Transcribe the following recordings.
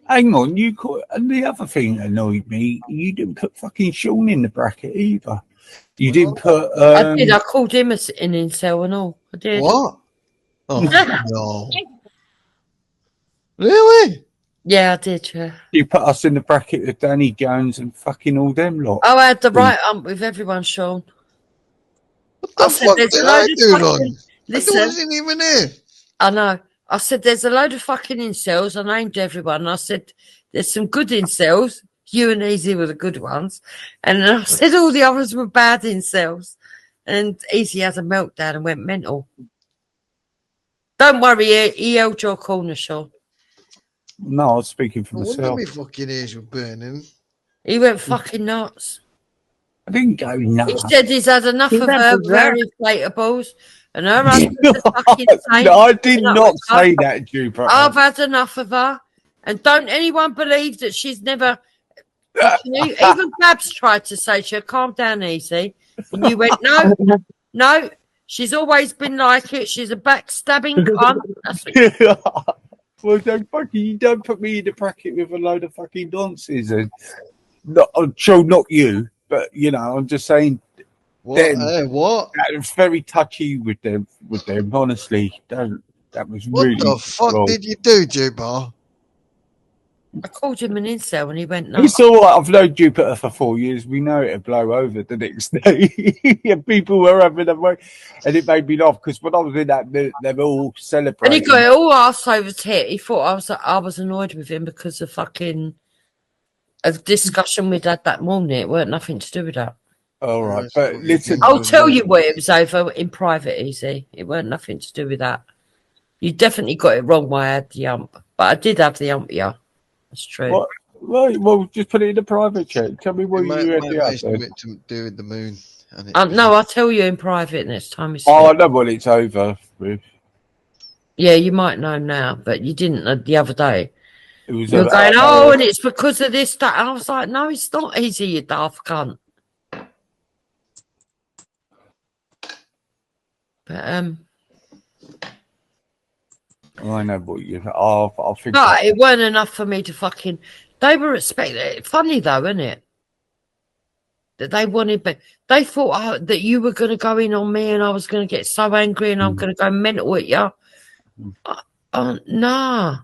hang on, you call, and the other thing that annoyed me, you didn't put fucking Sean in the bracket either. You didn't put. I did. I called him an incel and all. I did. What? Oh no! Really? Yeah, I did. Yeah. You put us in the bracket with Danny Jones and fucking all them lot. I had the right with everyone, Sean. What the fuck did I do wrong? Listen, I wasn't even here. I know. I said there's a load of fucking incels. I named everyone. And I said there's some good incels. You and Easy were the good ones. And I said all the others were bad incels. And Easy had a meltdown and went mental. Don't worry, he held your corner, Sean. No, I was speaking for myself. I wonder my fucking ears were burning. He went fucking nuts. I didn't go nuts. He said he's had enough of her very inflatables. And her husband's a fucking saint. No, I did not say that, Jupiter. I've had enough of her. And don't anyone believe that she's never... Even Babs tried to say to her, calm down, Easy. And you went, no, she's always been like it. She's a backstabbing cunt. Well, you don't put me in the bracket with a load of fucking nonsense. And I'm sure not you, but, you know, I'm just saying... What? That was very touchy with them. Honestly, that was really. What the fuck did you do, Jupiter? I called him an incel and he went no. It's all right. I've known Jupiter for 4 years. We know it'll blow over the next day. And people were having a way, and it made me laugh because when I was in that, they were all celebrating. And he got it all arse over tit. He thought I was annoyed with him because of fucking a discussion we'd had that morning. It weren't nothing to do with that. All right, but listen. I'll tell you what it was over in private, Easy. It weren't nothing to do with that. You definitely got it wrong when I had the ump. But I did have the ump, yeah. That's true. Well, just put it in the private chat. Tell me what you had the ump to do with the moon. No, I'll tell you in private next time. I know what it's over with. Yeah, you might know now, but you didn't the other day. It was you were going, and it's because of this, that. And I was like, no, it's not Easy, you daft cunt. But I know what you. I think. No, it weren't enough for me to fucking. They were expecting. Funny though, isn't it? That they wanted, but they thought that you were going to go in on me, and I was going to get so angry, and I'm going to go mental at you. Nah.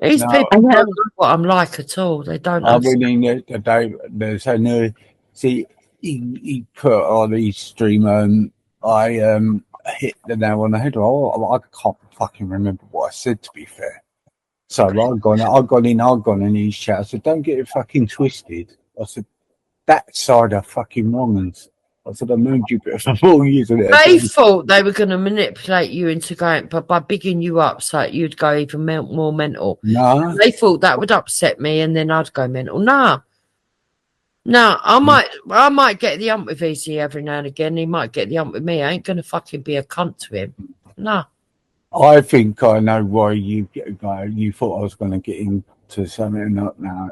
These people don't know what I'm like at all. They don't. I mean, there's a new. See, he put on his stream. I hit the nail on the head. I can't fucking remember what I said, to be fair. So I've gone in his chat. I said, don't get it fucking twisted. I said, that side are fucking wrong. I said, I've known Jupiter for 4 years. They thought they were going to manipulate you into going, but by bigging you up so you'd go even more mental. No. They thought that would upset me and then I'd go mental. No, I might get the ump with Easy every now and again. He might get the ump with me. I ain't going to fucking be a cunt to him. No. I think I know why you thought I was going to get into something. Not now.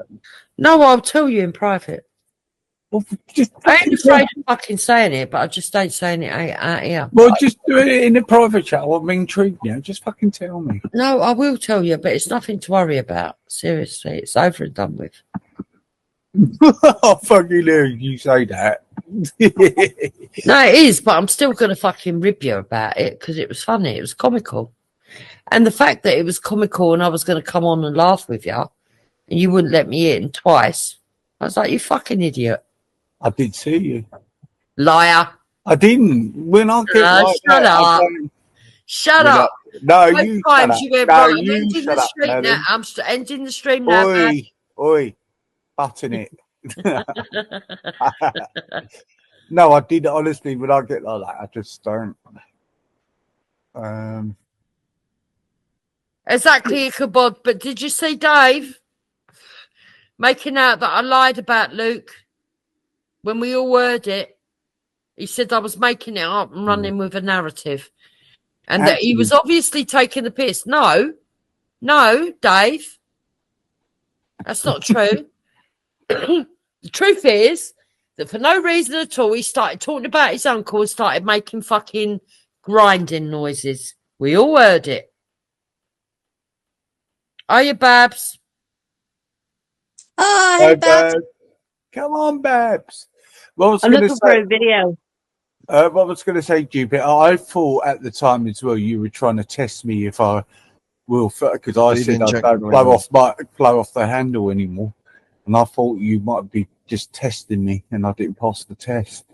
No, I'll tell you in private. Well, I ain't afraid of fucking saying it, but I just ain't saying it out here. Well, just do it in a private chat. I'm intrigued now. Just fucking tell me. No, I will tell you, but it's nothing to worry about. Seriously, it's over and done with. I fucking hear you say that. No, it is, but I'm still going to fucking rib you about it because it was funny. It was comical. And the fact that it was comical and I was going to come on and laugh with you and you wouldn't let me in twice, I was like, you fucking idiot. I did see you. Liar. I didn't. When I get like shut that, up. Shut up. No, you shut up. You went, no, right, you shut up. Now. I'm ending the stream now. Oi. Button it. No, I did honestly. When I get like that, I just don't. Exactly, Ichabod. But did you see Dave making out that I lied about Luke when we all heard it? He said I was making it up and running with a narrative, and that he was obviously taking the piss. No, Dave, that's not true. The truth is that for no reason at all, he started talking about his uncle and started making fucking grinding noises. We all heard it. Are you, Babs? Oh, Hey, hey, Babs. Babs. Come on, Babs. What I was I'm going to looking for say, a video. what I was going to say, Jupiter, I thought at the time as well you were trying to test me if I will, because I Leave said I injector don't going on. blow off the handle anymore. And I thought you might be just testing me and I didn't pass the test.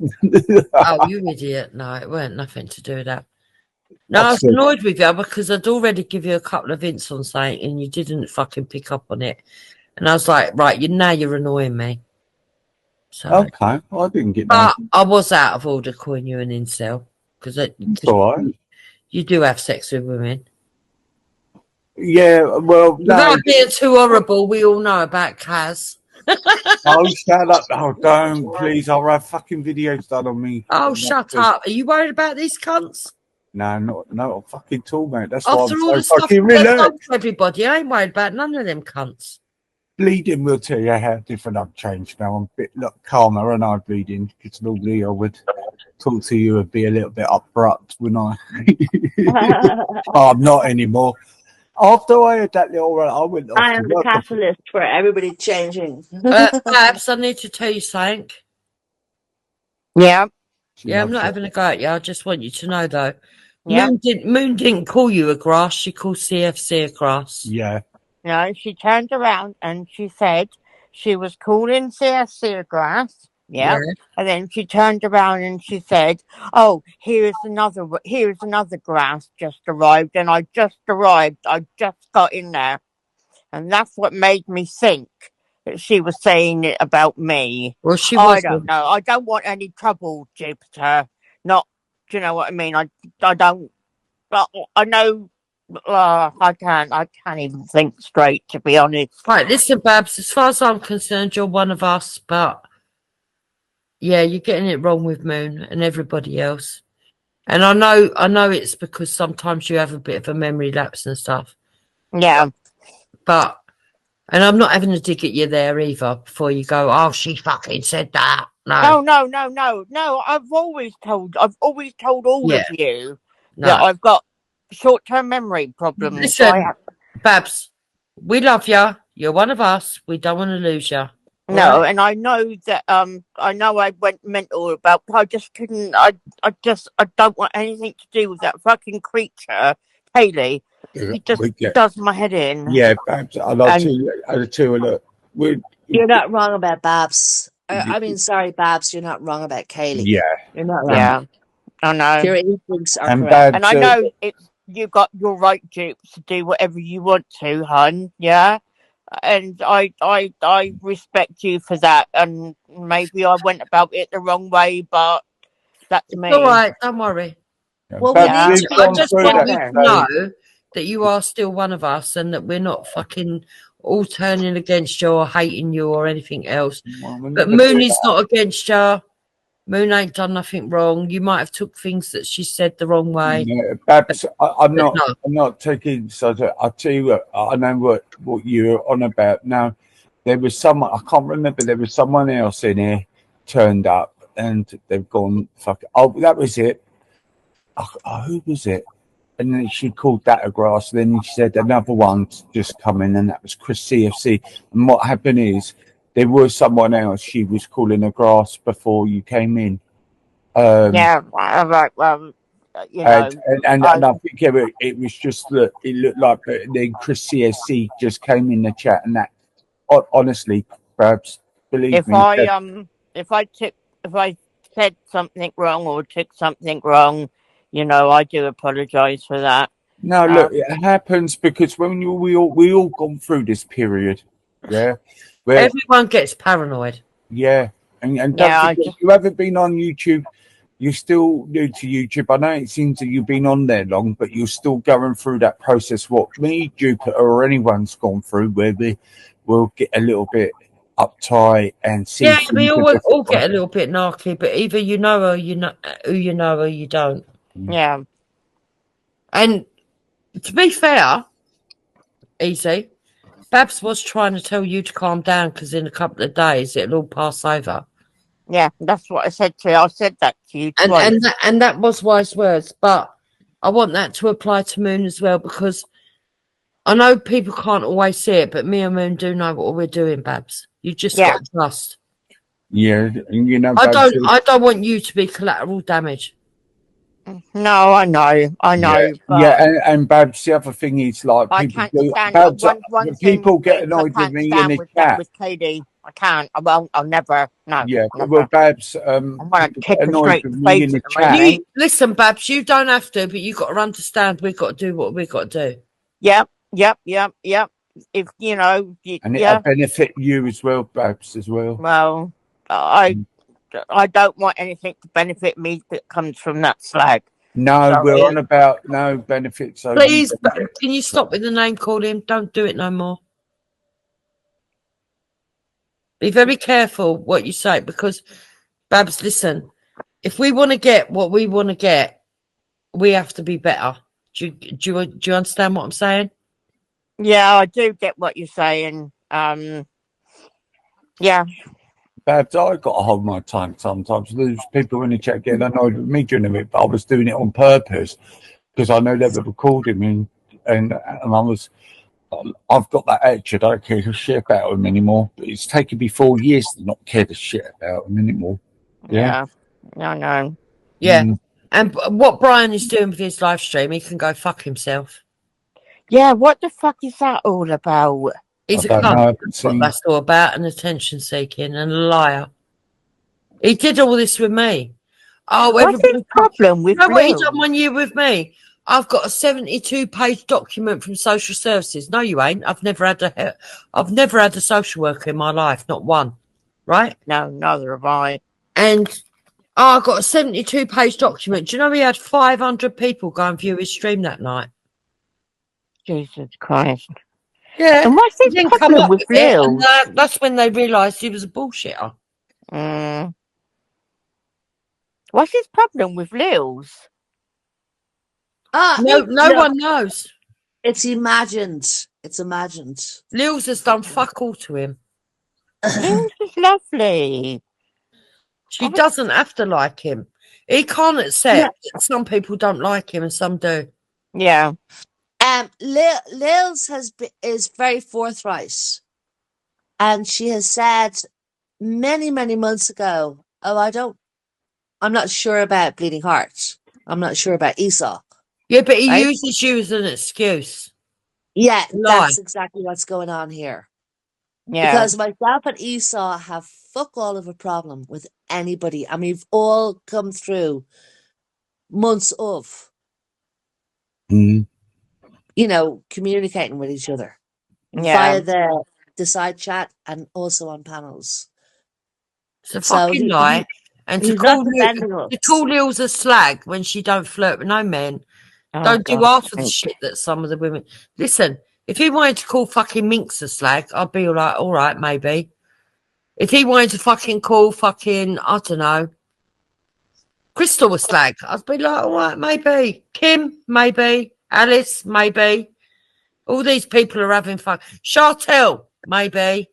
Oh, you idiot. No, it weren't nothing to do with that. No, I I was said, annoyed with you because I'd already give you a couple of hints on something and you didn't fucking pick up on it. And I was like, right, now you're annoying me. So, okay, I didn't get no. but I was out of order calling you an incel because It's all right. you do have sex with women. Yeah, well, no. Without being too horrible, we all know about Kaz. Oh, shut up. Oh, don't, please. I'll have fucking videos done on me. Oh, shut up. Are you worried about these cunts? No, not fucking tall, mate. That's why After I'm all so the stuff fucking they've done relaxed. to everybody, I ain't worried about none of them cunts. Bleeding will tell you how different I've changed now. I'm a bit calmer and I'm bleeding because normally I would talk to you and be a little bit abrupt when I. I'm not anymore. After I had that little run, I went off I to am the work. catalyst for everybody changing. Babs, I need to tell you something. Yeah, Yeah, I'm not having a go at you. I just want you to know, though. yeah. Moon didn't call you a grass. She called CFC a grass. Yeah. No, she turned around and she said she was calling CFC grass. Yeah. And then she turned around and she said, "Oh, here's another grass just arrived, and I just arrived. I just got in there." And that's what made me think that she was saying it about me. Well, she I wasn't. don't know. I don't want any trouble, Jupiter. Not, do you know what I mean? I don't. I know. I can't even think straight, to be honest. Right, listen, Babs, as far as I'm concerned, you're one of us, but yeah, you're getting it wrong with Moon and everybody else. And I know it's because sometimes you have a bit of a memory lapse and stuff. Yeah. And I'm not having a dig at you there either before you go, oh, she fucking said that. No. No. I've always told all Yeah. of you No. that I've got short-term memory problems. Listen, Babs, we love you. You're one of us. We don't want to lose you. No, and I know that I know I went mental about, but I just couldn't. I don't want anything to do with that fucking creature, Haley. It just does my head in. Yeah, Babs, I'll tell you, look, you're not wrong about Babs. I mean, sorry, Babs, you're not wrong about Kaylee. Yeah. You're not wrong. Yeah, I know. Your instincts are And correct. Babs, And I know you got your right, Dupes, to do whatever you want to, hun. Yeah. And I respect you for that. And maybe I went about it the wrong way, but that's me. All right, don't worry. Well, Babs, I just want you to know that you are still one of us and that we're not fucking all turning against you or hating you or anything else. But Moon is not against you. Moon ain't done nothing wrong. You might have took things that she said the wrong way. Yeah, Babs, I'm not taking. So I'll tell you what. I know what you're on about. Now, there was someone I can't remember. There was someone else in here turned up, and they've gone. Fuck. Oh, that was it. Who was it? And then she called that a grass. Then she said another one's just come in, and that was Chris CFC. And what happened is there was someone else she was calling a grass before you came in. Yeah, right. Well, you know, and I think it was just that it looked like then Chris CSC just came in the chat, and that honestly, perhaps believe me. If I said something wrong or took something wrong, you know, I do apologise for that. No, look, it happens because when we all gone through this period, yeah, where everyone gets paranoid. Yeah, and don't forget, you haven't been on YouTube. You're still new to YouTube. I know it seems that you've been on there long, but you're still going through that process. What me, Jupiter, or anyone's gone through, where they will get a little bit uptight and see. Yeah, we all get a little bit narky, but either you know or you know who you know or you don't. Yeah. And to be fair, Easy, Babs was trying to tell you to calm down because in a couple of days it'll all pass over. Yeah, that's what I said to you. I said that to you twice. And that was wise words, but I want that to apply to Moon as well because I know people can't always see it, but me and Moon do know what we're doing, Babs. You just got to trust. Yeah, you know, I Babs, don't want you to be collateral damage. No, I know, yeah, but and Babs, the other thing is like I people can't do. stand Babs, one thing people with get Luke. I annoyed with can't me in stand the with that chat. with Katie. I can't. I won't. I'll never. No, Yeah, well, never. Babs, I want to people kick get her annoyed straight in with the me in face the at the chat. moment. Listen, Babs, you don't have to, but you got to understand we've got to do what we've got to do. Yep. If you know, And it'll benefit you as well, Babs, as well. Well, I don't want anything to benefit me that comes from that slag. No, Sorry. we're on about no benefits. So Please, can you stop with the name calling? Don't do it no more. Be very careful what you say, because, Babs, listen, if we want to get what we want to get, we have to be better. Do you understand what I'm saying? Yeah, I do get what you're saying. Yeah. Babs, I've got to hold my tongue sometimes. There's people in the chat getting annoyed with me during it, but I was doing it on purpose because I know they were recording me, and I've got that attitude. I don't care a shit about them anymore. But it's taken me 4 years to not care a shit about them anymore. Yeah. I know. Yeah. And what Brian is doing with his live stream, he can go fuck himself. Yeah, what the fuck is that all about? He's I a don't know, cunt. That's what that's all about, and attention seeking and a liar. He did all this with me. Oh, What's his problem with you know what he Lil? done 1 year with me? I've got a 72-page document from social services. No, you ain't. I've never had a social worker in my life, not one. Right? No, neither have I. And I got a 72-page document. Do you know he had 500 people go and view his stream that night? Jesus Christ. Yeah. And what's his Didn't come problem up with with it, Lil? and that's when they realised he was a bullshitter. What's his problem with Lil's? No one knows. It's imagined. It's imagined. Lils has done fuck all to him. Lil's is lovely. She doesn't have to like him. He can't accept that some people don't like him and some do. Yeah. Lils is very forthright, and she has said many months ago, I'm not sure about Bleeding Heart. I'm not sure about Esau. Yeah, but he uses you as an excuse. Yeah, that's exactly what's going on here. Yeah. Because myself and Esau have fuck all of a problem with anybody, and we've all come through months of, communicating with each other via the side chat and also on panels. It's a fucking lie. And to call Lils a slag when she don't flirt with no men, don't do half of the shit that some of the women. Listen, if he wanted to call fucking Minx a slag, I'd be like, all right, maybe. If he wanted to fucking call fucking, I don't know, Crystal a slag, I'd be like, all right, maybe. Kim, maybe. Alice, maybe. All these people are having fun. Chantel, maybe.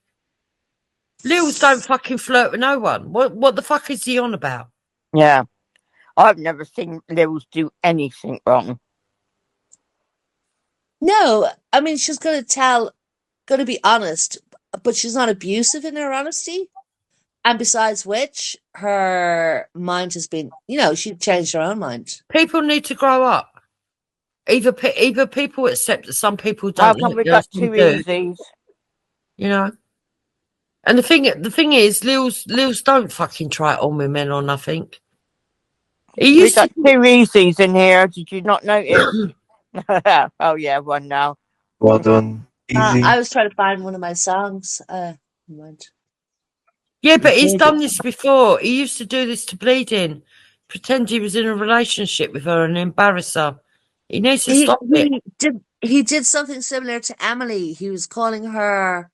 Lils don't fucking flirt with no one. What the fuck is he on about? Yeah. I've never seen Lils do anything wrong. No, I mean, she's going to be honest, but she's not abusive in her honesty. And besides which, her mind has been, she changed her own mind. People need to grow up. Either people accept that some people don't. How come we got two easies? You know? And the thing is, Lils don't fucking try it on with men or nothing. We got two easies in here. Did you not notice? Oh yeah, one now. Well done. Easy. I was trying to find one of my songs. Yeah, but he's done this before. He used to do this to Bleeding, pretend he was in a relationship with her and embarrass her. He needs to stop it. He did something similar to Emily. He was calling her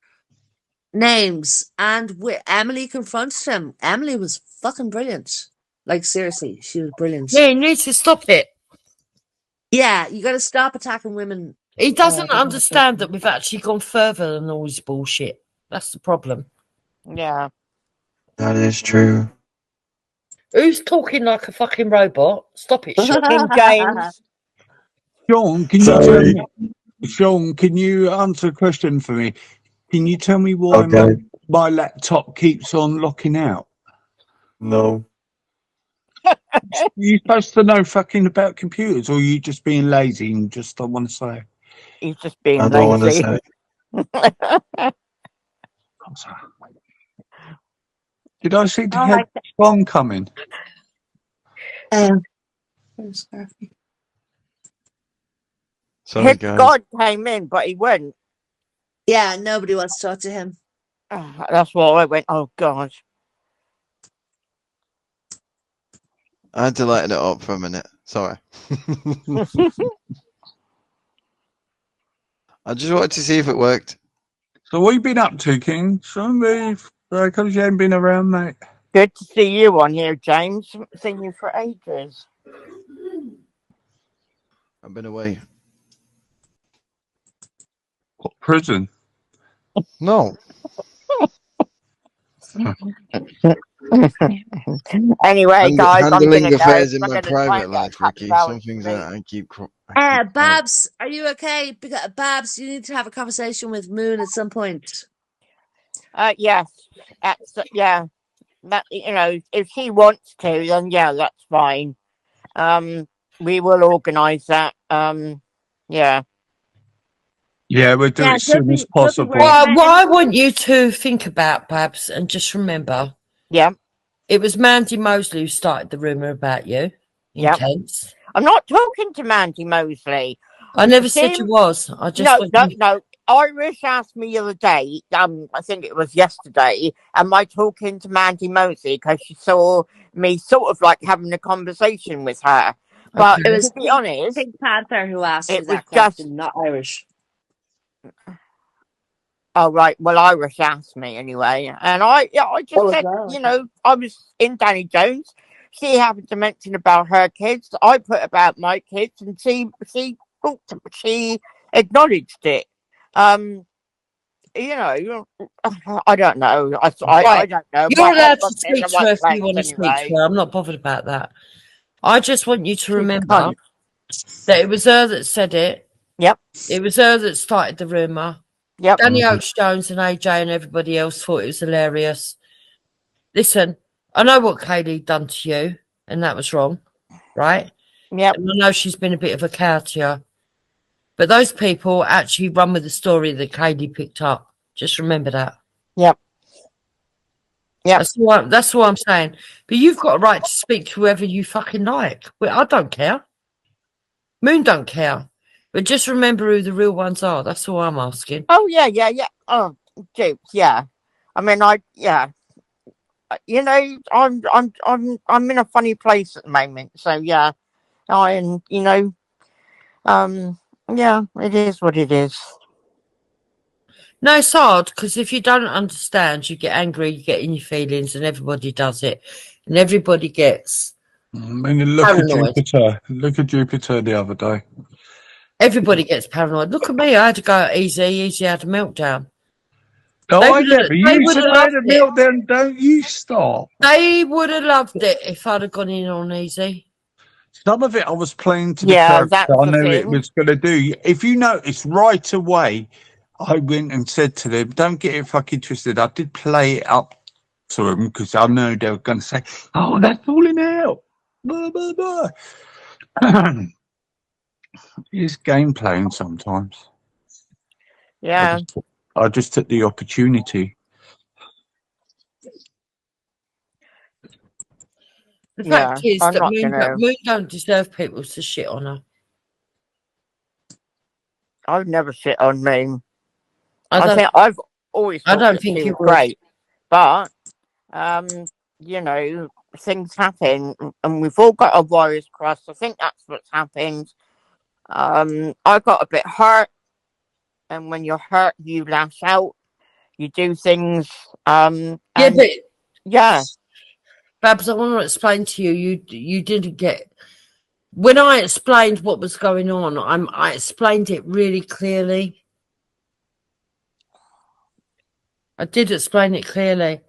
names, and Emily confronted him. Emily was fucking brilliant. Like, seriously, she was brilliant. Yeah, he needs to stop it. Yeah, you got to stop attacking women. He doesn't understand that we've actually gone further than all his bullshit. That's the problem. Yeah. That is true. Who's talking like a fucking robot? Stop it, Sean. James. Sean, can you turn it? Sean, can you answer a question for me? Can you tell me why Okay. my laptop keeps on locking out? No. You supposed to know fucking about computers, or are you just being lazy and just don't want to say? He's just being I don't want to lazy. say. Did I see the Oh, head song coming? Where's Garfield? Sorry, His guys. God came in, but he wouldn't. Yeah, nobody wants to talk to him. Oh, that's why I went, oh, God. I had to lighten it up for a minute. Sorry. I just wanted to see if it worked. So what you been up to, King? Somebody, because you haven't been around, mate. Good to see you on here, James. Haven't seen you for ages. I've been away. What, prison? No. Anyway, guys, I'm Handling going to go. affairs in I'm my going to try private and get a life, couple Ricky. of hours Some things sleep. I keep. Babs, are you okay? Because Babs, you need to have a conversation with Moon at some point. Yes. Yeah. That, if she wants to, then yeah, that's fine. We will organise that. Yeah. Yeah, we'll do it as soon as possible. Well, what I want you to think about, Babs, and just remember. Yeah. It was Mandy Mosley who started the rumour about you. Yep. Intense. I'm not talking to Mandy Mosley. I never said you was. I just No. Irish asked me the other day, I think it was yesterday, am I talking to Mandy Mosley? Because she saw me sort of like having a conversation with her. But It was to be honest, Pink Panther who asked you it was that question, not Irish. Oh, right. Well, Irish asked me anyway. And I just said, I was in Danny Jones. She happened to mention about her kids. I put about my kids, and she acknowledged it. I don't know. I don't know. You're My head allowed to wasn't in speak the to her right if place you want to speak anyway. to her. I'm not bothered about that. I just want you to She's a remember cunt. that it was her that said it. Yep. It was her that started the rumour. Yep. Danny Oaks Jones and AJ and everybody else thought it was hilarious. Listen, I know what Kaylee done to you, and that was wrong, right? Yep. And I know she's been a bit of a cow to you. But those people actually run with the story that Kaylee picked up. Just remember that. Yep. Yep. That's all I'm saying. But you've got a right to speak to whoever you fucking like. Well, I don't care. Moon don't care. But just remember who the real ones are. That's all I'm asking. Oh yeah. Oh, Dukes, yeah. I mean, I'm in a funny place at the moment. So yeah, yeah, it is what it is. No, it's hard because if you don't understand, you get angry, you get in your feelings, and everybody does it, and everybody gets. I mean, look paranoid. at Jupiter. Look at Jupiter the other day. Everybody gets paranoid. Look at me. I had to go easy. Easy had a meltdown. No, I get it. You said I had a meltdown. Don't you stop. They would have loved it if I'd have gone in on easy. Some of it I was playing to the character I knew it thing. was going to do. If you notice, right away, I went and said to them, don't get it fucking twisted. I did play it up to them because I knew they were going to say, oh, they're falling out. Blah, blah, blah. It's game playing sometimes. Yeah. I just took the opportunity. The fact is that Moon don't deserve people to shit on her. I've never shit on Moon. I think I've always thought that she was great. But, things happen and we've all got our wires crossed. I think that's what's happened. I got a bit hurt. And when you're hurt, you lash out. You do things. Yeah. Babs, I want to explain to you. You didn't get. When I explained what was going on, I explained it really clearly. I did explain it clearly.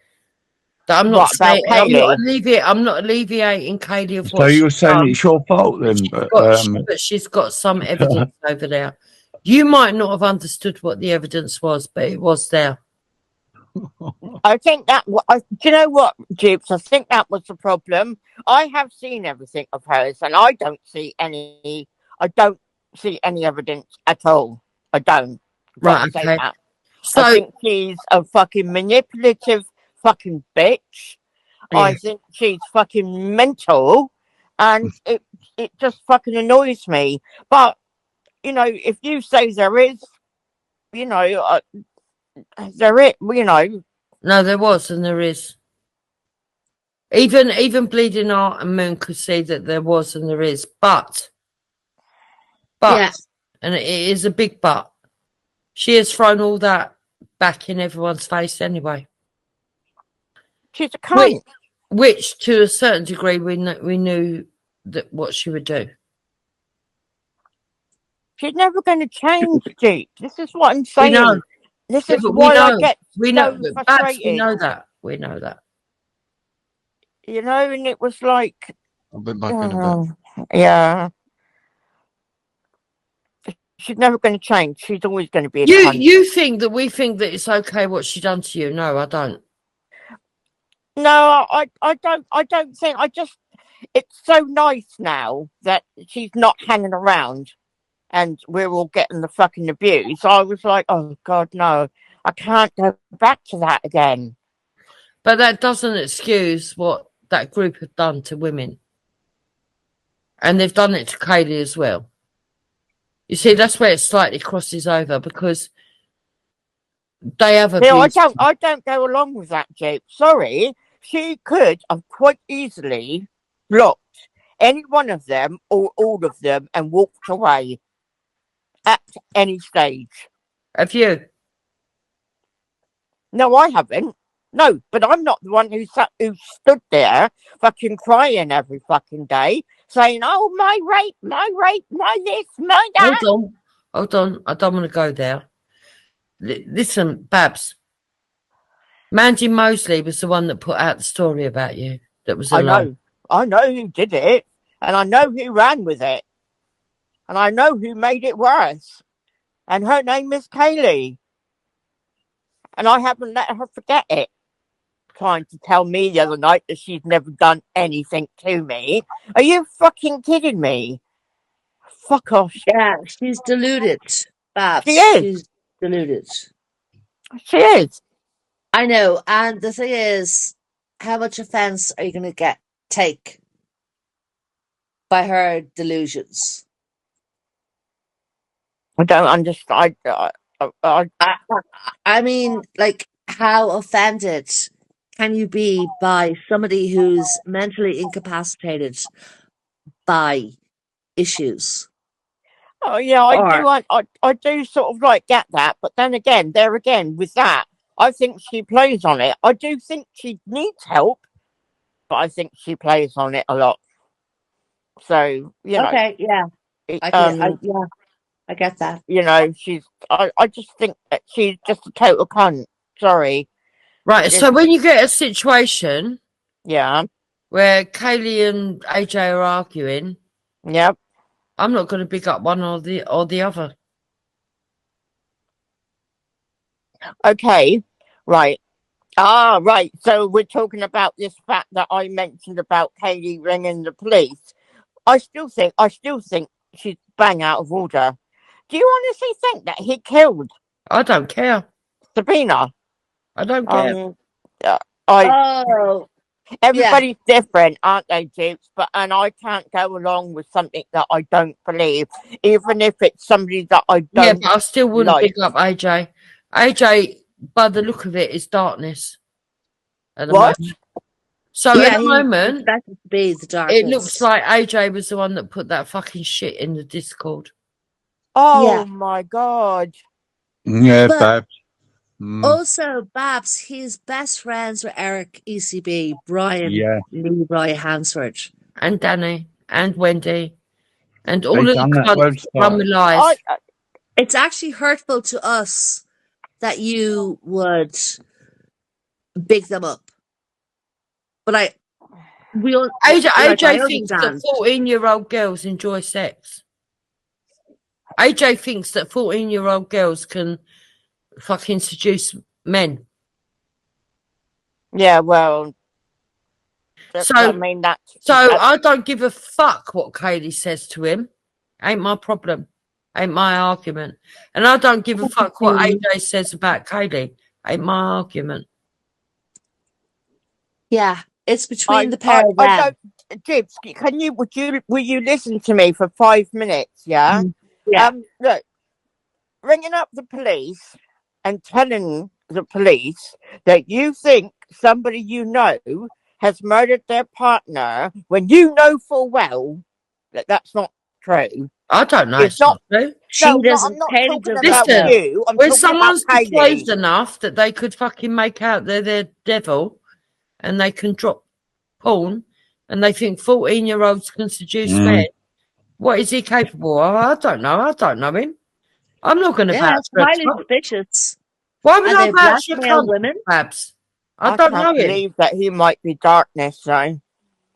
That I'm not saying I'm not alleviating Kaylee of what. So you're saying it's your fault then? But she's got some evidence over there. You might not have understood what the evidence was, but it was there. I think that. Do you know what, Jupes? I think that was the problem. I have seen everything of hers, and I don't see any. I don't see any evidence at all. I don't. Right, Say okay. that. So, I think she's a fucking manipulative fucking bitch. yeah. I think she's fucking mental, and it just fucking annoys me. But you know, if you say there is, you know, there is, you know. No, there was and there is. Even Bleeding Heart and Moon could see that there was and there is. But, Yeah. and it is a big but, she has thrown all that back in everyone's face anyway. She's a cunt. Which to a certain degree, we knew that what she would do. She's never going to change, Jeep. This is what I'm saying. We know. This Yeah, is but why I get we so know. frustrated. We know that. We know that. You know, and it was like, I'll be back in a bit. yeah. She's never going to change. She's always going to be a cunt. You think that we think that it's okay what she done to you? No, I don't. No, I don't think. It's so nice now that she's not hanging around and we're all getting the fucking abuse. I was like, oh God, no, I can't go back to that again. But that doesn't excuse what that group have done to women. And they've done it to Kaylee as well. You see, that's where it slightly crosses over because they have abused. I don't go along with that, Jake. Sorry. She could have quite easily blocked any one of them or all of them and walked away at any stage. Have you? No, I haven't. No, but I'm not the one who stood there fucking crying every fucking day saying, oh, my rape, my this, my that. Hold on. I don't want to go there. Listen, Babs. Mandy Mosley was the one that put out the story about you. That was a lie. I know who did it, and I know who ran with it, and I know who made it worse. And her name is Kaylee, and I haven't let her forget it. Trying to tell me the other night that she's never done anything to me. Are you fucking kidding me? Fuck off. Yeah, she's deluded, Babs. She is. She's deluded. She is. I know. And the thing is, how much offense are you going to take by her delusions? I don't understand. I mean, like, how offended can you be by somebody who's mentally incapacitated by issues? Oh yeah, I do sort of like get that, but then again, with that, I think she plays on it. I do think she needs help, but I think she plays on it a lot. So you know, okay, yeah, I get that. You know, I just think that she's just a total cunt. Sorry. Right. So when you get a situation, yeah, where Kaylee and AJ are arguing, yep, I'm not going to pick up one or the other. Okay, right. Right. So we're talking about this fact that I mentioned about Kaylee ringing the police. I still think she's bang out of order. Do you honestly think that he killed? I don't care. Sabina. I don't care. Everybody's different, aren't they, Dukes? And I can't go along with something that I don't believe, even if it's somebody that I don't. Yeah, but I still wouldn't pick up AJ. AJ, by the look of it, is darkness. At the moment. So at the moment, it looks like AJ was the one that put that fucking shit in the Discord. Oh my God. Yeah, Babs. Also, Babs, he's best friends with Eric ECB, Brian Leroy Hansford. And Danny and Wendy. And all of the cunts run with lies. It's actually hurtful to us that you would big them up. But AJ thinks that 14-year-old girls enjoy sex. AJ thinks that 14-year-old girls can fucking seduce men. Yeah, well, So I mean that's I don't give a fuck what Kaylee says to him. Ain't my problem. Ain't my argument. And I don't give a fuck what AJ says about Kaylee. Ain't my argument. Yeah, it's between the pair of I them. don't, Jibs. Will you listen to me for 5 minutes? Yeah. Yeah. Look, ringing up the police and telling the police that you think somebody you know has murdered their partner when you know full well that that's not true. I don't know. It's not true. She No, doesn't. I'm not Katie talking doesn't about Listen, know. you. I'm when talking about someone's depraved Kaylee. enough that they could fucking make out they're the devil and they can drop porn and they think 14-year-olds can seduce men, what is he capable of? I don't know. I don't know him. I'm not going to Yeah, vouch it's for a highly cunt. suspicious. Why would And I they vouch for a blackmail cunt, women. Babs? I I don't know can't him. believe that he might be darkness, though.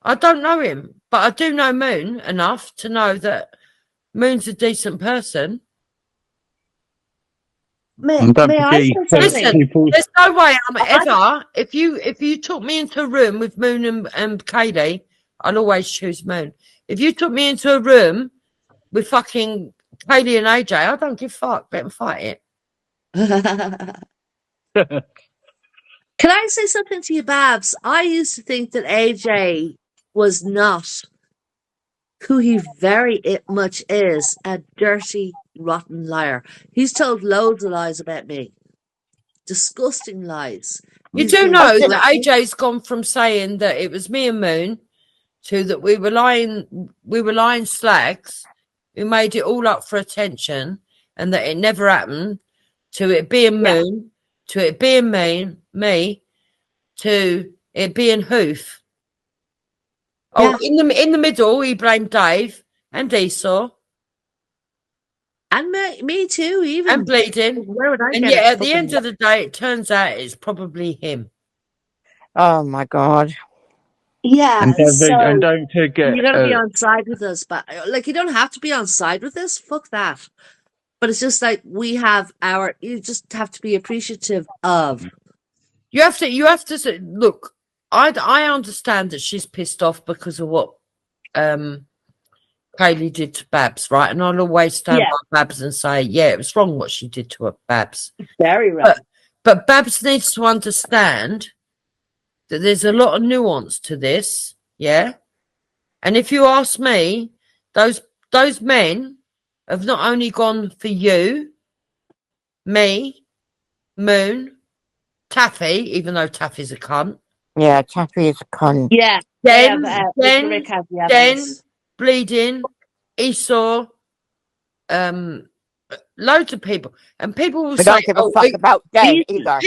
I don't know him, but I do know Moon enough to know that Moon's a decent person. May And don't I say forget, something? Listen, there's no way I'm ever. If you took me into a room with Moon and Kaylee, I'll always choose Moon. If you took me into a room with fucking Kaylee and AJ, I don't give a fuck. Let them fight it. Can I say something to you, Babs? I used to think that AJ was not who he very much is, a dirty, rotten liar. He's told loads of lies about me. Disgusting lies. You He's do been know that threatening- AJ's gone from saying that it was me and Moon to that we were lying slags who made it all up for attention and that it never happened, to it being Moon, to it being me, to it being Hoof. Oh, in the middle, he blamed Dave and Esau And me too, even. and Bleeding. Where would I And get yet, it at the end of the day, it turns out it's probably him. Oh my God. Yeah, and don't forget, you gotta be on side with us, but like you don't have to be on side with us. Fuck that. But it's just like you just have to be appreciative of. You have to say, look, I understand that she's pissed off because of what Kaylee did to Babs, right? And I'll always stand by Babs and say, yeah, it was wrong what she did to her, Babs. Very wrong. But Babs needs to understand that there's a lot of nuance to this, yeah? And if you ask me, those men have not only gone for you, me, Moon, Taffy, even though Taffy's a cunt. Yeah, Taffy is a cunt. Yeah. Den, Bleeding, Esau, loads of people. And people will We say, don't give a fuck about Den either.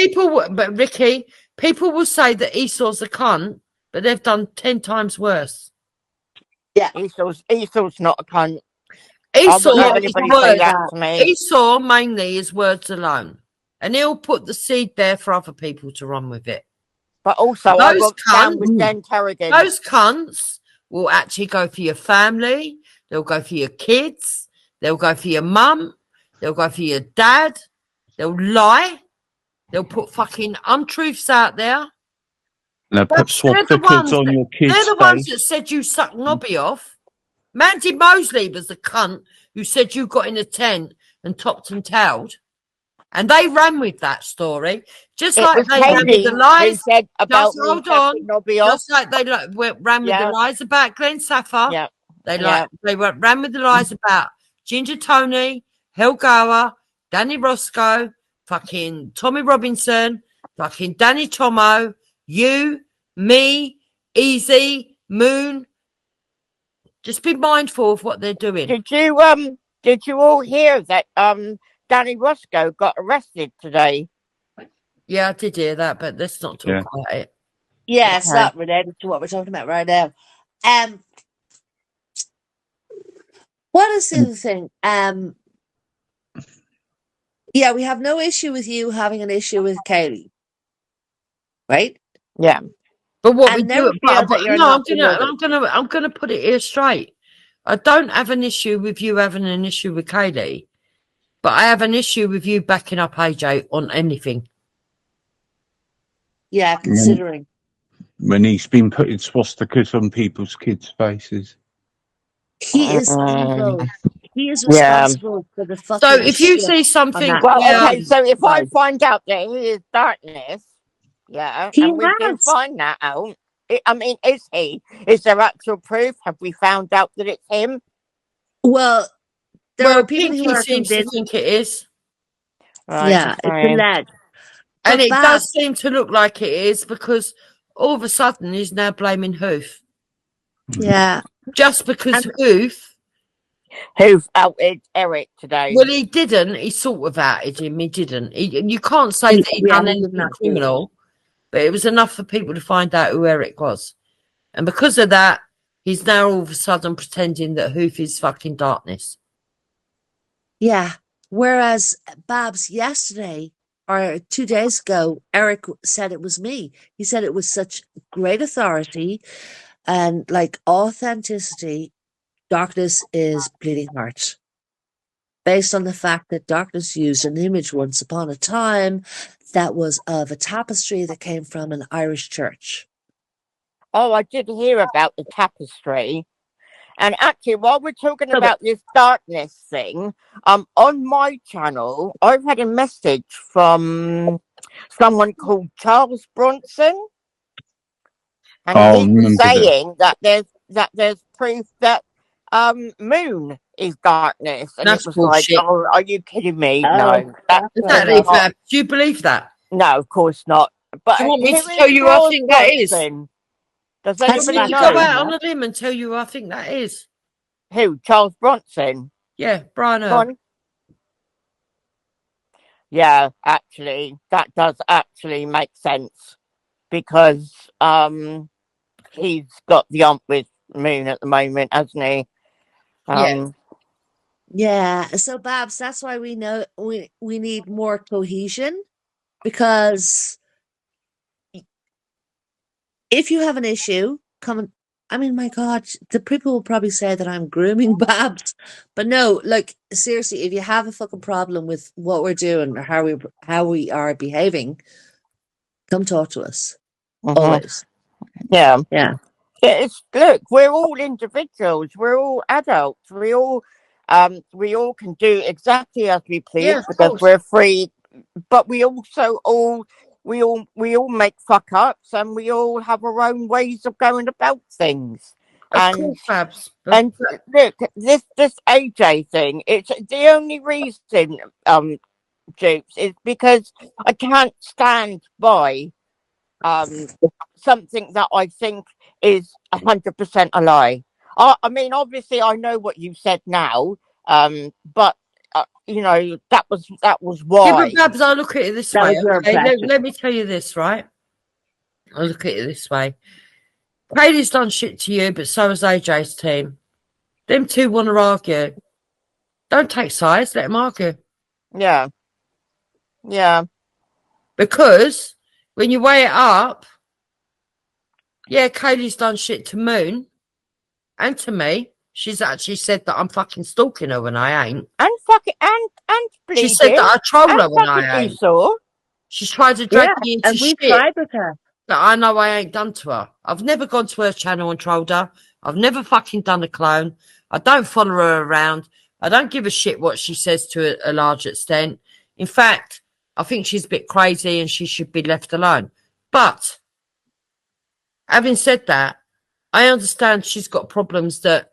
But Ricky, people will say that Esau's a cunt, but they've done 10 times worse. Yeah. Esau's not a cunt. Esau, I wouldn't have anybody say that to me. Esau mainly is words alone. And he'll put the seed there for other people to run with it. But also, I won't stand with Den Kerrigan. Those cunts will actually go for your family. They'll go for your kids. They'll go for your mum. They'll go for your dad. They'll lie. They'll put fucking untruths out there. They'll put swastikas on your kids' They're the ones that said you sucked Nobby off. Mandy Mosley was the cunt who said you got in a tent and topped and tailed. And they ran with that story. Just like they ran with the lies. Said about hold on. Nobby off. Just like they ran with the lies about Glenn Saffar. Yeah. They ran with the lies about Ginger Tony, Helgower, Danny Roscoe, fucking Tommy Robinson, fucking Danny Tomo, you, me, Easy, Moon. Just be mindful of what they're doing. Did you all hear that Danny Roscoe got arrested today? Yeah, I did hear that, but let's not talk about it. Yeah, it's not related to what we're talking about right now. What is the other thing? Yeah, we have no issue with you having an issue with Kaylee, right? Yeah. But what And we never do, feel that you're no, not I'm gonna put it here straight. I don't have an issue with you having an issue with Kaylee, but I have an issue with you backing up AJ on anything. Yeah, considering. When he's been putting swastikas on people's kids' faces. He is evil. He is Yeah. responsible for the fucking So if you shit see on something, that. Well, yeah, okay, so if I Right. find out that he is darkness, yeah, He and we do has. find that out, I mean, is he? Is there actual proof? Have we found out that it's him? Well, there well, are people who Pinky are seems to convinced. think it is. Right, Yeah, it's okay. alleged. And But it Babs, does seem to look like it is because all of a sudden he's now blaming Hoof. yeah, Just because And- Hoof, Who outed Eric today? well, he didn't. He sort of outed him. He didn't. You can't say that he done he did anything not do it. criminal, but it was enough for people to find out who Eric was. And because of that, he's now all of a sudden pretending that Hoof is fucking darkness. Yeah. Whereas Babs yesterday or 2 days ago, Eric said it was me. He said it was such great authority and like authenticity. Darkness is bleeding heart. Based on the fact that Darkness used an image once upon a time that was of a tapestry that came from an Irish church. Oh, I did hear about the tapestry. And actually, while we're talking No, but- about this darkness thing, on my channel, I've had a message from someone called Charles Bronson, and Oh, he was remember that. saying that there's proof that Moon is darkness, and That's it was bullshit. like, oh, are you kidding me? Oh, No, that's Exactly, not. Fab. Do you believe that? No, of course not. But Do you want me who to is tell you who I Charles think that is? Bronson? Does Do you That's want anybody me to Fab go know? out on a limb and tell you who I think that is? Who? Charles Bronson? Yeah, Brian Go Earl. on. Yeah, actually, that does actually make sense because he's got the ump with Moon at the moment, hasn't he? Yeah. yeah. So Babs, that's why we know we need more cohesion, because if you have an issue, I mean, my God, the people will probably say that I'm grooming Babs, but no, like seriously, if you have a fucking problem with what we're doing or how we are behaving, come talk to us. Mhm. Always. Yeah. Yeah. It's look, we're all individuals, we're all adults, we all can do exactly as we please Yeah, of because course. we're free, but we also all make fuck ups and we all have our own ways of going about things. Of And course, Fabs. and look, this AJ thing, it's the only reason, Jukes, is because I can't stand by something that I think is 100% a lie. I mean, obviously, I know what you said now, but you know that was Yeah, why. but Babs, I look at it this That way. was your Okay, impression. let me tell you this, right? I look at it this way. Kaylee's done shit to you, but so has AJ's team. Them two want to argue. Don't take sides. Let them argue. Yeah, yeah, Because when you weigh it up, yeah, Kaylee's done shit to Moon and to me. She's actually said that I'm fucking stalking her when I ain't. and fucking and She said bleeding that I troll and her when fucking I ain't. Esau. She's tried to drag Yeah. me into And we shit tried with her. that I know I ain't done to her. I've never gone to her channel and trolled her. I've never fucking done a clone. I don't follow her around. I don't give a shit what she says to a large extent. In fact, I think she's a bit crazy and she should be left alone. But having said that, I understand she's got problems that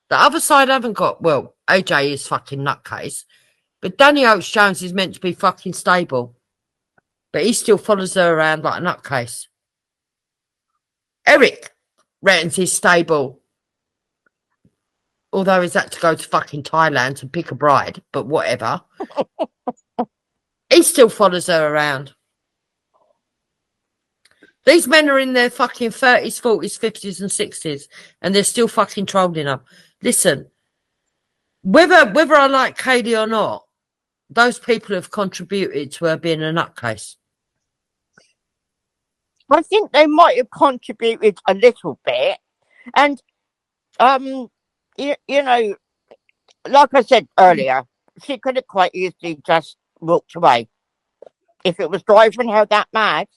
the other side haven't got. Well, AJ is fucking nutcase, but Danny Oates Jones is meant to be fucking stable, but he still follows her around like a nutcase. Eric reckons he's stable, although he's had to go to fucking Thailand to pick a bride, but whatever. He still follows her around. These men are in their fucking 30s, 40s, 50s, and 60s, and they're still fucking trolling her. Listen, whether I like Kaylee or not, those people have contributed to her being a nutcase. I think they might have contributed a little bit, and you know, like I said earlier, she could have quite easily just walked away if it was driving her that mad.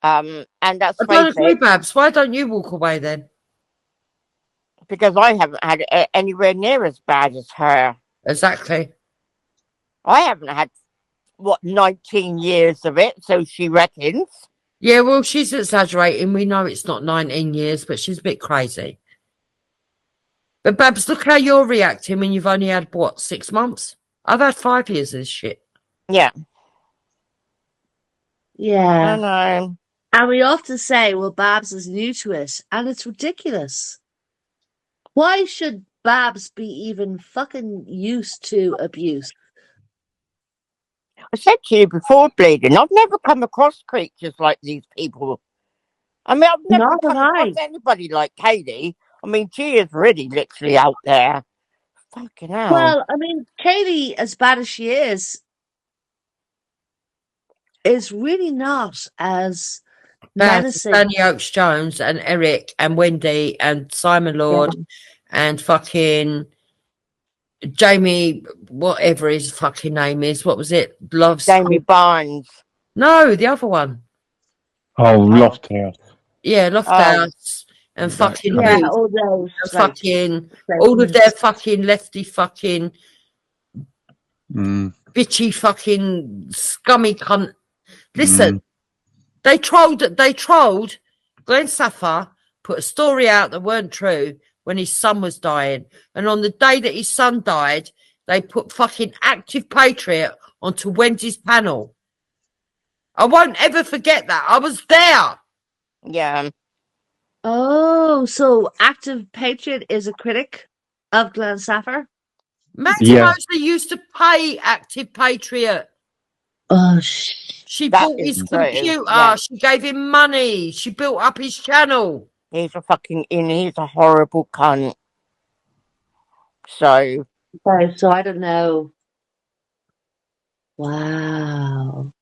And let's I don't face agree, it, Babs. Why don't you walk away then? because I haven't had it anywhere near as bad as her. Exactly. I haven't had 19 years of it, so she reckons. Yeah, well, she's exaggerating. We know it's not 19 years, but she's a bit crazy. But Babs, look how you're reacting when you've only had, what, 6 months? I've had 5 years of this shit. Yeah, I Yeah. know. And we often say, well, Babs is new to it, and it's ridiculous. Why should Babs be even fucking used to abuse? I said to you before, Bleeding, I've never come across creatures like these people. I mean, I've never Not come have across I. anybody like Katie. I mean, she is really literally out there. Fucking hell. Well, I mean, Katie, as bad as she is really not as Bad. menacing. Danny Oakes Jones and Eric and Wendy and Simon Lord and fucking Jamie, whatever his fucking name is. What was it? Loves. Jamie Barnes. No, the other one. Oh, Lofthouse. Yeah, Lofthouse and That fucking Yeah, Ruth all those. and Like, fucking all of their fucking lefty fucking bitchy fucking scummy cunt. Listen, they trolled Glenn Saffer, put a story out that weren't true when his son was dying. And on the day that his son died, they put fucking Active Patriot onto Wendy's panel. I won't ever forget that. I was there. Yeah. Oh, so Active Patriot is a critic of Glenn Saffer? Mandy Mosley used to pay Active Patriot. Oh, She That bought is his true, computer. yeah. She gave him money. She built up his channel. He's a horrible cunt. So. Okay, so I don't know. Wow.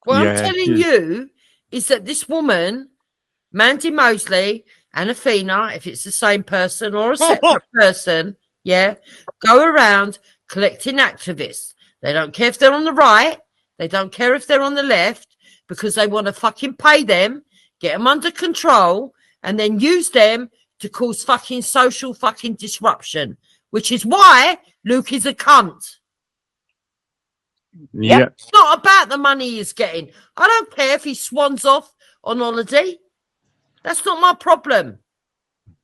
What I'm telling you is that this woman, Mandy Mosley and Athena, if it's the same person or a separate person, yeah, go around collecting activists. They don't care if they're on the right. They don't care if they're on the left because they want to fucking pay them, get them under control, and then use them to cause fucking social fucking disruption, which is why Luke is a cunt. Yeah. It's not about the money he's getting. I don't care if he swans off on holiday. That's not my problem.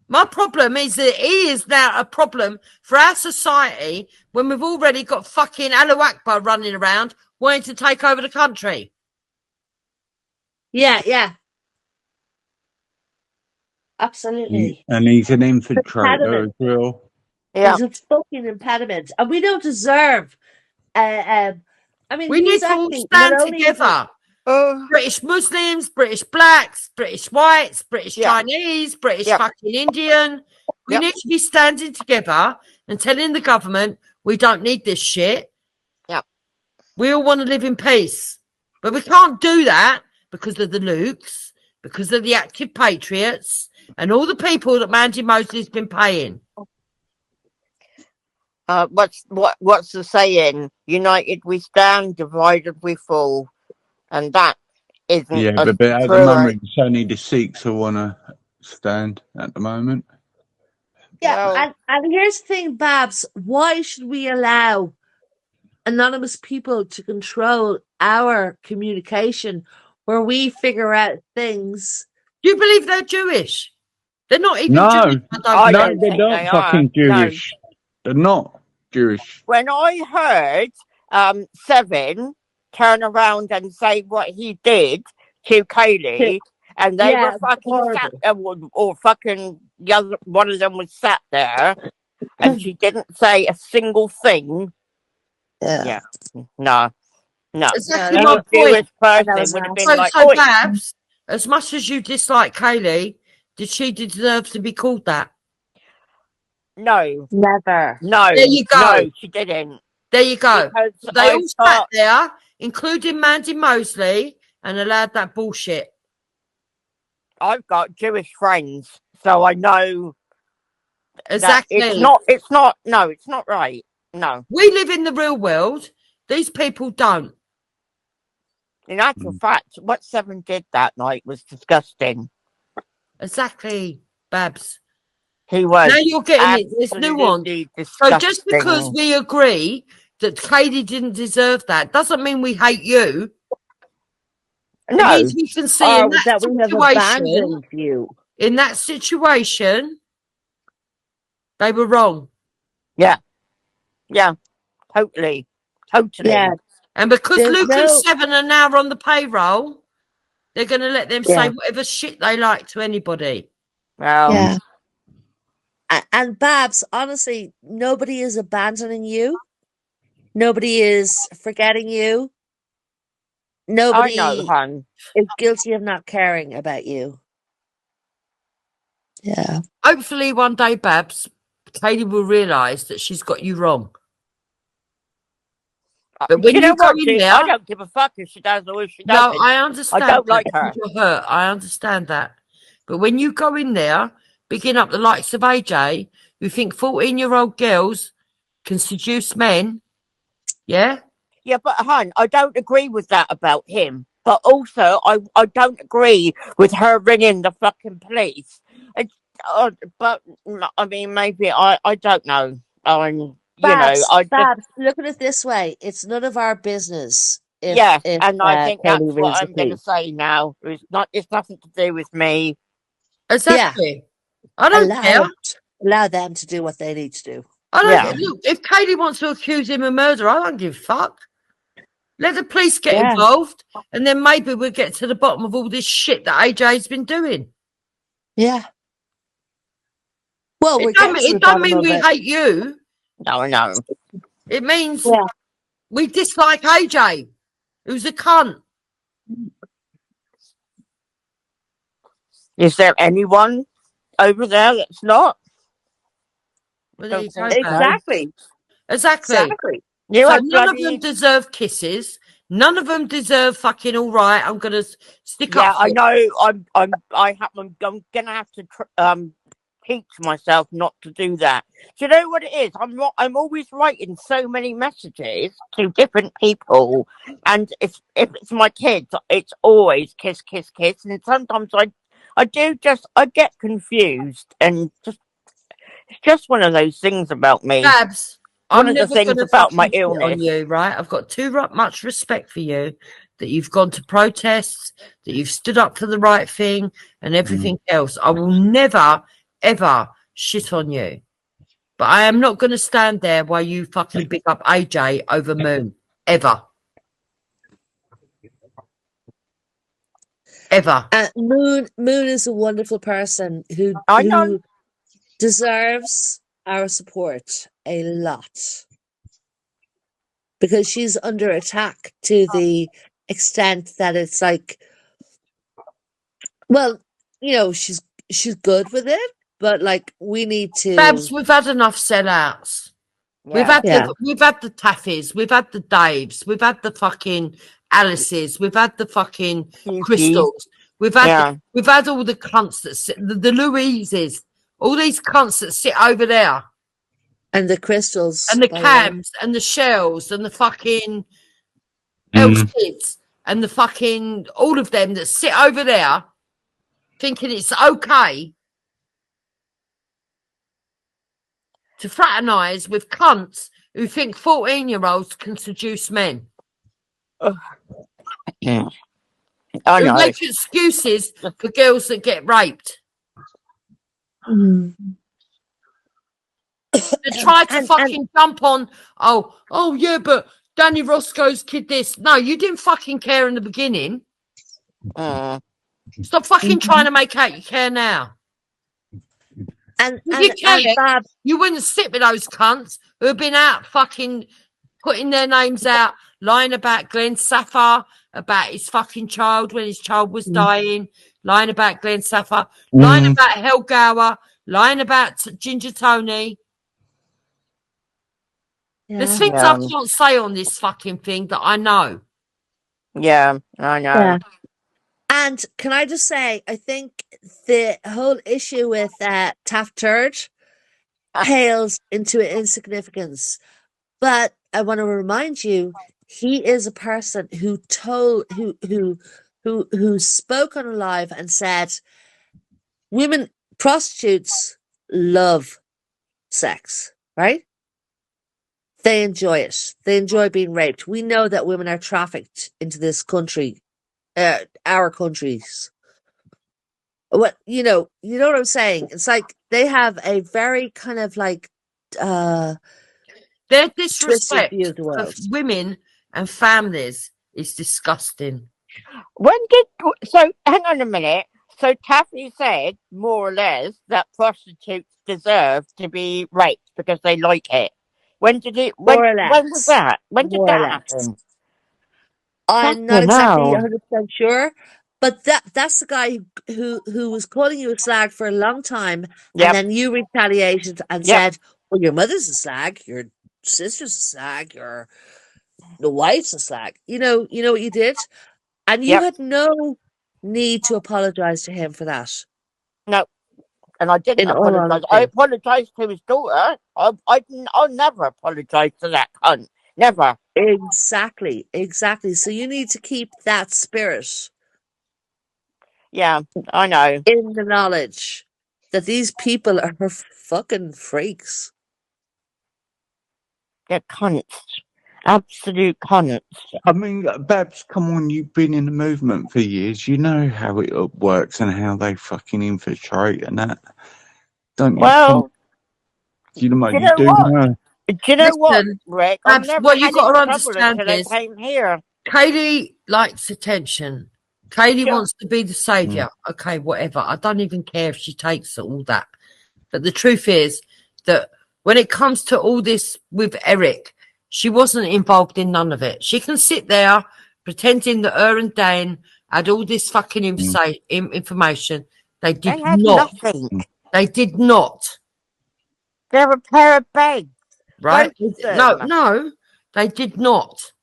My problem is that he is now a problem for our society when we've already got fucking Allahu Akbar running around wanting to take over the country. Yeah, yeah. Absolutely. And he's an infiltrator as well. Yeah. He's a fucking impediment. And we don't deserve I mean, we need to all stand together. British Muslims, British blacks, British whites, British Chinese, British fucking Indian. We need to be standing together and telling the government we don't need this shit. Yeah. We all want to live in peace. But we can't do that because of the Lukes, because of the Active Patriots, and all the people that Mandy Mosley's been paying. What's the saying? United we stand, divided we fall, and that isn't. Yeah, but at the moment, it's only the Sikhs who want to stand at the moment. Yeah, and here's the thing, Babs. Why should we allow anonymous people to control our communication, where we figure out things? Do you believe they're Jewish? They're not even Jewish. No, they're not fucking Jewish. No. They're not Jewish. When I heard Seven turn around and say what he did to Kaylee, and they were fucking sat there, or fucking the other one of them was sat there, and she didn't say a single thing. Yeah. No. Exactly my point. Person would have been like, so Babs, as much as you dislike Kaylee, did she deserve to be called that? No. Never. No. There you go. No, she didn't. There you go. Because they all sat there, including Mandy Mosley, and allowed that bullshit. I've got Jewish friends, so I know Exactly. It's not. No, it's not right. No. We live in the real world. These people don't. In actual fact, what Seven did that night was disgusting. Exactly, Babs. He was Now you're getting it. There's nuance. absolutely So disgusting. just because we agree that Katie didn't deserve that doesn't mean we hate you. No. It means we can see in that that we have situation. abandoned you. In that situation, they were wrong. Yeah. Yeah. Totally. Yeah. And because There's Luke and no- Seven are now on the payroll, they're going to let them say whatever shit they like to anybody. Well, Yeah. And Babs, honestly, nobody is abandoning you. Nobody is forgetting you. I Nobody know, hon. is guilty of not caring about you. Yeah. Hopefully one day, Babs, Katie will realise that she's got you wrong. But when you know you go what, in Duke? there, I don't give a fuck if she does or if she no, doesn't. I understand. I don't that like her. because you're hurt. I understand that. But when you go in there, picking up the likes of AJ, who think 14-year-old girls can seduce men, yeah? Yeah, but hon, I don't agree with that about him. But also, I don't agree with her ringing the fucking police. It's, but I mean, maybe I don't know. Babs, look at it this way. It's none of our business if and I think Katie that's what rings the I'm going to police. say now. It's nothing to do with me. Exactly. I don't care. Allow them to do what they need to do. I don't look. If Katie wants to accuse him of murder, I don't give a fuck. Let the police get involved, and then maybe we'll get to the bottom of all this shit that AJ's been doing. Yeah. Well, it don't mean we hate you. No. It means we dislike AJ, who's a cunt. Is there anyone over there that's not? Well, exactly. You So none of them deserve kisses. None of them deserve fucking all right. I'm gonna stick up. Yeah, I know. I'm gonna have to teach myself not to do that. Do you know what it is? I'm always writing so many messages to different people, and if it's my kids, it's always kiss, kiss, kiss, and sometimes I get confused, and it's just one of those things about me. Babs, one of the things about my illness. On you, right? I've got too much respect for you that you've gone to protests, that you've stood up for the right thing, and everything else. I will never, ever shit on you. But I am not going to stand there while you fucking pick up AJ over Moon. Ever. Ever. Moon is a wonderful person who deserves our support a lot. Because she's under attack to the extent that it's like, well, she's good with it, but like we need to. Babs, we've had enough sellouts. Yeah. We've had the Taffys, we've had the Daves, we've had the fucking Alices, we've had the fucking Crystals, we've had all the cunts that sit, the Louises, all these cunts that sit over there, and the Crystals, and the Cams, and the Shells, and the fucking Elskids, and the fucking all of them that sit over there, thinking it's okay to fraternise with cunts who think 14-year-olds can seduce men. I know. Who make excuses for girls that get raped. They try to fucking jump on, oh yeah, but Danny Roscoe's kid this. No, you didn't fucking care in the beginning. Stop fucking trying to make out you care now. And you cared, you wouldn't sit with those cunts who have been out fucking putting their names out, lying about Glenn Saffar, about his fucking child when his child was dying, lying about Glenn Saffar, lying about Helgower, lying about Ginger Tony. There's things I can't say on this fucking thing that I know. Yeah, I know. Yeah. And can I just say, I think the whole issue with Taft Turd pales into insignificance. But I want to remind you, he is a person who spoke on live and said, women prostitutes love sex, right? They enjoy it. They enjoy being raped. We know that women are trafficked into this country, our countries. What you know what I'm saying? It's like they have a very kind of like Their twisted view disrespect of the for world. women and families is disgusting. So hang on a minute. So Taffy said more or less that prostitutes deserve to be raped because they like it. When did it? More or When was less. that? When did More or that less. happen? I'm not Fucking exactly hell. 100% sure, but that's the guy who was calling you a slag for a long time, and Yep. then you retaliated and Yep. said, "Well, your mother's a slag, your sister's a slag, the wife's a slag." You know what you did, and you Yep. had no need to apologize to him for that. No. And I didn't In all apologise. I honesty, apologised to his daughter. I'll never apologise to that cunt. Never. exactly. So you need to keep that spirit Yeah, I know. in the knowledge that these people are fucking freaks. They're cunts. Absolute cunts. I mean, Babs, come on, you've been in the movement for years. You know how it works and how they fucking infiltrate and that. Don't you? Well, You know what? do you You know do what? know. Do you know what, Listen, Rick? I've Babs, never what you had got any to trouble understand until I is came here. Kaylee likes attention. Kaylee Sure. wants to be the saviour. Okay, whatever. I don't even care if she takes all that. But the truth is that when it comes to all this with Eric, she wasn't involved in none of it. She can sit there pretending that her and Dan had all this fucking information. They They did had not. nothing. They did not. They're a pair of bags. Right? Both of No, them. no, they did not.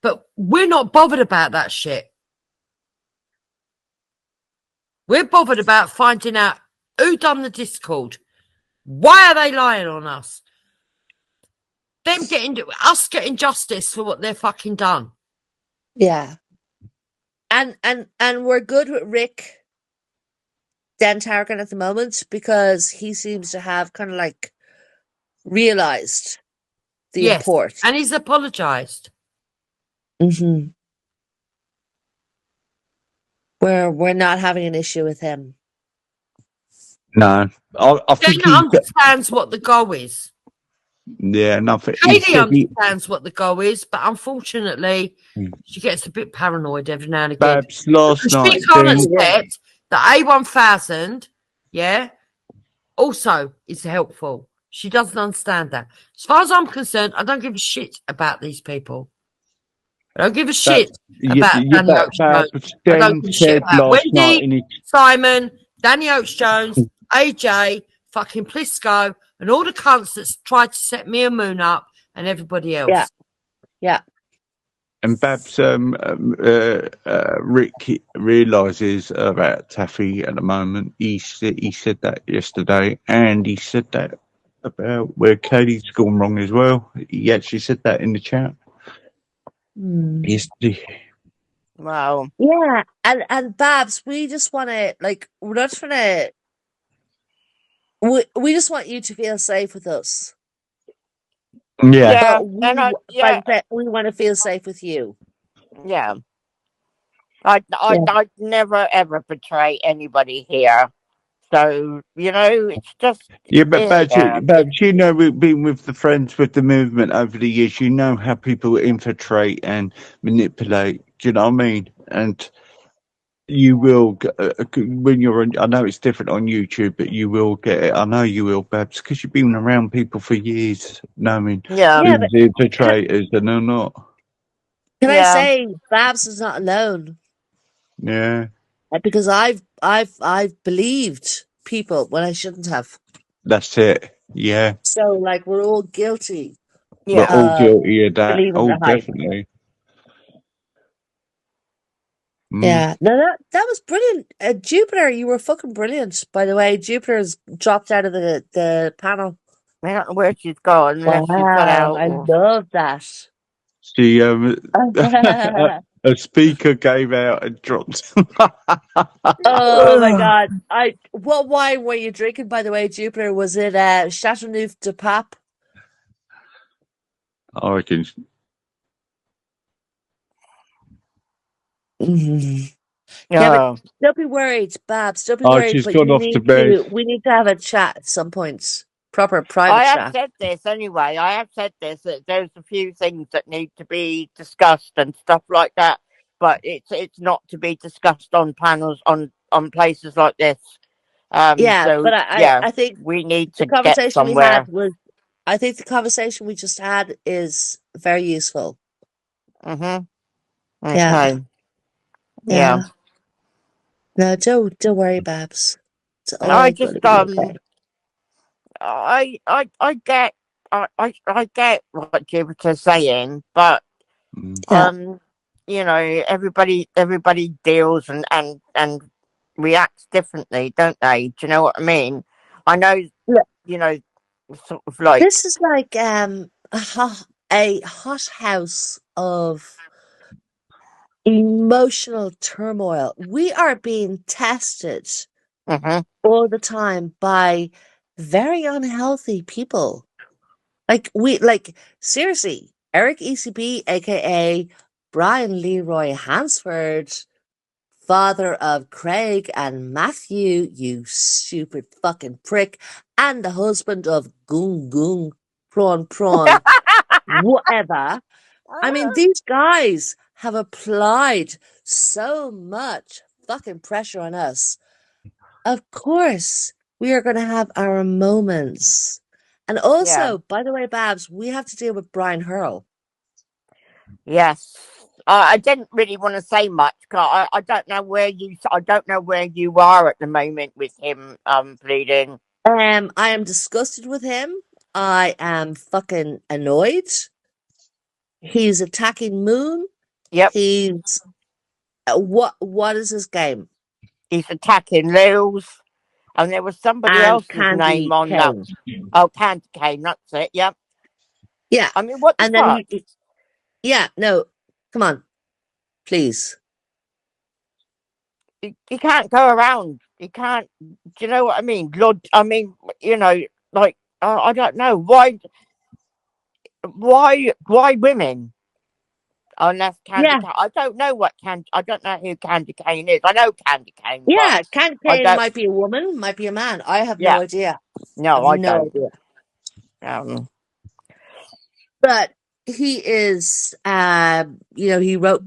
But we're not bothered about that shit. We're bothered about finding out who done the Discord. Why are they lying on us? Them getting justice for what they're fucking done. Yeah. And we're good with Rick Dentargan at the moment because he seems to have kind of like realized the Yes, import. and he's apologised. Mm-hmm. We're not having an issue with him. No, I Ben think he. understands what the goal is. Yeah, nothing. Katie understands what the goal is, but unfortunately, Mm. she gets a bit paranoid every now and again. Babs last Because night. she can't Dan, accept that A1000, yeah, also is helpful. She doesn't understand that. As far as I'm concerned, I don't give a shit about these people. I don't give a shit about Danny Oakes Jones. I don't give a shit said about last night Wendy, in his Simon, Danny Oakes Jones, AJ, fucking Plisco, and all the cunts that tried to set me and Moon up and everybody else. Yeah. and Babs Rick realizes about Taffy at the moment. He said that yesterday, and he said that about where Katie's gone wrong as well. He actually said that in the chat yesterday. Wow. Yeah. And Babs, we just want to we're not trying to. We just want you to feel safe with us. Yeah. But we want to feel safe with you. Yeah. I'd never ever betray anybody here. So, it's just. Yeah, but Babs, yeah. you know, we've been with the friends with the movement over the years. You know how people infiltrate and manipulate. Do you know what I mean? And you will, when you're on, I know it's different on YouTube, but you will get it. I know you will, Babs, because you've been around people for years, knowing who's infiltrators and who not. Can I say Babs is not alone? Yeah. Because I've believed people when I shouldn't have. That's it. Yeah. So we're all guilty. We're all guilty of that. Believing Oh, the hype. definitely. Yeah. No, that was brilliant. Jupiter, you were fucking brilliant. By the way, Jupiter's dropped out of the panel. I don't know where she's gone unless she's got Wow, out. I Or... love that. She a speaker gave out and dropped. Oh my God. What wine were you drinking, by the way, Jupiter? Was it Chateauneuf de Pape? I reckon. Mhm. Yeah, but Oh, don't be worried, Babs. Don't be Oh, worried, she's but gone off to bed. we need to have a chat at some point. Proper private I have chat. said this anyway. I have said this that there's a few things that need to be discussed and stuff like that, but it's not to be discussed on panels on places like this. Yeah, So but yeah, I think we need the to get conversation we had somewhere. was I think the conversation we just had is very useful. Mhm. Yeah, Okay. Yeah. yeah. No, don't worry, Babs. It's I all just gonna be okay. I get I get what Jupiter's saying, but Mm. Yeah. you know, everybody deals and reacts differently, don't they? Do you know what I mean? I know, Look, you know, sort of like, this is like a hot house of emotional turmoil. We are being tested mhm, all the time by very unhealthy people. Like seriously, Eric ECB, aka Brian Leroy Hansford, father of Craig and Matthew, you stupid fucking prick, and the husband of Goon Goon, Prawn, whatever. I mean, these guys have applied so much fucking pressure on us. Of course, we are going to have our moments. And yeah, also, by the way, Babs, we have to deal with Brian Hurl. yes. I didn't really want to say much. 'Cause I don't know where I don't know where you are at the moment with him bleeding. I am disgusted with him. I am fucking annoyed. He's attacking Moon. Yep, He's what is his game? he's attacking Lils, and there was somebody And else's name Candy on that. Cane. Oh, Candy Cane, that's it. Yep. Yeah. I mean, what the And then fuck? yeah, no, come on, please. You can't go around. You can't. Do you know what I mean? Lord, I mean, you know, like I don't know why women unless Candy Yeah, Cane. I don't know what Candy. I don't know who Candy Cane is. I know Candy Cane, but yeah, Candy I Cane don't. might be a woman, might be a man. I have no Yeah, idea. I no, have I no don't. idea. Um, But he is, he wrote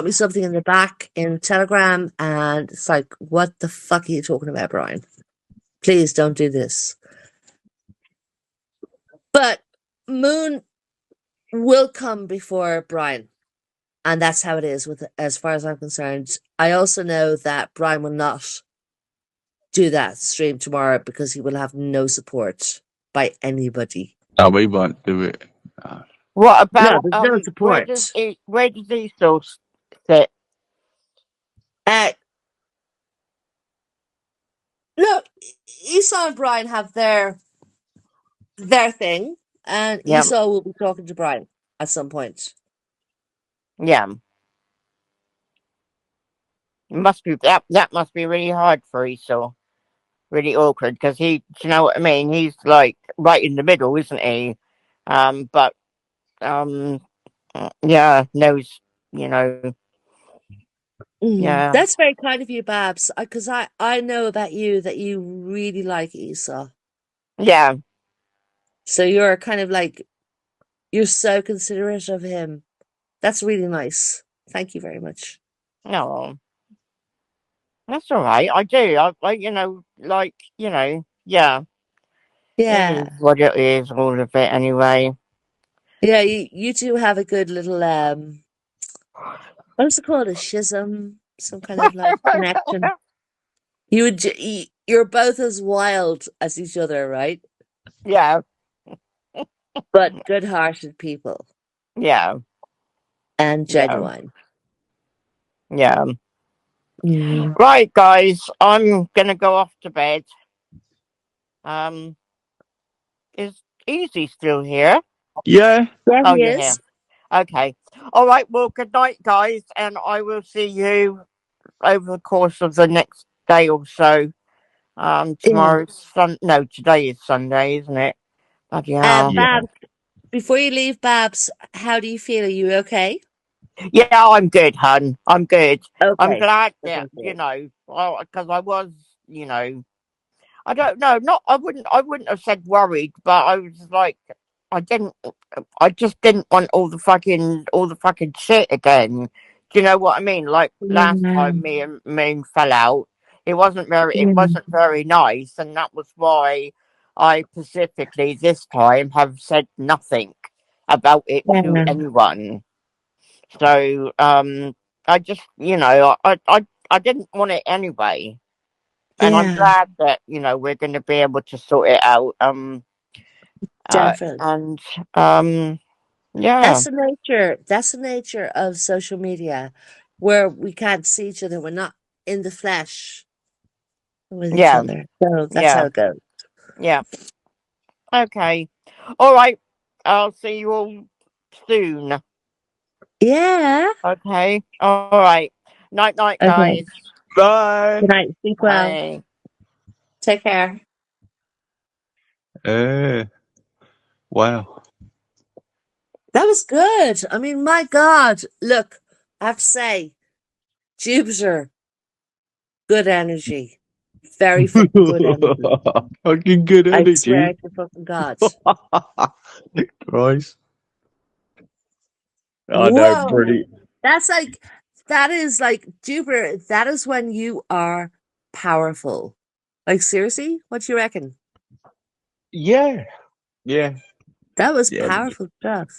me something in the back in Telegram, and it's like, what the fuck are you talking about, Brian? Please don't do this. But Moon will come before Brian, and that's how it is with as far as I'm concerned. I also know that Brian will not do that stream tomorrow because he will have no support by anybody. No, we won't do it. what No, about there's no support. where does he still sit? Uh, no, Esau and Brian have their thing, and Yeah, Esau will be talking to Brian at some point. yeah. It must be that must be really hard for Esau. Really awkward because do you know what I mean? He's like right in the middle, isn't he? But um, yeah, knows, you know, yeah, That's very kind of you, Babs, because I know about you that you really like Esau. yeah, So you're kind of like, you're so considerate of him. That's really nice. Thank you very much. no, that's all right. I do. You know, like, you know, yeah, it is Yeah. what it is, all of it anyway. Yeah, you two have a good little, what's it called? A schism? Some kind of like connection. You're both as wild as each other, right? Yeah, But good-hearted people yeah, and yeah, genuine. yeah. Right, guys, I'm gonna go off to bed. Is Easy still here? Yeah. There Oh, he you're here. is. Okay. All right. Well, good night, guys, and I will see you over the course of the next day or so. Yeah. No, today is Sunday, isn't it? Bloody hell. Yeah. Babs, before you leave, Babs, how do you feel? Are you okay? Yeah, I'm good, hun. I'm good. I'm Okay. glad that Okay, good. because I was, I don't know. Not I wouldn't have said worried, but I was like, I didn't. I just didn't want all the fucking shit again. Do you know what I mean? Like last Yeah. time me and Moon fell out, it Yeah. wasn't very nice, and that was why I specifically this time have said nothing about it to Yeah. anyone. So I just I didn't want it anyway, and I'm Yeah. glad that we're going to be able to sort it out. Definitely. And um, yeah, That's the nature of social media, where we can't see each other. We're not in the flesh with each yeah, other. So that's how yeah, it goes. yeah. Okay, all right. I'll see you all soon. Yeah. Okay, all right. Night, night, Okay. guys. Bye. Good night. Sleep well. Bye. Take care. Wow. That was good. I mean, my God. Look, I have to say, Jupiter, good energy. Very fucking good energy. Fucking good I swear energy. to fucking God. Christ. I know, Whoa. brilliant. That is like Jupiter. That is when you are powerful. Like, seriously? What do you reckon? Yeah. Yeah. That was Yeah. powerful stuff.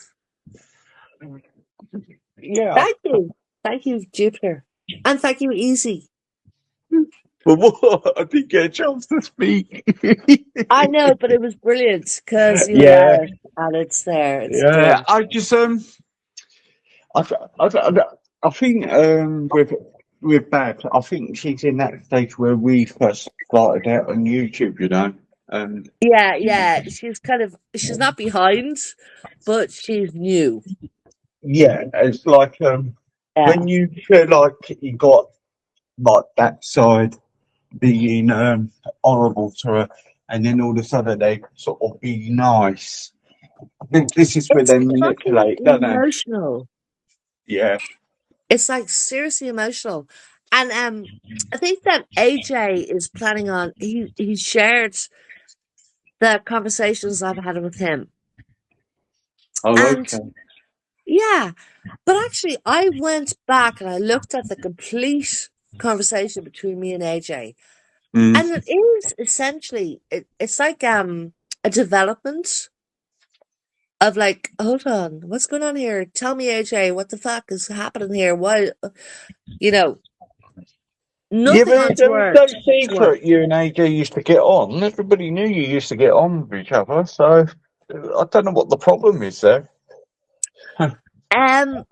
Yeah. Thank you. Thank you, Jupiter. And thank you, Easy. But what? I didn't get a chance to speak. I know, but it was brilliant because you Yeah. allow it and it's there. It's Yeah. done. I just I, th- I, th- I think with Bab, I think she's in that stage where we first started out on YouTube. Um, Yeah, yeah. She's not behind, but she's new. yeah, it's like Yeah. when you feel like you got like that side being horrible to her, and then all of a sudden they sort of be nice. I think this is where It's they fucking manipulate, don't they? emotional. Yeah. It's like seriously emotional. And I think that AJ is planning on he shared the conversations I've had with him. Oh, And okay. yeah, but actually I went back and I looked at the complete conversation between me and AJ. Mm. And it is essentially it's like a development of like, hold on, what's going on here? Tell me, AJ, what the fuck is happening here? Why you know, Yeah, nothing but there was untoward. no secret you and AJ used to get on. Everybody knew you used to get on with each other, so I don't know what the problem is there. Um,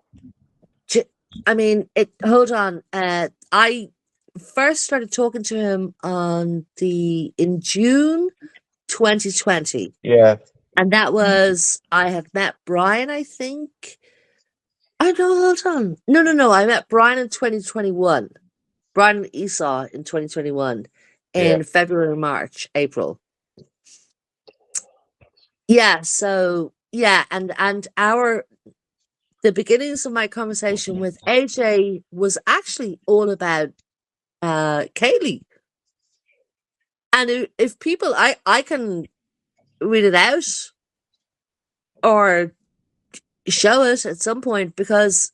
I mean, hold on. I first started talking to him in June 2020, Yeah, and that was I had met Brian. I think. Oh no, hold on. No, no, no. I met Brian in 2021. Brian and Esau in 2021 yeah, in February, March, April. Yeah. So yeah, and the beginnings of my conversation with AJ was actually all about Kaylee. And if people, I can read it out or show it at some point because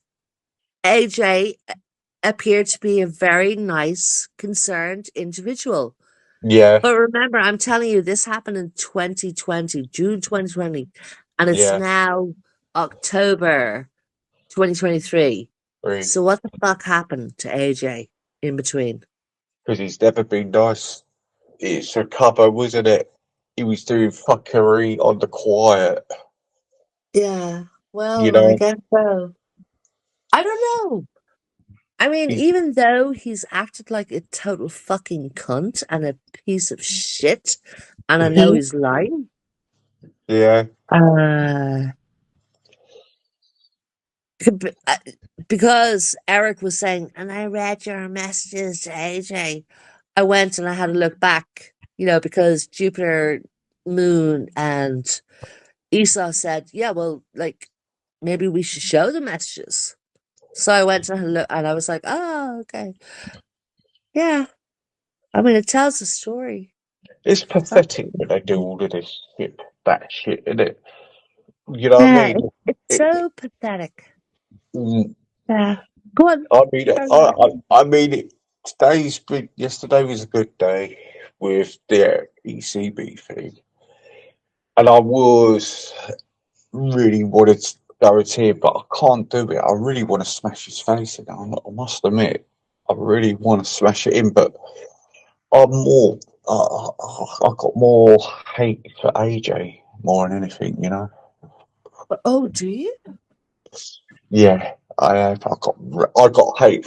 AJ appeared to be a very nice, concerned individual. yeah, But remember, I'm telling you, this happened in 2020, June 2020, and it's yeah. now October 2023. Because So what the fuck happened to AJ in between? he's never been nice. It's a cover, wasn't it? He was doing fuckery on the quiet, Yeah, you well, I know. guess so. I don't know. I mean, He's- even though he's acted like a total fucking cunt and a piece of shit, and I know he's lying, Yeah. b- uh, because Eric was saying, and I read your messages to AJ, I went and I had a look back, because Jupiter, Moon, and Esau said, yeah, well, like, maybe we should show the messages. So I went and had a look, and I was like, oh, okay. Yeah. I mean, it tells a story. It's pathetic when they do all of this shit, that shit, isn't it? You know what I Yeah, mean? it's It, so pathetic. mm, Yeah. Go on. I mean, Carry on. I mean, yesterday was a good day with the ECB thing, and I was really wanted to go and see it, but I can't do it. I really want to smash his face in. I must admit, I really want to smash it in, but I'm more. I got more hate for AJ more than anything, you know. Oh, do you? Yeah, I have. I got hate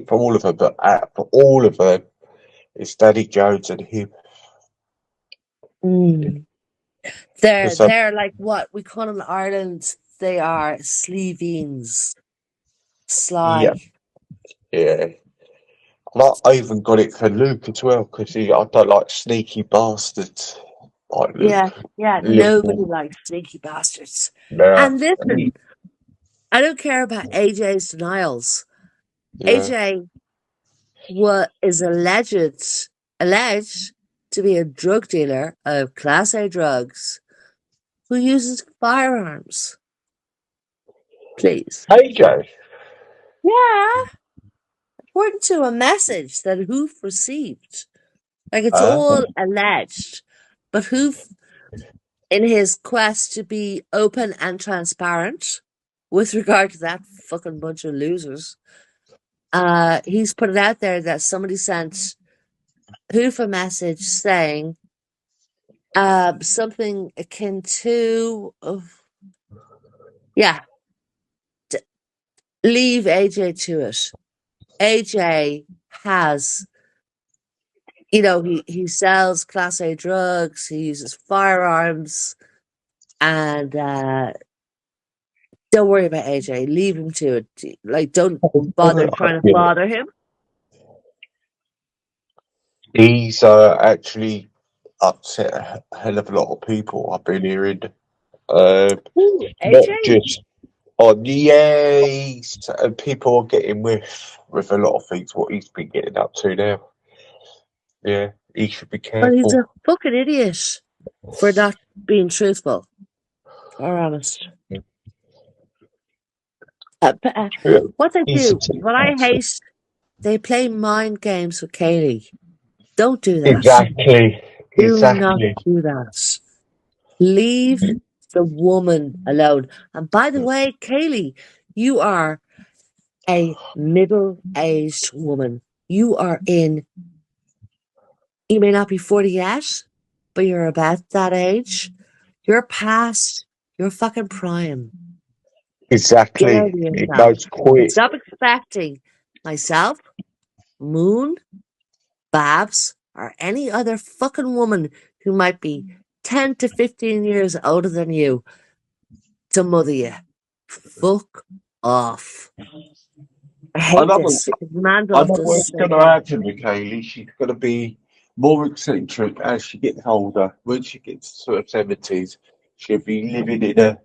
for all of them, but for all of them, it's Daddy Jones and him. Mm. They're Because they're like what we call in Ireland. They are sleevings, yeah, sly. yeah. I even got it for Luke as well because I don't like sneaky bastards like Yeah, Luke. yeah. Nobody Liverpool. likes sneaky bastards. Yeah, And listen, I don't care about AJ's denials. yeah. AJ is alleged to be a drug dealer of Class A drugs who uses firearms. Please. AJ. Yeah, according to a message that Hoof received. Like it's Uh, all alleged, but Hoof, in his quest to be open and transparent with regard to that fucking bunch of losers, he's put it out there that somebody sent Hoof a message saying something akin to, yeah, leave AJ to it. AJ has, he sells Class A drugs, he uses firearms, and don't worry about AJ. Leave him to it. Like, don't bother trying to yeah. bother him. He's actually upset a hell of a lot of people. I've been hearing, Ooh, not AJ? just on and people are getting with a lot of things. What he's been getting up to now. Yeah, he should be Well, he's a careful. fucking idiot for not being truthful or honest. Yeah. What they He's a do, tit what I bastard. hate, they play mind games with Kaylee. Don't do that. Exactly. Do not Exactly. do that. Leave the woman alone. And by the way, Kaylee, you are a middle-aged woman. You may not be 40 yet, but you're about that age. You're past your fucking prime. Get Exactly. over It yourself. goes quick. Stop expecting myself, Moon, Babs, or any other fucking woman who might be 10 to 15 years older than you to mother you. Fuck off. I I hate know, this. I Mandolf know does the what's same going to thing. happen with Kaylee. She's going to be more eccentric as she gets older. When she gets to her 70s, she'll be living in a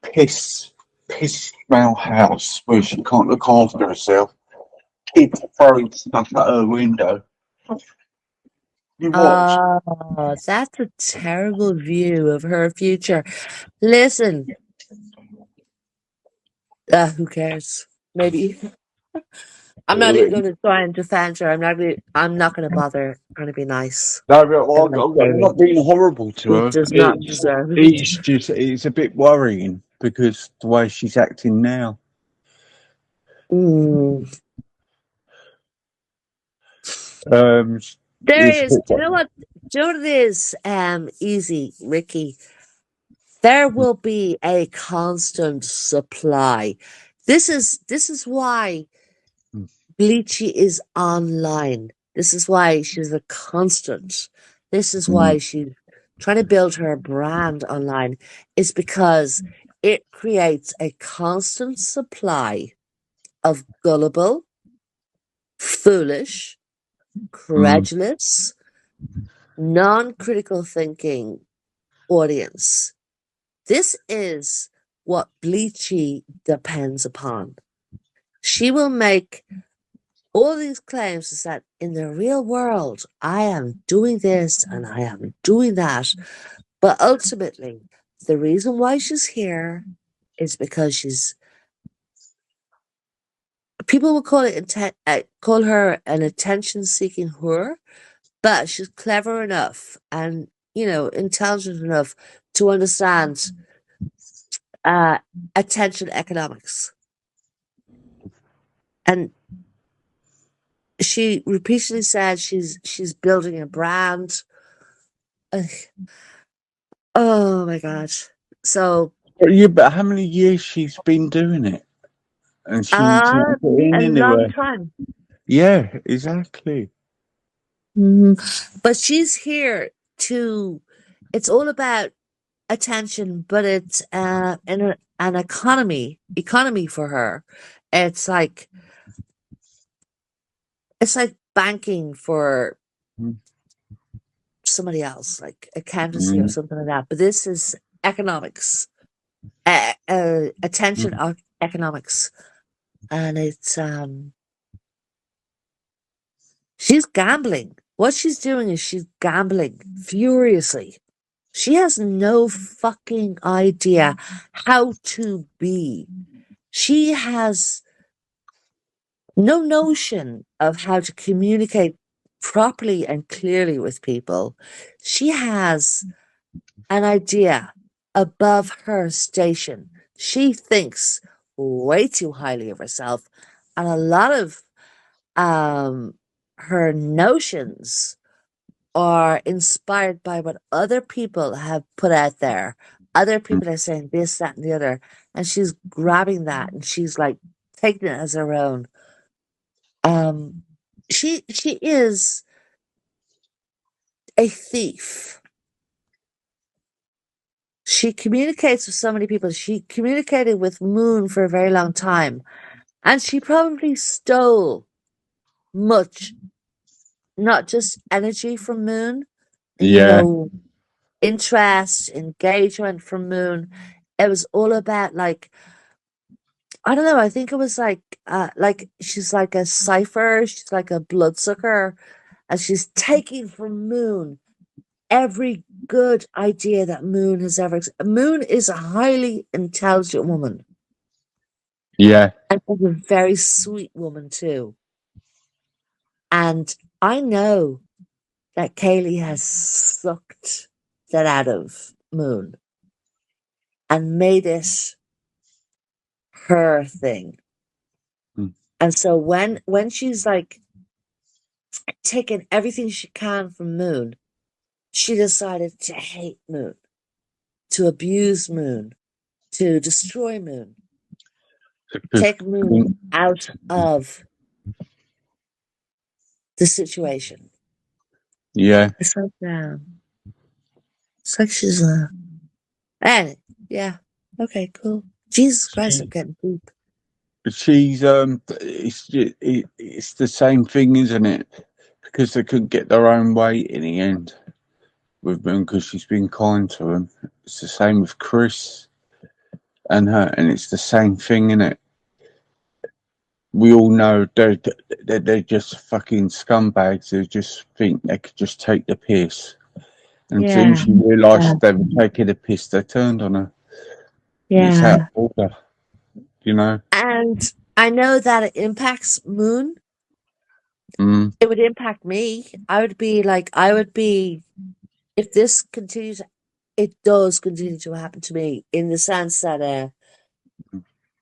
piss smell house where she can't look after herself. Kids throwing stuff at her window. You watch. Oh, that's a terrible view of her future. Listen, who cares? Maybe I'm not even going to try and defend her. I'm not going to bother trying to be nice. No, but Unlike I'm Kaylee, not being horrible to who her. does not deserve it. It's just, it's a bit worrying because the way she's acting now. Mm. Um, There it's a is. bit Do you know what? Do you know what it is? Easy, Ricky. There will be a constant supply. This is why Bleachy is online. This is why she's a constant. This is why she's trying to build her brand online. Is because it creates a constant supply of gullible, foolish, credulous, non-critical thinking audience. This is what Bleachy depends upon. She will make all these claims is that in the real world, I am doing this and I am doing that. But ultimately, the reason why she's here is because people will call her an attention-seeking whore, but she's clever enough and, intelligent enough to understand attention economics. And she repeatedly said she's building a brand. Oh my God. So Yeah, but how many years she's been doing it? And she's not getting a long anywhere. time. Yeah, exactly. But she's here it's all about attention, but it's an economy for her. It's like banking for Mm. somebody else, like accountancy or something like that. But this is economics, attention economics, and it's she's gambling. What she's doing is she's gambling furiously. She has no fucking idea how to be. She has no notion of how to communicate properly and clearly with people. She has an idea above her station. She thinks way too highly of herself, and a lot of her notions are inspired by what other people have put out there. Other people are saying this, that, and the other, and she's grabbing that and she's like taking it as her own. She is a thief. She communicates with so many people. She communicated with Moon for a very long time, and she probably stole much, not just energy from Moon, Yeah. interest, engagement from Moon. It was all about I don't know, I think it was like she's like a cipher, she's like a bloodsucker, and she's taking from Moon every good idea that Moon has ever. Moon is a highly intelligent woman. Yeah. And she's a very sweet woman too. And I know that Kaylee has sucked that out of Moon and made it her thing. And so when she's like taking everything she can from Moon, she decided to hate Moon, to abuse Moon, to destroy Moon, take Moon out of the situation. Yeah. It's like she's and yeah, okay, cool. Jesus Christ, I'm getting deep. She's it's the same thing, isn't it? Because they couldn't get their own way in the end with them because she's been kind to them. It's the same with Chris and her, and it's the same thing, isn't it? We all know they're just fucking scumbags who just think they could just take the piss. And as soon as you realise they were taking the piss, they turned on her. It's out of order, And I know that it impacts Moon. It would impact me. I would be, if this continues, it does continue to happen to me in the sense that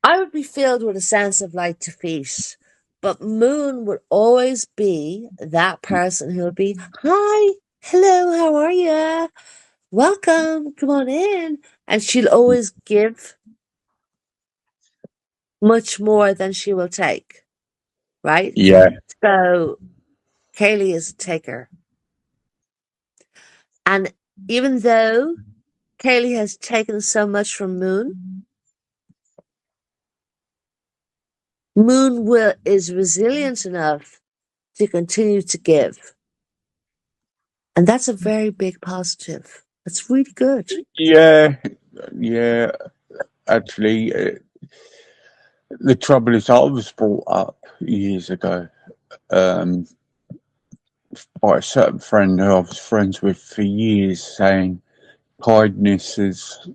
I would be filled with a sense of like defeat. But Moon would always be that person who would be, hi, hello, how are you? Welcome, come on in. And she'll always give much more than she will take. right? Yeah. So Kaylee is a taker. And even though Kaylee has taken so much from Moon, Moon is resilient enough to continue to give. And that's a very big positive. That's really good. Yeah. Yeah. Actually, the trouble is, I was brought up years ago by a certain friend who I was friends with for years, saying kindness is,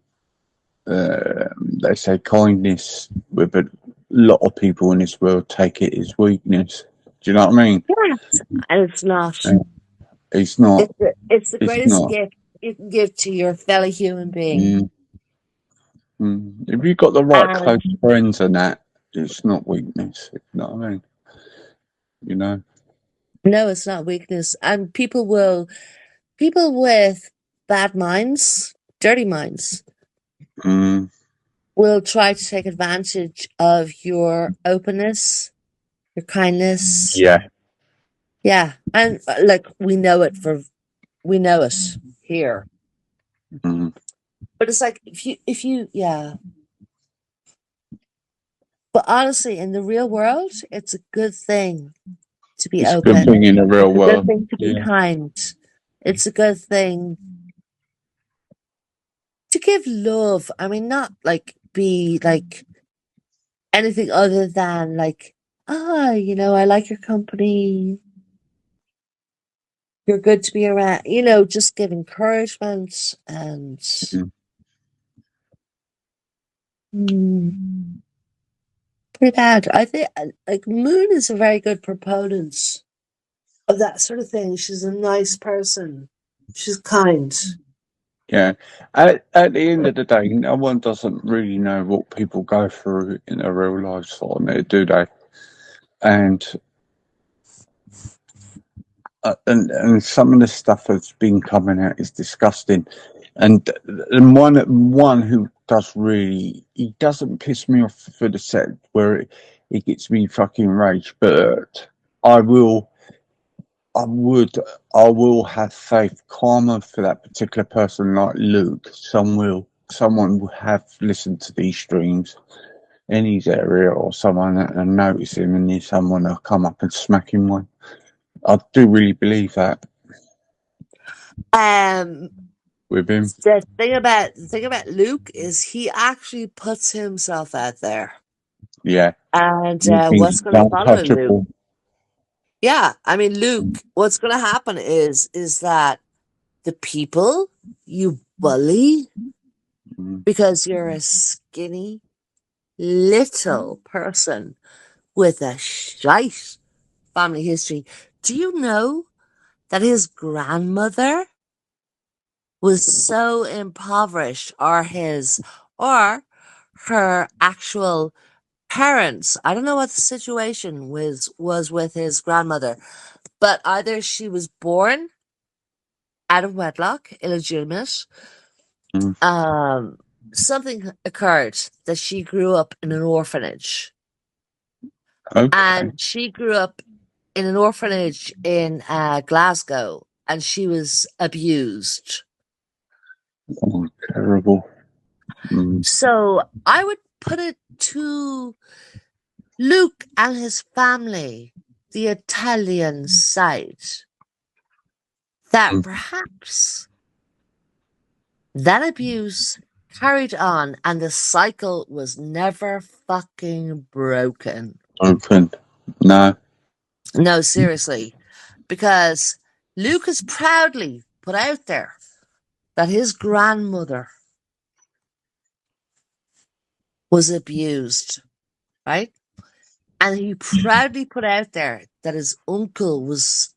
they say kindness with a lot of people in this world take it as weakness. Do you know what I mean? Yes. And it's not. And it's not. It's the It's greatest not. gift you can give to your fellow human being. Mm, If you've got the right close friends and that, it's not weakness. You know what I mean? You know? No, it's not weakness. And people with bad minds, dirty minds, Mm, will try to take advantage of your openness, your kindness. yeah. Yeah. And like we know it here. Mm. But it's like if you yeah. But honestly, in the real world, it's a good thing to be It's a good open. thing in the real It's a good world. thing to be Yeah. kind. It's a good thing to give love. I mean, not like be like anything other than like, I like your company. You're good to be around. Just give encouragement and Mm. mm, pretty bad. I think like Moon is a very good proponent of that sort of thing. She's a nice person. She's kind. Yeah. At the end of the day, no one doesn't really know what people go through in their real lives on there, do they? And and some of the stuff that's been coming out is disgusting. And one who does really, he doesn't piss me off for the set where it gets me fucking rage, but I will. I will have faith, karma for that particular person, like Luke. Someone will have listened to these streams in his area, or someone that will notice him, and then someone will come up and smack him one. I do really believe that Um, with him. the thing about Luke is he actually puts himself out there, Yeah, and he thinks what's he's going to follow him, Luke? untouchable. Yeah, I mean, Luke, what's going to happen is that the people you bully Mm. because you're a skinny little person with a shite family history. Do you know that his grandmother was so impoverished, or her actual parents? I don't know what the situation was with his grandmother, but either she was born out of wedlock, illegitimate. Mm. Something occurred that she grew up in an orphanage, Okay. and she grew up in an orphanage in Glasgow, and she was abused. Oh, terrible. Mm. So I would put it to Luke and his family, the Italian side, that Mm. perhaps that abuse carried on and the cycle was never fucking broken. Open. No. No, seriously. Because Luke has proudly put out there that his grandmother was abused, right? And he proudly put out there that his uncle was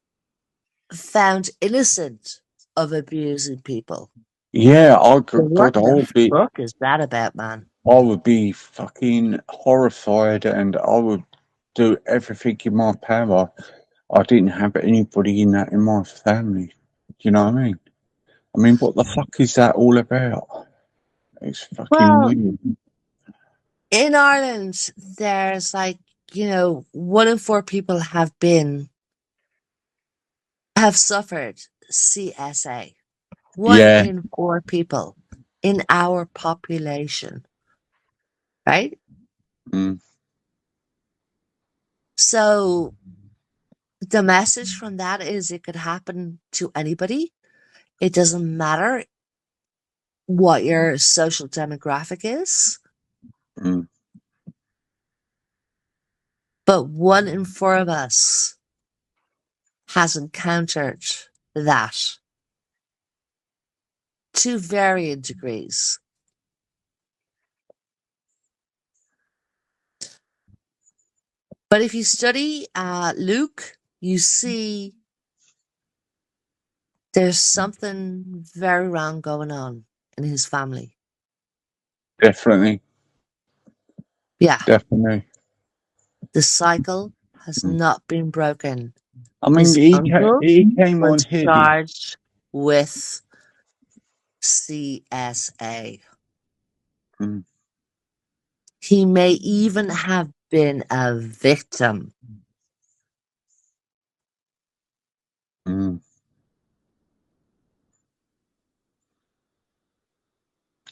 found innocent of abusing people. Yeah, What God, the fuck is that about, man? I would be fucking horrified, and I would do everything in my power. I didn't have anybody in my family. Do you know what I mean? I mean, what the fuck is that all about? It's fucking Well, weird. in Ireland, there's like you know, 1 in 4 people have suffered CSA. One Yeah. in 4 people in our population, right? Mm. So the message from that is it could happen to anybody. It doesn't matter what your social demographic is, Mm. but 1 in 4 of us has encountered that to varying degrees. But if you study Luke, you see there's something very wrong going on in his family. Definitely. Yeah, Definitely. the cycle has Mm. not been broken. I mean, His uncle he came on was here. charged with CSA. Mm. He may even have been a victim. Mm.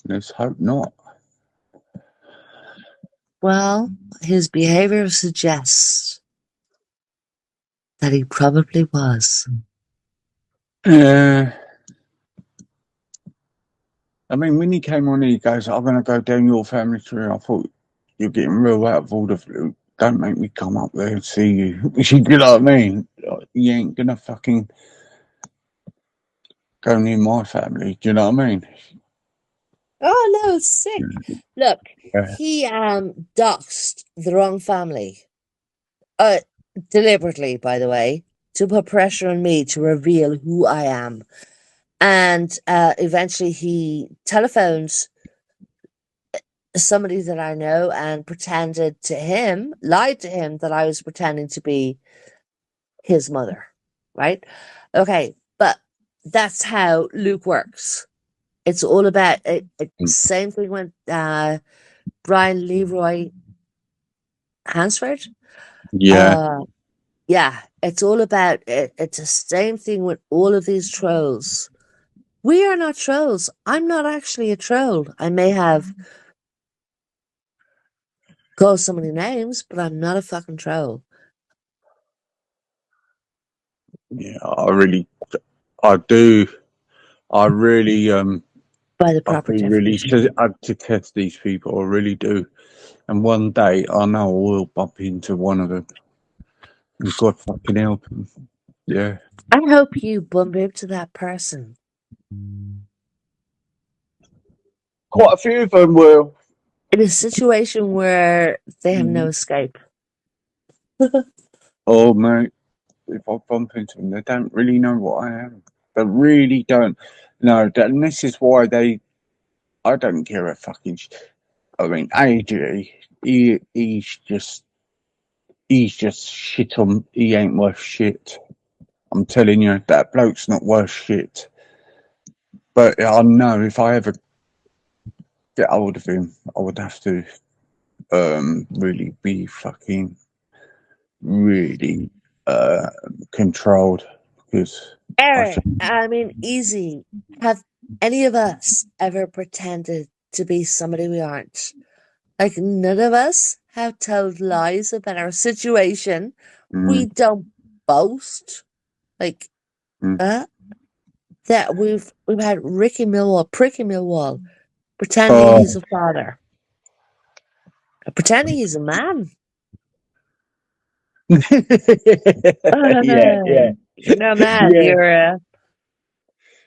Let's hope not. Well, his behavior suggests that he probably was. I mean, when he came on here, he goes, I'm going to go down your family tree. I thought, you're getting real out of order, Luke. Don't make me come up there and see you. You know what I mean? You ain't going to fucking go near my family. Do you know what I mean? Oh no, it's sick. Look, Yeah. he doxed the wrong family. Deliberately, by the way, to put pressure on me to reveal who I am. And eventually he telephones somebody that I know and lied to him that I was pretending to be his mother, right? Okay, but that's how Luke works. It's all about it. Same thing with Brian Leroy Hansford. Yeah. Yeah, it's all about it. It's the same thing with all of these trolls. We are not trolls. I'm not actually a troll. I may have called so many names, but I'm not a fucking troll. Yeah. I do. I really, By the I proper do really definition. to test these people. I really do. And one day I know I will bump into one of them. And God fucking help him. Yeah. I hope you bump into that person. Quite a few of them will. In a situation where they have no escape. Oh, mate. If I bump into them, they don't really know what I am. They really don't. No, and this is why I don't care a fucking. I mean, AJ, he's just shit on. He ain't worth shit. I'm telling you, that bloke's not worth shit. But I know if I ever get hold of him, I would have to really be fucking really controlled because Eric, I mean, easy. Have any of us ever pretended to be somebody we aren't? Like, none of us have told lies about our situation. We don't boast. Like, that we've had Pricky Millwall, pretending he's a father. Pretending he's a man. yeah. No, man, Yeah. you're a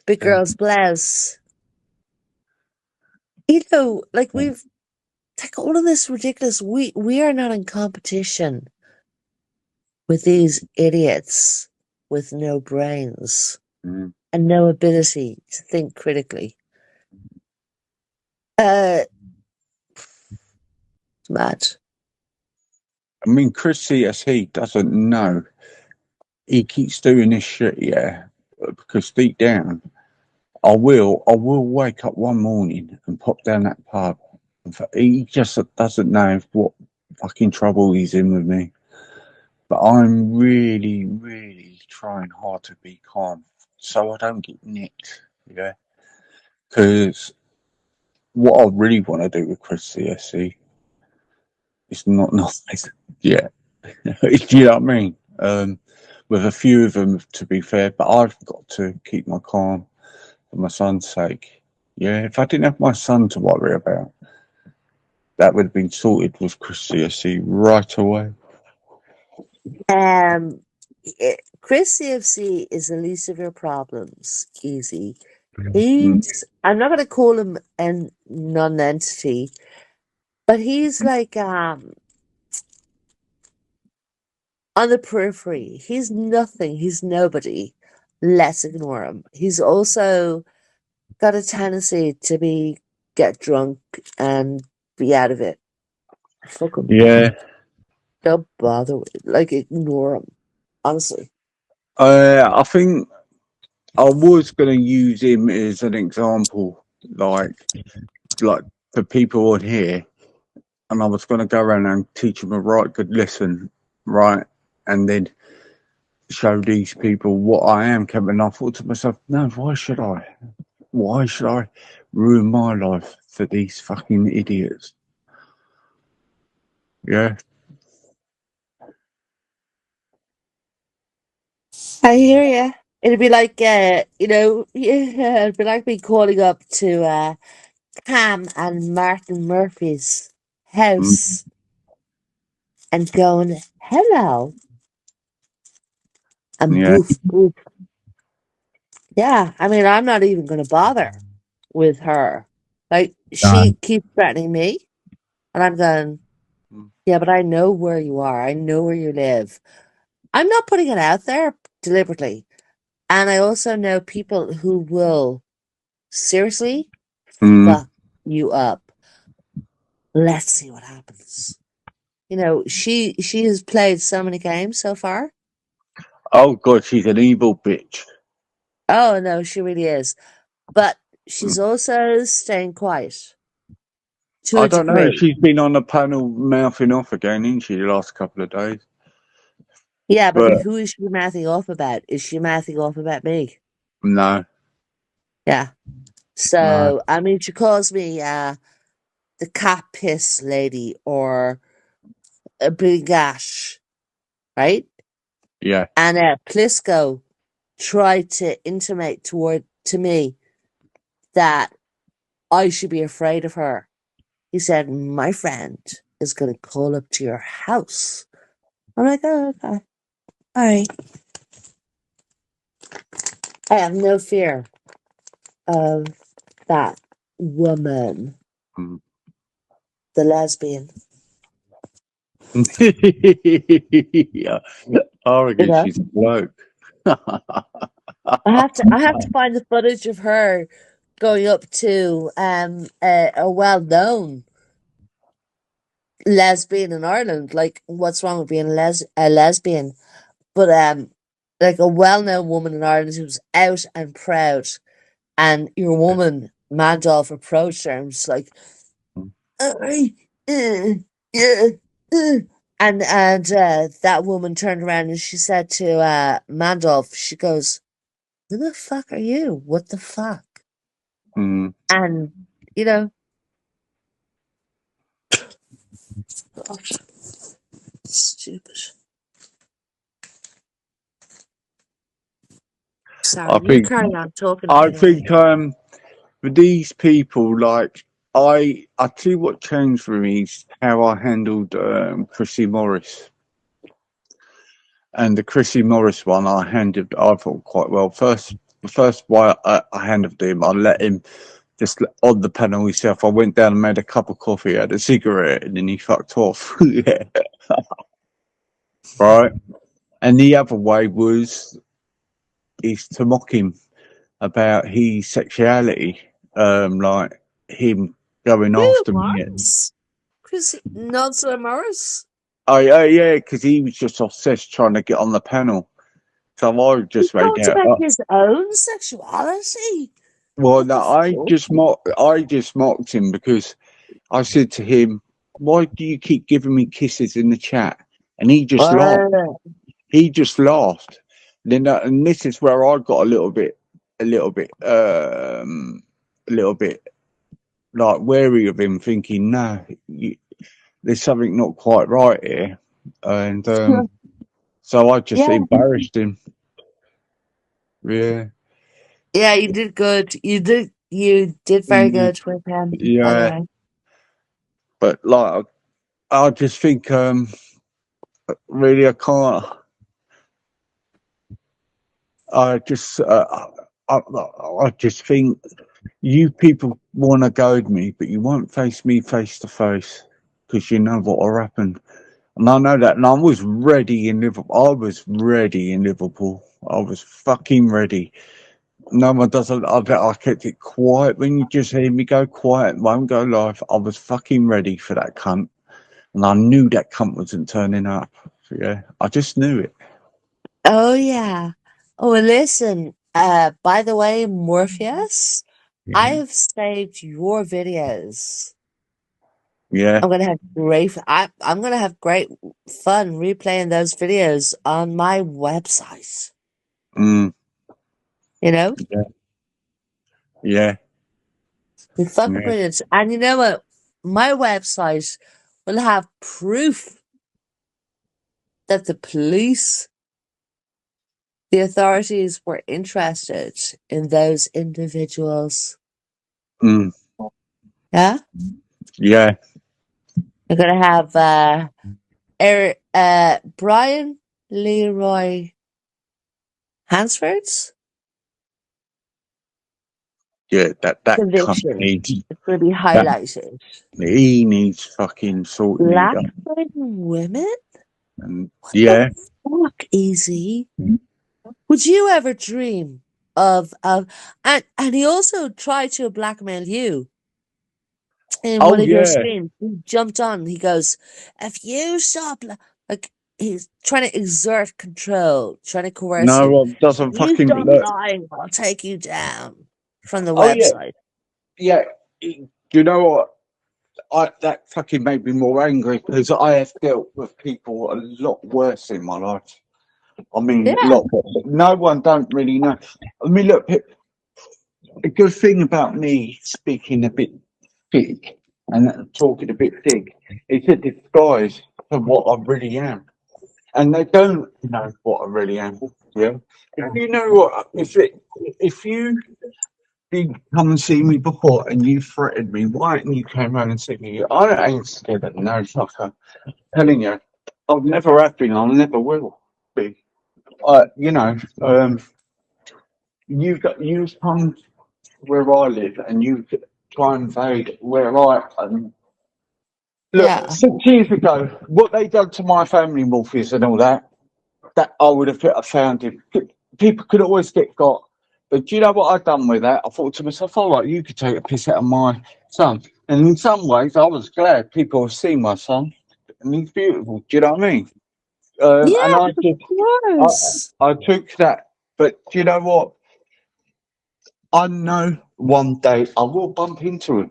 big girl's blouse. You know, like we've like all of this ridiculous. We are not in competition with these idiots with no brains and no ability to think critically. It's mad. I mean, Chris CSE doesn't know. He keeps doing this shit, yeah, because deep down, I will wake up one morning and pop down that pub. He just doesn't know what fucking trouble he's in with me. But I'm really, really trying hard to be calm so I don't get nicked. Yeah. Because what I really want to do with Chris CSC is not nice. Yeah. Do you know what I mean? With a few of them, to be fair, but I've got to keep my calm for my son's sake. Yeah, if I didn't have my son to worry about, that would have been sorted with Chris CSC right away. Chris CFC is the least of your problems. Easy. Mm. I'm not going to call him a non-entity, but he's like on the periphery. He's nothing. He's nobody. Let's ignore him. He's also got a tendency to get drunk and be out of it. Fuck him. Yeah. Don't bother with it. Like, ignore him. Honestly. I think I was going to use him as an example, like for people on here, and I was going to go around and teach them a right good lesson, right, and then show these people what I am, Kevin. I thought to myself, no, why should I? Why should I ruin my life for these fucking idiots? Yeah. I hear you. It'd be like, it'd be like me calling up to Cam and Martin Murphy's house and going, hello. And Yeah. boof, boof. Yeah, I mean, I'm not even going to bother with her. Like, she keeps threatening me, and I'm going, yeah, but I know where you are. I know where you live. I'm not putting it out there deliberately. And I also know people who will seriously fuck you up. Let's see what happens. You know, she has played so many games so far. Oh God, she's an evil bitch. Oh no, she really is. But she's also staying quiet. To I a don't know. degree. She's been on the panel mouthing off again, isn't she, the last couple of days? Yeah, but But who is she mouthing off about? Is she mouthing off about me? no. Yeah. So, No. I mean, she calls me the cat piss lady or a Gash, right? Yeah. And Plisco tried to intimate to me that I should be afraid of her. He said, my friend is going to call up to your house. I'm like, oh, okay. All right. I have no fear of that woman, the lesbian. Yeah. I reckon she's a bloke. I have to find the footage of her going up to a well-known lesbian in Ireland. Like, what's wrong with being a lesbian? But like a well-known woman in Ireland who's out and proud, and your woman Mandolph approached her and was like, yeah, and that woman turned around and she said to Mandolph, she goes, "Who the fuck are you? What the fuck?" And you know, gosh, stupid. Sorry, you carry on talking. I think with these people, like I tell you what changed for me is how I handled Chrissy Morris. And the Chrissy Morris one I thought quite well. The first one I handled him, I let him just on the panel himself. I went down and made a cup of coffee, had a cigarette, and then he fucked off. Yeah. Right. And the other way is to mock him about his sexuality, like him going after me. Chris Nonsler Morris. Oh yeah, because he was just obsessed trying to get on the panel. So I just made out about his own sexuality. Well, no, I just mocked him because I said to him, why do you keep giving me kisses in the chat? And he just laughed. Oh, He just laughed. Then, and this is where I got a little bit like wary of him, thinking, no, there's something not quite right here. And so I just yeah. embarrassed him. Yeah. Yeah, you did good. You did very good with him, by the Yeah. way. But like, I just think, really, I can't. I just, I just think you people want to goad me, but you won't face me face to face because you know what will happen. And I know that. And I was ready in Liverpool. I was ready in Liverpool. I was fucking ready. No one doesn't. I kept it quiet. When you just hear me go quiet, won't go live. I was fucking ready for that cunt. And I knew that cunt wasn't turning up. So, yeah, I just knew it. Oh yeah. Oh, listen. By the way, Morpheus, I have saved your videos. Yeah. I'm gonna have great fun replaying those videos on my website. Mm, You know, yeah. it's fucking Yeah. brilliant. And you know what? My website will have proof that the authorities were interested in those individuals. Mm, Yeah, yeah. I'm gonna have Brian Leroy Hansford's Yeah. That cunt conviction. needs It's gonna be that. highlighted. He needs fucking sorting Black out. women? And What yeah. the fuck, Easy? Would you ever dream of and he also tried to blackmail you in one Oh of your yeah. streams. He jumped on, he goes, if you stop like he's trying to exert control, trying to coerce you. No, doesn't If you fucking stop look. lying, I'll take you down from the Oh yeah. website. Yeah. You know what? That fucking made me more angry because I have dealt with people a lot worse in my life. I mean, a Yeah. lot worse. No one don't really know. I mean, look, a good thing about me speaking a bit thick and talking a bit thick is a disguise for what I really am. And they don't know what I really am. Yeah. If you know what, if you did come and see me before and you threatened me, why didn't you come around and see me? I ain't scared of no fucker. Telling you, I've never have been, I never will be. You know, you come where I live and you try and invade where I am. Look, Yeah. 6 years ago, what they done to my family, Morpheus and all that, that I would have found him. People could always get got. But do you know what I've done with that? I thought to myself, all right, you could take a piss out of my son. And in some ways, I was glad people have seen my son. And he's beautiful. Do you know what I mean? And Yes, of course. I took that. But do you know what? I know one day I will bump into him.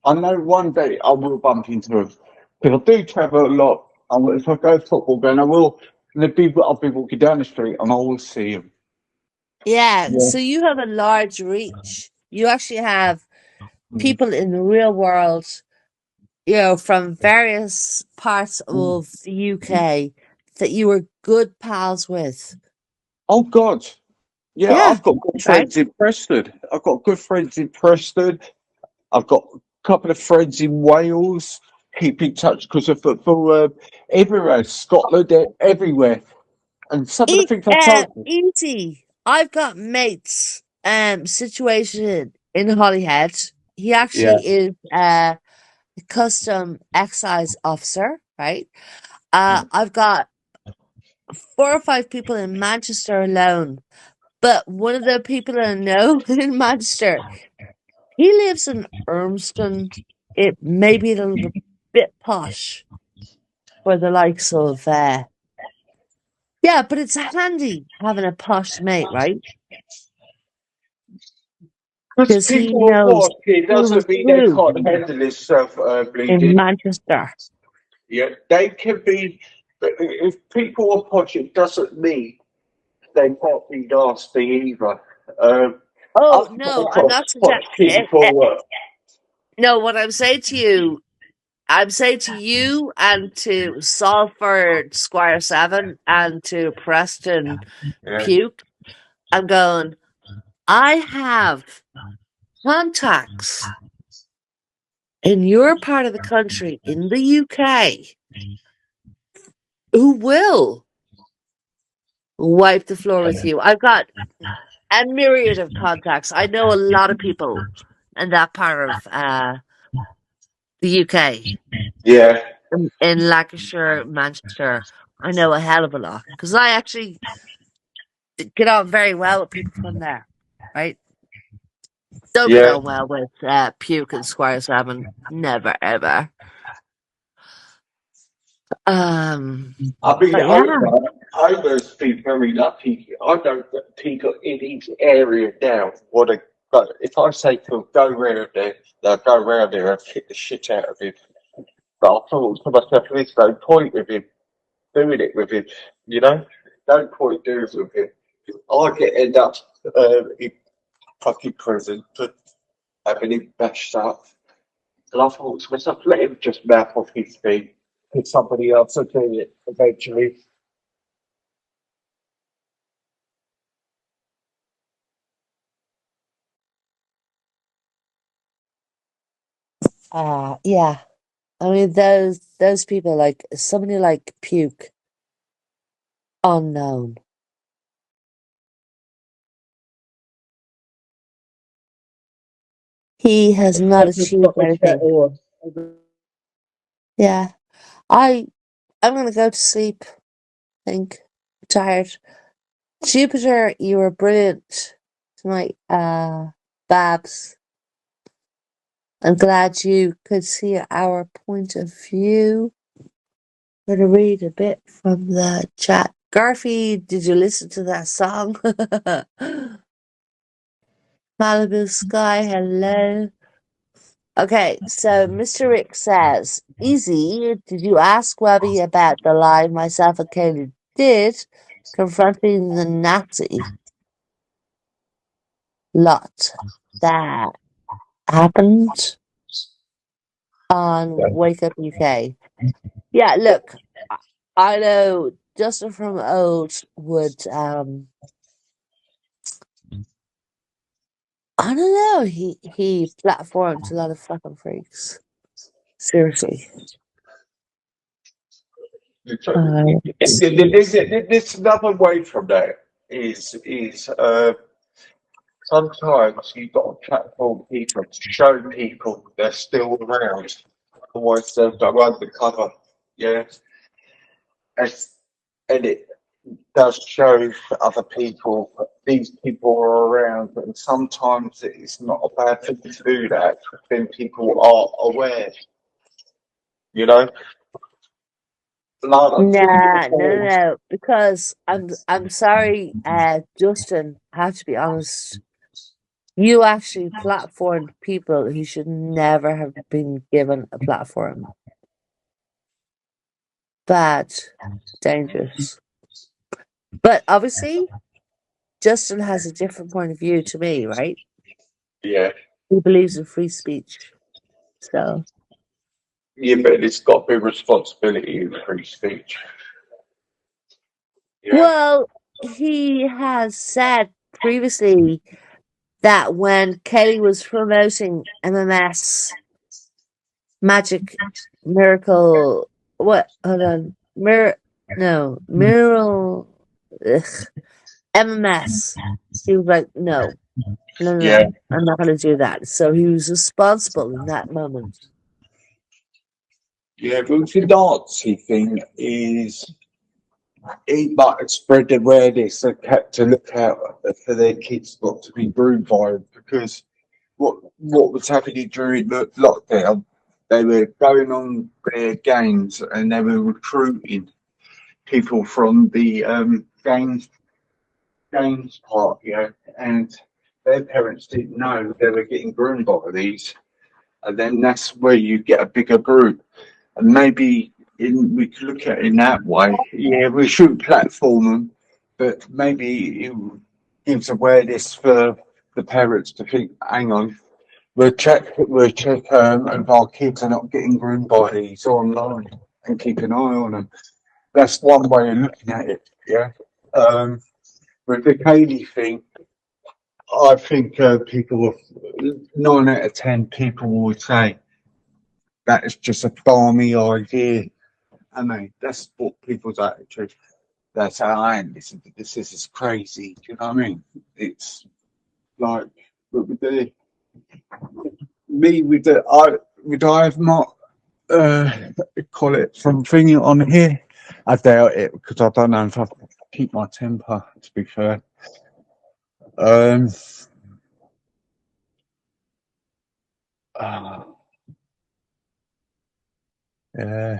I know one day I will bump into him. Because I do travel a lot. If I go football then I will. And I'll be walking down the street and I will see him. Yeah, Yeah. so you have a large reach. You actually have Mm. people in the real world, from various parts of the UK that you were good pals with. Oh God. Yeah, Yeah, I've got good right? friends in Preston. I've got good friends in Preston. I've got a couple of friends in Wales. Keep in touch because of football everywhere, Scotland, everywhere. And some of the things I told you. Easy. I've got mates situated in Holyhead. He Yeah. actually is a custom excise officer, right? I've got 4 or 5 people in Manchester alone. But one of the people I know in Manchester, he lives in Urmston. It may be a little bit posh for the likes of, yeah, but it's handy having a posh mate, right? Because he people are knows posh, it who is doesn't mean they who can't handle this self in bleeding. Manchester. Yeah, they can be. But if people are posh, it doesn't mean they can't be nasty either. Oh I've come no, I'm across not posh suggesting. people. No, what I'm saying to you, I'm saying to you and to Salford Squire 7 and to Preston Yeah, Puke, I'm going, I have contacts in your part of the country, in the UK, who will wipe the floor with you. I've got a myriad of contacts. I know a lot of people in that part of the UK. yeah, In Lancashire, Manchester, I know a hell of a lot because I actually get on very well with people from there, right? Don't get yeah. on well with Puke and Squire 7. Never, ever. I mean, But yeah, I must be very lucky. I don't get people in each area now want to go. If I say to them, go round there, they'll go round there and kick the shit out of him. But I thought to myself, there's no point with him doing it with him, you know? No point doing it with him. I get end up in fucking prison for having him bashed up. And I thought to myself, let him just mouth off his feet. Because somebody else will do it eventually. yeah. I mean, those people, like somebody like Puke, unknown. He has not I just achieved got my cat anything. on. Yeah, I'm gonna go to sleep. I think I'm tired. Jupiter, you were brilliant tonight. Babs, I'm glad you could see our point of view. I'm gonna read a bit from the chat. Garfi, did you listen to that song? Malibu Sky, hello. Okay, so Mr. Rick says, Easy, did you ask Webby about the lie myself and Kaylee did confronting the Nazi lot that happened on Wake Up UK? Yeah, look, I know Justin from Old would, I don't know, he platformed a lot of fucking freaks. Seriously. There's another way from that is sometimes you've got to platform people to show people they're still around. Otherwise they'll go undercover. Yeah. And, and it does show other people these people are around, and sometimes it's not a bad thing to do that when people are aware, you know. Like I've seen Nah, before. no, because I'm sorry, Justin, I have to be honest. You actually platformed people who should never have been given a platform. Bad, dangerous. But obviously, Justin has a different point of view to me, right? Yeah, He believes in free speech. So, yeah, but it's got to be responsibility in free speech. Yeah, well, he has said previously that when Kelly was promoting MMS Magic Miracle, what? Hold on, Miracle, MMS. He was like, no, no, no, yeah, no, I'm not going to do that. So he was responsible in that moment. yeah. But the Nazi thing is it might have spread the awareness and kept to look out for their kids not to be groomed by them, because what was happening during the lockdown, they were going on their games and they were recruiting people from the games part, you know, and their parents didn't know they were getting groomed by these, and then that's where you get a bigger group. And maybe we could look at it in that way. Yeah, we shouldn't platform them, but maybe it gives awareness for the parents to think, hang on, we'll check if our kids are not getting groomed by these online and keep an eye on them. That's one way of looking at it. Yeah. With the Kaylee thing, I think people, 9 out of 10 people would say that is just a balmy idea. I mean, that's what people's attitude. That's how I am. This is crazy. Do you know what I mean? It's like with the me with the I would I have not call it from thinking on here. I doubt it because I don't know if I keep my temper. To be fair, um, uh, yeah,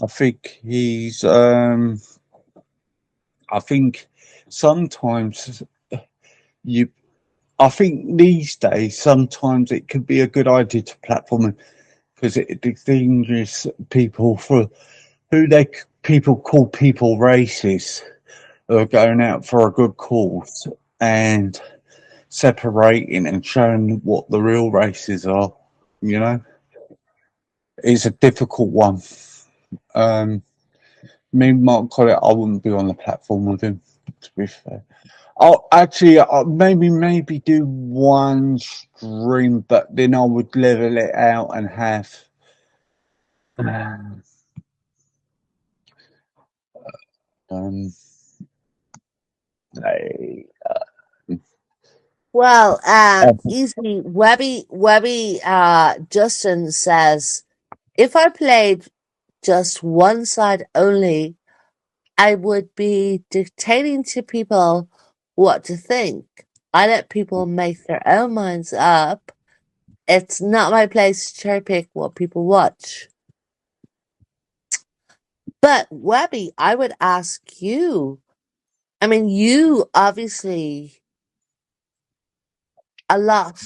I think he's. I think sometimes you. I think these days sometimes it could be a good idea to platform it because it distinguishes people for who people call people racist who are going out for a good cause and separating and showing what the real races are. You know, it's a difficult one. Me, Mark Collett, I wouldn't be on the platform with him. To be fair, I'll actually maybe do one stream, but then I would level it out and have. Um, a, Well, uh, easy. Webby, Justin says, if I played just one side only, I would be dictating to people what to think. I let people make their own minds up. It's not my place to cherry pick what people watch. But Webby, I would ask you. I mean, you obviously allot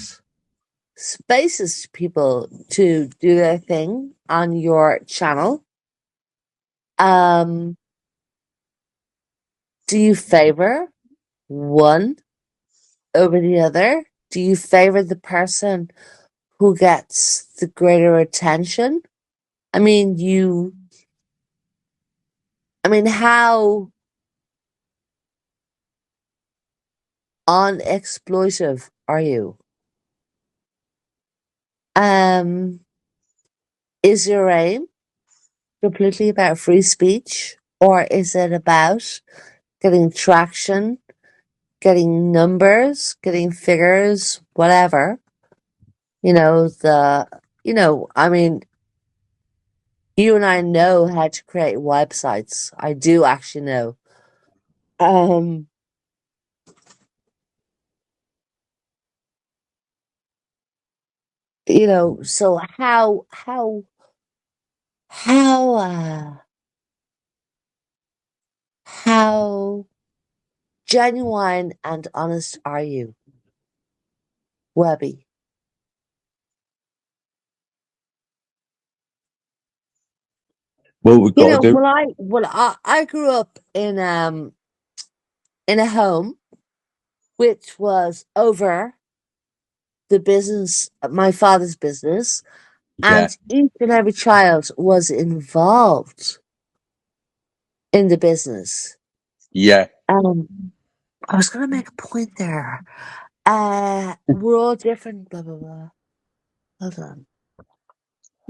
spaces to people to do their thing on your channel. Um, do you favor one over the other? Do you favor the person who gets the greater attention? I mean, how unexploitive are you? Is your aim completely about free speech, or is it about getting traction, getting numbers, getting figures, whatever? I mean, you and I know how to create websites. I do actually know. Um, so how how genuine and honest are you, Webby? what we got to do? I grew up in a home which was over the business, my father's business, Yeah, and each and every child was involved in the business. yeah. I was going to make a point there. We're all different, blah, blah, blah. Hold on.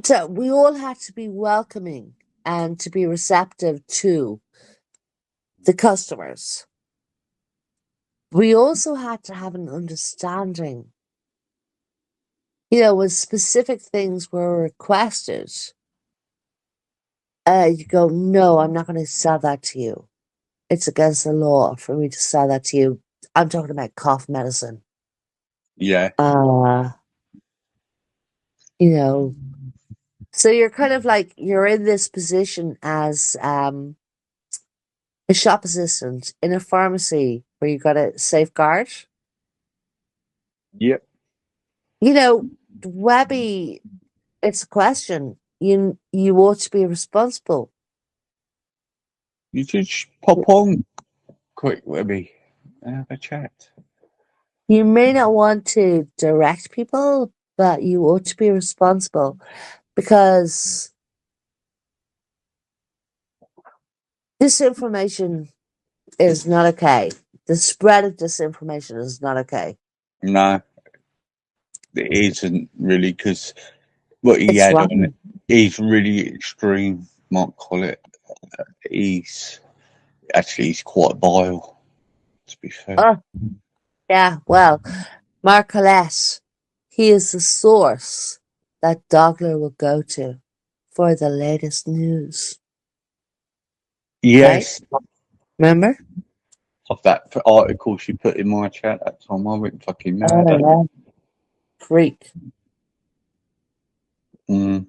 So we all had to be welcoming and to be receptive to the customers. We also had to have an understanding. When specific things were requested, you go, no, I'm not going to sell that to you. It's against the law for me to sell that to you. I'm talking about cough medicine. Yeah, Uh, so you're kind of like, you're in this position as, a shop assistant in a pharmacy where you got to safeguard. Yep. You know, Webby, it's a question. You ought to be responsible. You just pop on quick, Webby, and have a chat. You may not want to direct people, but you ought to be responsible because disinformation is not okay. The spread of disinformation is not okay. No, it isn't really, because what he It's had on it, wrong. he's really extreme, might call it. He's quite vile, to be fair. Oh, yeah, well, Marcolet, he is the source that Dogler will go to for the latest news. Okay? Yes, Remember? of that article she put in my chat that time, I went fucking mad. Oh, freak. Mm.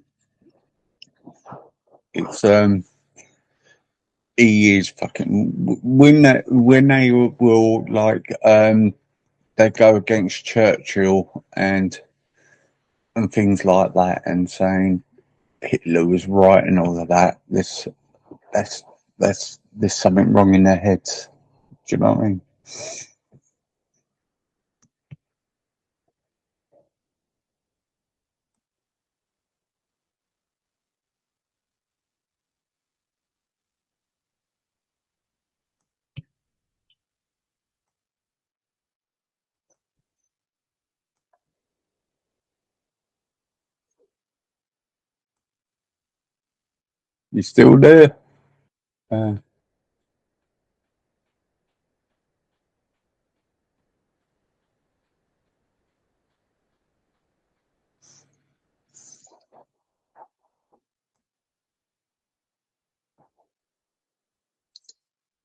It's he is fucking when they will like they go against Churchill and things like that, and saying Hitler was right and all of that. That's there's something wrong in their heads. Do you know what I mean? You still there? Uh,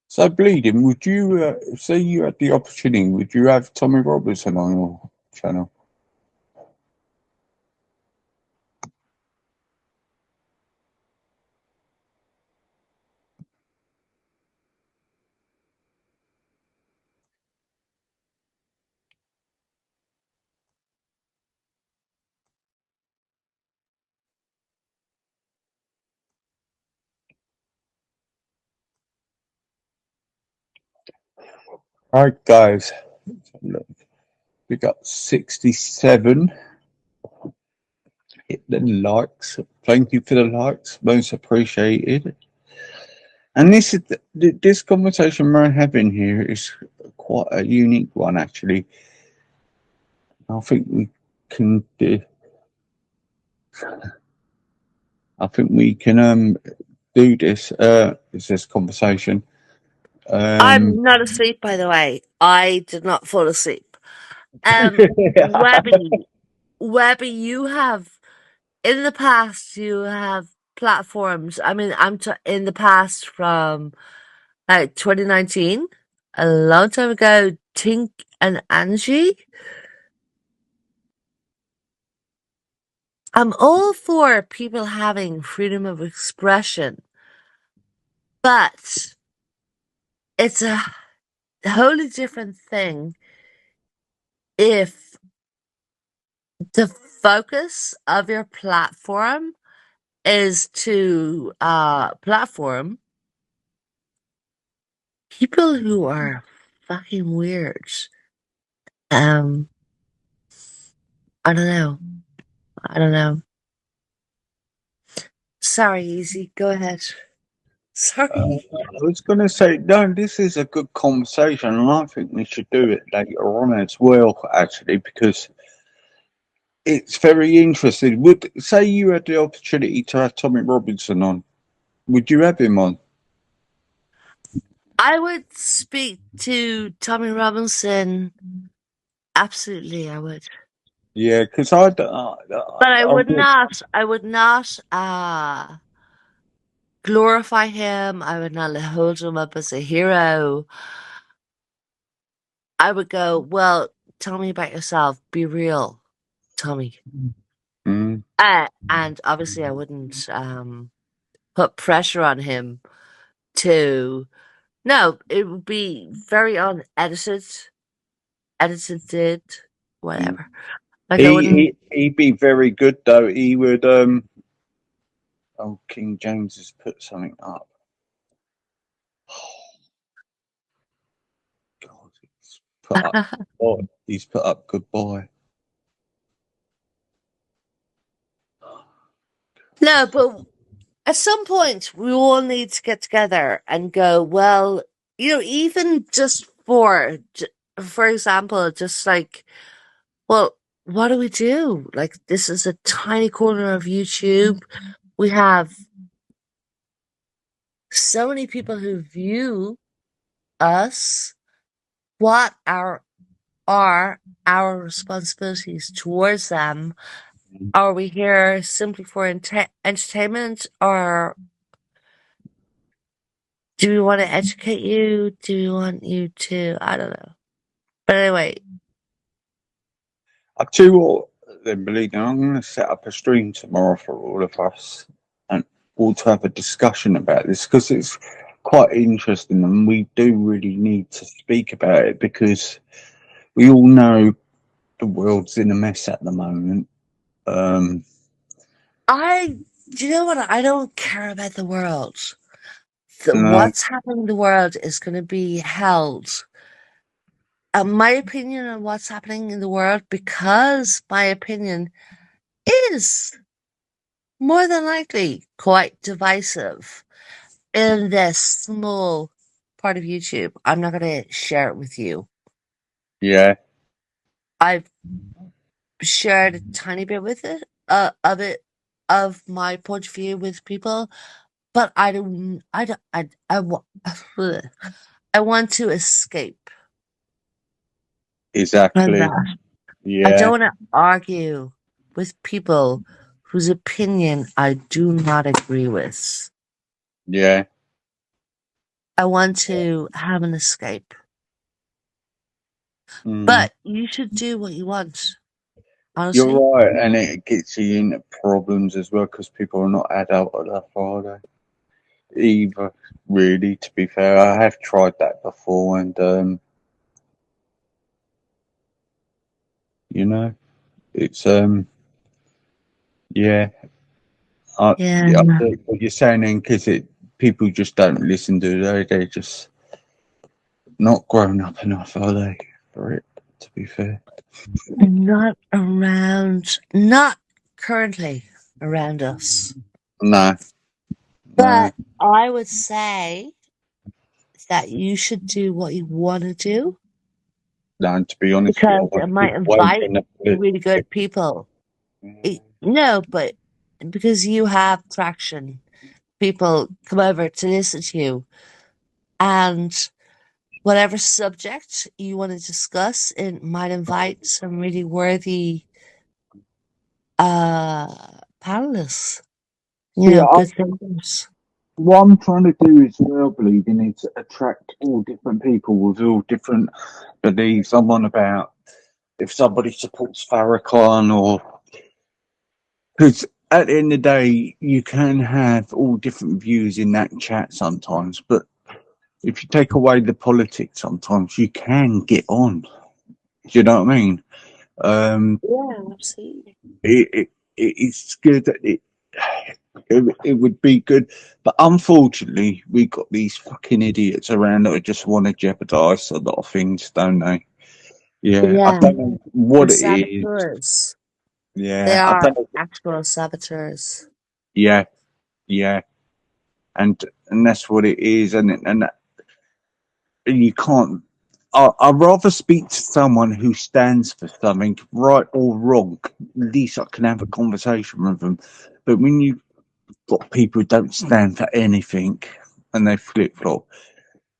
so bleeding. Would you say you had the opportunity? Would you have Tommy Robertson on your channel? All right, guys. Look, we got 67. Hit the likes. Thank you for the likes. Most appreciated. And this conversation we're having here is quite a unique one, actually. I think we can do. I think we can do this conversation. I'm not asleep, by the way. I did not fall asleep. Webby, you have in the past you have platforms. I mean, in the past from like 2019, a long time ago. Tink and Angie. I'm all for people having freedom of expression, but it's a wholly different thing if the focus of your platform is to platform people who are fucking weird. Um, I don't know. I don't know. Sorry, Easy. Go ahead. Sorry. I was going to say, no, this is a good conversation, and I think we should do it later on as well, actually, because it's very interesting. Would say you had the opportunity to have Tommy Robinson on, would you have him on? I would speak to Tommy Robinson. Absolutely, I would. Yeah, because But I would not. I would not glorify him. I would not hold him up as a hero. I would go, well, tell me about yourself. Be real, Tommy. Mm. And obviously, I wouldn't put pressure on him to No, it would be very unedited, edited, whatever. Like I wouldn't. He'd be very good though. He would oh, King James has put something up. God, he's put up goodbye. He's put up goodbye. No, but at some point we all need to get together and go, well, even just for example, just like, well, what do we do? Like, this is a tiny corner of YouTube. We have so many people who view us. What are our responsibilities towards them? Are we here simply for entertainment, or do we want to educate you? Do we want you to? I don't know. But anyway, I tell you what, then, believe me, I'm going to set up a stream tomorrow for all of us and all to have a discussion about this because it's quite interesting and we do really need to speak about it because we all know the world's in a mess at the moment. do you know what? I don't care about the world. No, What's happening in the world is going to be held. My opinion on what's happening in the world, because my opinion is more than likely quite divisive in this small part of YouTube. I'm not going to share it with you. yeah, I've shared a tiny bit with it, of my point of view with people, but I don't, I want to escape from exactly. that. I Yeah, don't want to argue with people whose opinion I do not agree with. yeah. I want to have an escape. Mm. But you should do what you want, You're honestly. right, and it gets you into problems as well because people are not adult enough, are they? Either, really, to be fair. I have tried that before, and you know, it's yeah. Yeah. Yeah, I think what you're saying then, because people just don't listen, do they? They're just not grown up enough, are they, for it? To be fair, Not currently around us. no, no. But I would say that you should do what you want to do No, and to be honest with you, I because want it to might keep away invite from the really politics. good people. No, but because you have traction, people come over to listen to you. And whatever subject you want to discuss, it might invite some really worthy panelists. Yeah, Good thinkers. what I'm trying to do is well believing is attract all different people with all different beliefs. I'm on about if somebody supports Farrakhan or because at the end of the day, you can have all different views in that chat sometimes, but if you take away the politics, sometimes you can get on. Do you know what I mean? Yeah, absolutely. It's good. It would be good, but unfortunately, we got these fucking idiots around that just want to jeopardise a lot of things, don't they? Yeah, I Yeah, don't know the what it is. saboteurs. They Yeah, I are don't know. actual saboteurs. Yeah, yeah, and that's what it is, and you can't. I'd rather speak to someone who stands for something, right or wrong. At least I can have a conversation with them. But when you've got people who don't stand for anything and they flip flop,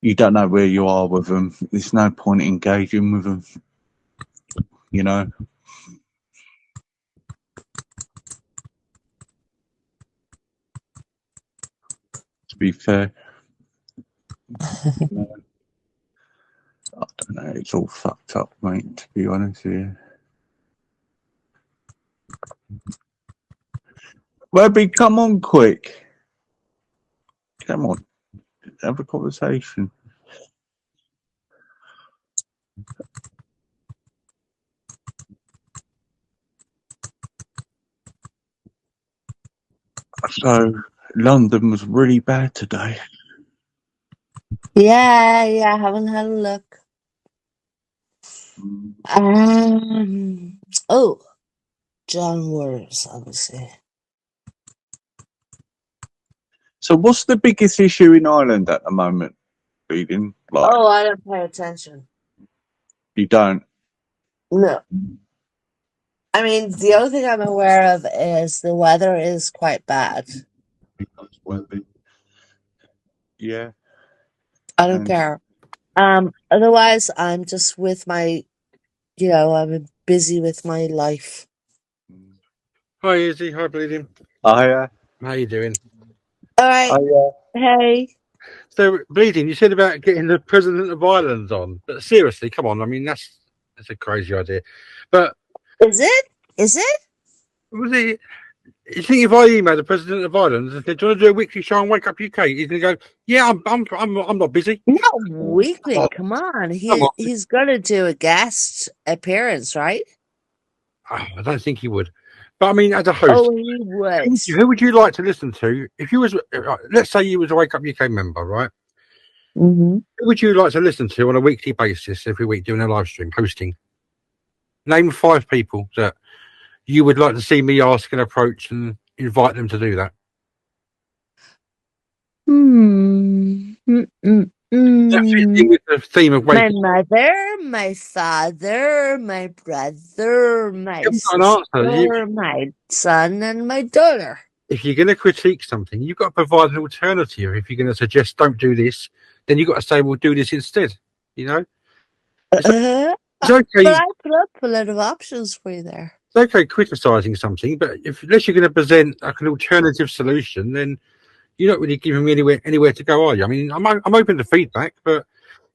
you don't know where you are with them. There's no point engaging with them, you know. To be fair, I don't know. It's all fucked up, mate. To be honest with you. Webby, come on, quick. Come on, have a conversation. So London was really bad today. Yeah, I haven't had a look. Oh, John Waters, obviously. So what's the biggest issue in Ireland at the moment? Reading like Oh, I don't pay attention. you don't. No. I mean, the only thing I'm aware of is the weather is quite bad. Yeah. I don't And care. Otherwise, I'm just with my, I'm busy with my life. Hi, Izzy. Hi, Bleeding. I How you doing? All right. Hey. So, Bleeding, you said about getting the President of Ireland on, but seriously, come on. I mean, that's a crazy idea. But Is it? Is it? was it? You think if I email the President of Ireland and said, "Do you want to do a weekly show on Wake Up UK?" He's going to go, "Yeah, I'm not busy." Not weekly. Come on. Come on. He's gonna do a guest appearance, right? I don't think he would. But I mean, as a host, Oh, he would. who would you like to listen to if you was? Let's say you was a Wake Up UK member, right? Mm-hmm. Who would you like to listen to on a weekly basis every week doing a live stream hosting? Name 5 people that you would like to see me ask and approach and invite them to do that. That fits in with the theme of My waking. mother, my father, my brother, my You haven't got an answer. sister, my son, and my daughter. If you're going to critique something, you've got to provide an alternative. If you're going to suggest don't do this, then you've got to say we'll do this instead. You know, it's okay. But I put up a lot of options for you there. It's okay criticising something, but unless you're going to present like an alternative solution, then you're not really giving me anywhere to go, are you? I mean, I'm open to feedback, but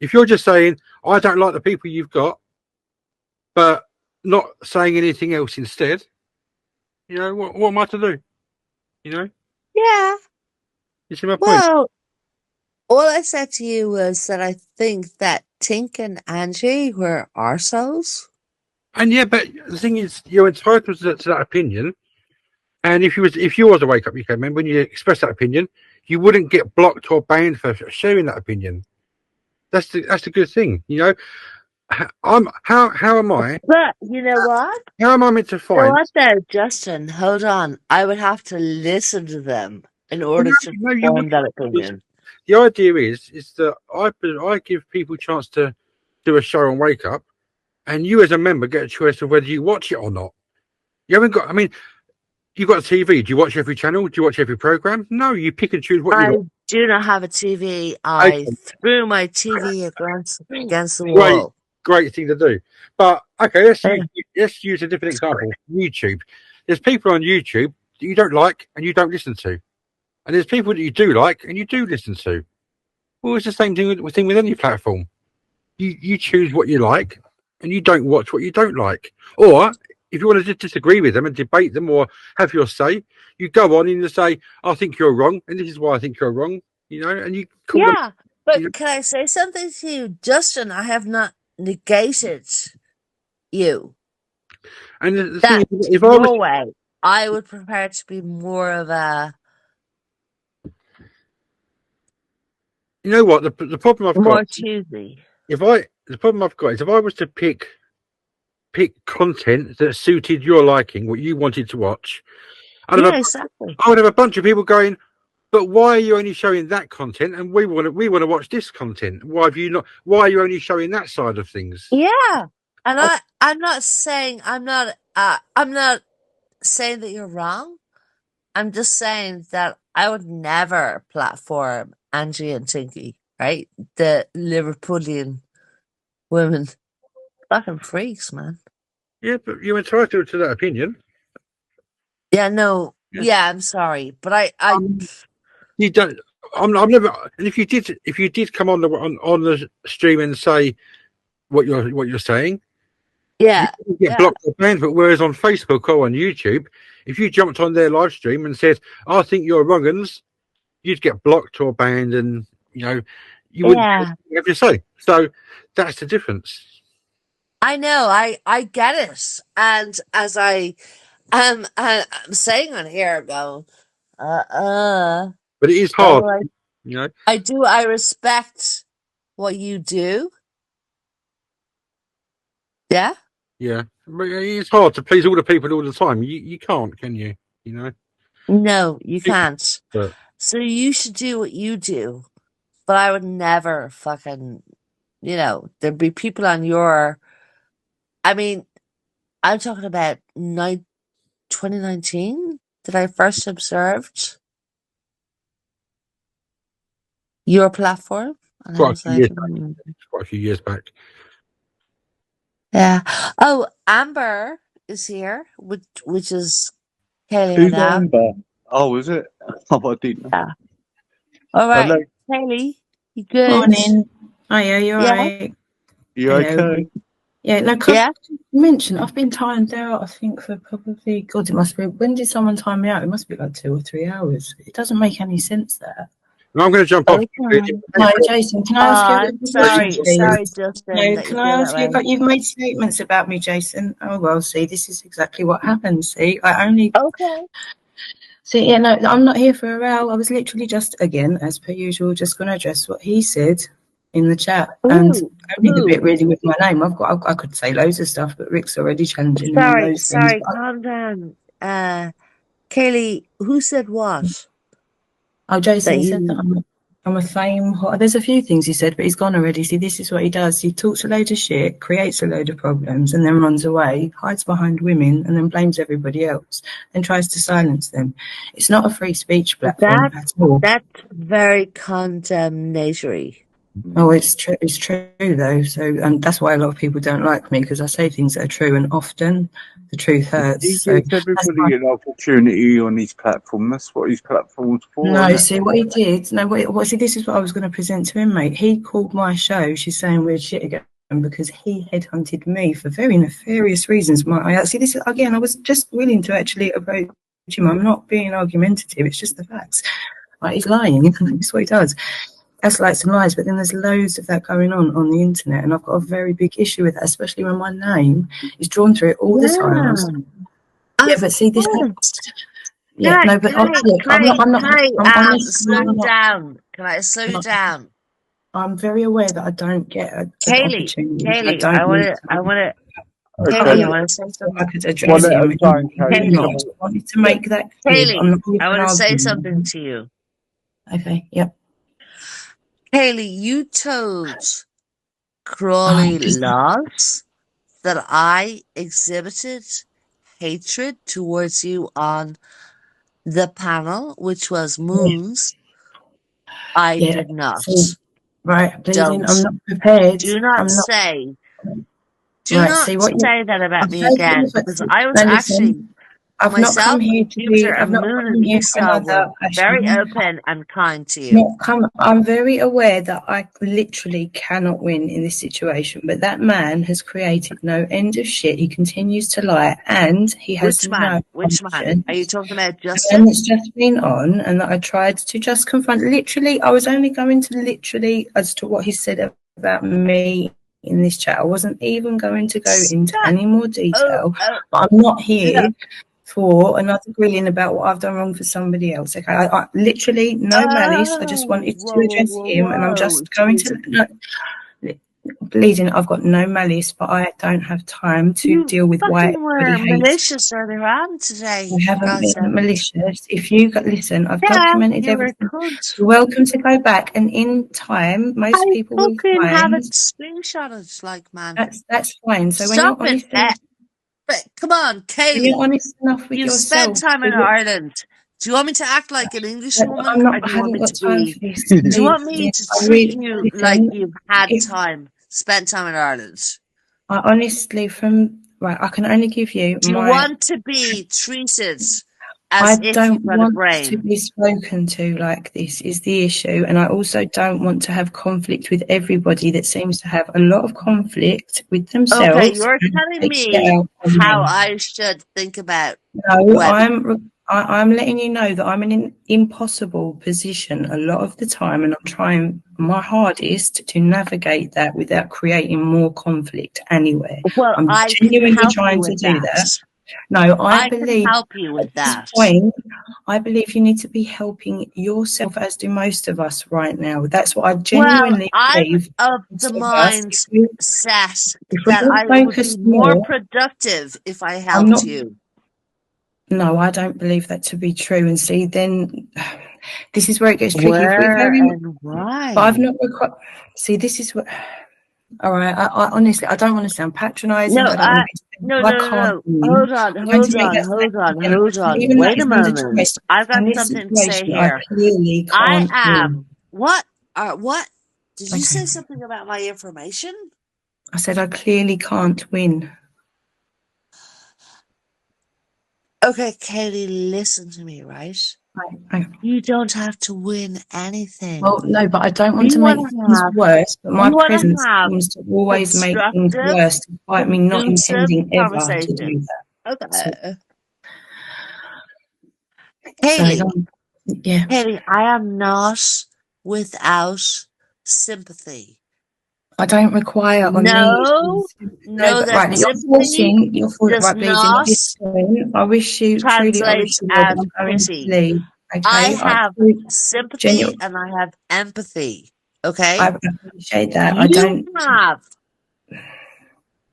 if you're just saying I don't like the people you've got, but not saying anything else instead, you know, what am I to do? You know, Yeah. you see my point? Well, all I said to you was that I think that Tink and Angie were arseholes. And yeah, but the thing is, you're entitled to that opinion. And if you was a Wake Up UK member, when you express that opinion, you wouldn't get blocked or banned for sharing that opinion. That's the good thing, you know. How am I? But you know what? How am I meant to You know find? what though, Justin? Hold on. I would have to listen to them in order to You form would. that opinion. The idea is that I give people a chance to do a show on Wake Up, and you as a member get a choice of whether you watch it or not. You haven't got. I mean, you've got a TV. Do you watch every channel? Do you watch every program? No, you pick and choose what you I like. do not have a TV. I threw my TV against the Great, wall. great thing to do. But okay, let's use a different example. YouTube. There's people on YouTube that you don't like and you don't listen to, and there's people that you do like and you do listen to. Well, it's the same thing with any platform. You choose what you like and you don't watch what you don't like. Or if you want to just disagree with them and debate them or have your say, you go on and you say, I think you're wrong, and this is why I think you're wrong, you know, and you call them. Yeah, but You know, can I say something to you, Justin? I have not negated you. and the thing That is, if I was, your way, I would prefer to be more of a you know what, the problem I've more got, choosy. the problem I've got is if I was to pick content that suited your liking, what you wanted to watch, Yeah, exactly. I would have a bunch of people going, but why are you only showing that content? And we want to watch this content. Why have you not? Why are you only showing that side of things? Yeah, and I'm not saying I'm not saying that you're wrong. I'm just saying that I would never platform Angie and Tinky, right? The Liverpoolian women, fucking freaks, man. Yeah, but you're entitled to that opinion. Yeah, no, Yeah. yeah, I'm sorry, but I You don't. I'm never. And if you did come on the stream and say what you're saying, yeah, you get yeah, blocked or banned. But whereas on Facebook or on YouTube, if you jumped on their live stream and said, "I think you're wrong'uns," you'd get blocked or banned, and you know you wouldn't have your say. So that's the difference. I know, I get it, and as I'm saying on here, go, But it is hard, you know. I respect what you do. Yeah. Yeah, but it's hard to please all the people all the time. You can't, can you? You know. No, you can't. But So you should do what you do. But I would never fucking, there'd be people on your. I mean, I'm talking about 2019 that I first observed your platform, and I quite a was few like, years back. Quite a few years back. yeah. Oh, Amber is here, which is Kaylee Who's Madame. Amber? Oh, is it? Oh, I didn't know. Yeah. All right, Hello. Kaylee, you good? Morning. Hiya, you Yeah. alright? You Hello. okay? Yeah, no, Yeah. mention I've been timed out, I think, for probably, God, it must be, when did someone time me out? It must be like 2 or 3 hours. It doesn't make any sense there. And I'm going to jump off. Okay. No, Jason, can I ask you a I'm question, sorry, please? Justin, No, that you can feel I that ask you, way. you've made statements about me, Jason. Oh, well, see, this is exactly what happens, see? I only, Okay. see, yeah, no, I'm not here for a row. I was literally just, again, as per usual, just going to address what he said in the chat, and only the bit really with my name. I could say loads of stuff, but Rick's already challenging me on those things. Sorry, calm down. Kaylee, who said what? Oh, Jason That said you. that I'm a fame. There's a few things he said, but he's gone already. See, this is what he does. He talks a load of shit, creates a load of problems, and then runs away, hides behind women, and then blames everybody else, and tries to silence them. It's not a free speech platform at all. That's very condemnatory. Oh, it's true. It's true though. So, and that's why a lot of people don't like me, because I say things that are true, and often the truth hurts. He So gives everybody an opportunity on his platform. That's what his platform's for. no, isn't it? see what he did. No, what? See, this is what I was going to present to him, mate. He called my show. She's saying weird shit again because he headhunted me for very nefarious reasons. See, this again. I was just willing to actually approach him. I'm not being argumentative. It's just the facts. Like, he's lying. That's what he does. That's like some lies, but then there's loads of that going on the internet, and I've got a very big issue with that, especially when my name is drawn through it all the time. Yeah, but see this. Yeah, no, but look, I'm not. Slow you down. Can I slow you down? I'm very aware that I don't get an opportunity. Kaylee, I want to say something. I could address him. I wanted to make that clear. Kaylee, I want to say something to you. Okay, yep. Kaylee, you told Crawley Laws that I exhibited hatred towards you on the panel, which was Moons. I did not. So, right, bleeding. I'm not prepared. Do not say. Do right, not see what say that about me again, because I was actually. I've not come here to be. I've not come here for another. Very open and kind to you. I'm very aware that I literally cannot win in this situation, but that man has created no end of shit. He continues to lie, and he has Which man? Are you talking about Justin? And it's just been on, and that I tried to just confront. Literally, I was only going to as to what he said about me in this chat. I wasn't even going to go into any more detail. But I'm not here for another grilling about what I've done wrong for somebody else. Okay, I literally no malice. I just wanted to address him, and I'm just going to bleeding. I've got no malice, but I don't have time to deal with why everybody hates. Malicious earlier on today. I haven't been malicious. If you listen, I've documented everything. You're welcome to go back, and in time, most people will find. Have it screenshotted, like, man. That's fine. So when Stop you're honest, come on, Kaylee. When you're honest enough with yourself. You've spent time in Ireland. Do you want me to act like an English woman? I'm not. I haven't got time for this. Do you want me to treat you like you've had spent time in Ireland? I honestly, I can only give you. Do you want to be treated as if don't you've got a brain? want to be spoken to like this is the issue, and I also don't want to have conflict with everybody that seems to have a lot of conflict with themselves. Okay, you're telling me how I should think about. No, I'm letting you know that I'm in an impossible position a lot of the time, and I'm trying my hardest to navigate that without creating more conflict anywhere. Well, I'm genuinely trying to do that. No, I believe can help you with that. Point, I believe you need to be helping yourself, as do most of us right now. That's what I Well, genuinely I'm believe. of the Most of us, mindset if we that all I would be focus more more, productive if I I'm helped not. you. No, I don't believe that to be true. And see, then this is where it gets tricky. If we're Where very, and but I've why? not. See, this is what. All right. I honestly, I don't want to sound patronising. No, I don't want to be. no, I no, no, can't no. win. Hold on, I'm going to hold make on, that hold on, statement hold again. on. Even though Wait a it's under moment. choice, I've got in this something to say situation, I here. clearly I can't win. am. What? What? Did you Okay. say something about my information? I said I clearly can't win. Okay, Katie, listen to me, right? You don't have to win anything. Well, no, but I don't want You to make wanna things have- worse. But my you wanna presence have seems to always make things constructive, worse, despite me not conducive intending ever to conversation. do that. Okay. So, Haley, yeah. Haley, I am not without sympathy. I don't require on No, these. no, But that right, sympathy you're forcing, does right, please, in not this point, I wish you, truly, I wish translate you well, but as I'm going to pity. leave, I okay? have sympathy Genuine, and I have empathy. Okay? I appreciate that. You have.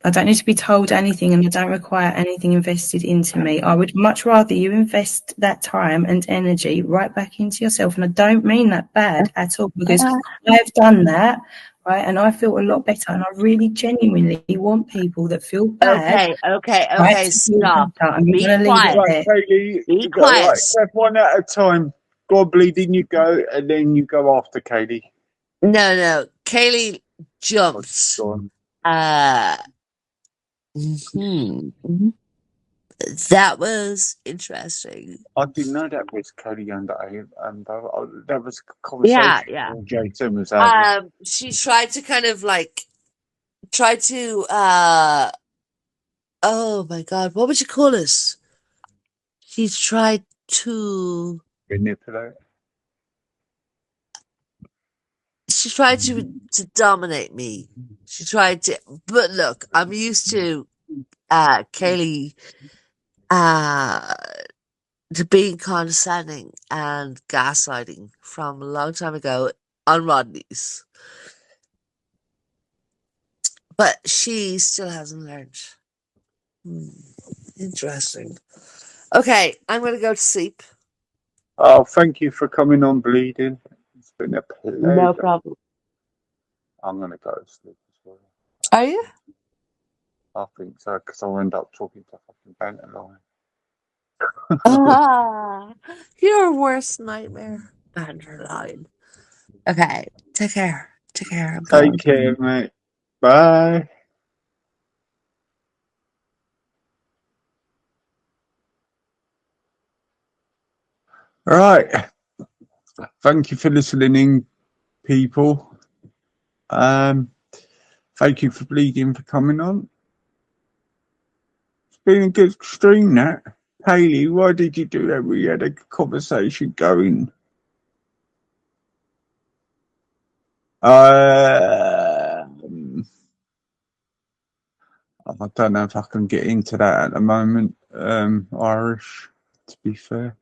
I don't need to be told anything, and I don't require anything invested into me. I would much rather you invest that time and energy right back into yourself. And I don't mean that bad at all, because I've done that, right? And I feel a lot better. And I really genuinely want people that feel bad. Okay, stop. I'm Be going to leave it quiet. Right, there. Kaylee, Be you got quiet. right. Step one at a time. God bleeding, you go, and then you go after Kaylee. No. Kaylee jumped. Go on. That was interesting. I didn't know that was Kaylee and that was a conversation. Yeah. Jason was having. She tried to kind of like oh my god, what would you call this? She tried to Manipulate. She tried to dominate me. She tried to, but look, I'm used to Kaylee to being condescending and gaslighting from a long time ago on Rodney's. But she still hasn't learned. Interesting. Okay, I'm going to go to sleep. Oh, thank you for coming on, bleeding. It's been a pleasure. No problem. I'm gonna go to sleep as well. Are you? I think so, because I'll end up talking to fucking Banterline. Your worst nightmare. Banterline. Okay, take care. Take care. I'm Take going. care, mate. Bye. Right. Thank you for listening, people. Thank you for bleeding for coming on. It's been a good stream, that. Haley, why did you do that? We had a conversation going. I don't know if I can get into that at the moment. Irish, to be fair.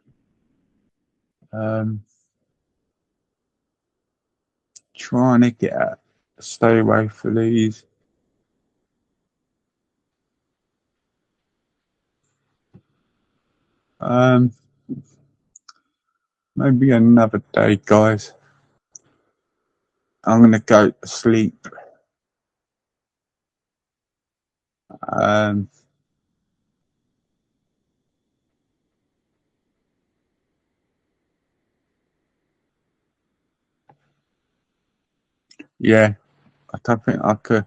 Trying to stay away for these. Maybe another day, guys. I'm gonna go to sleep. Yeah, I don't think I could.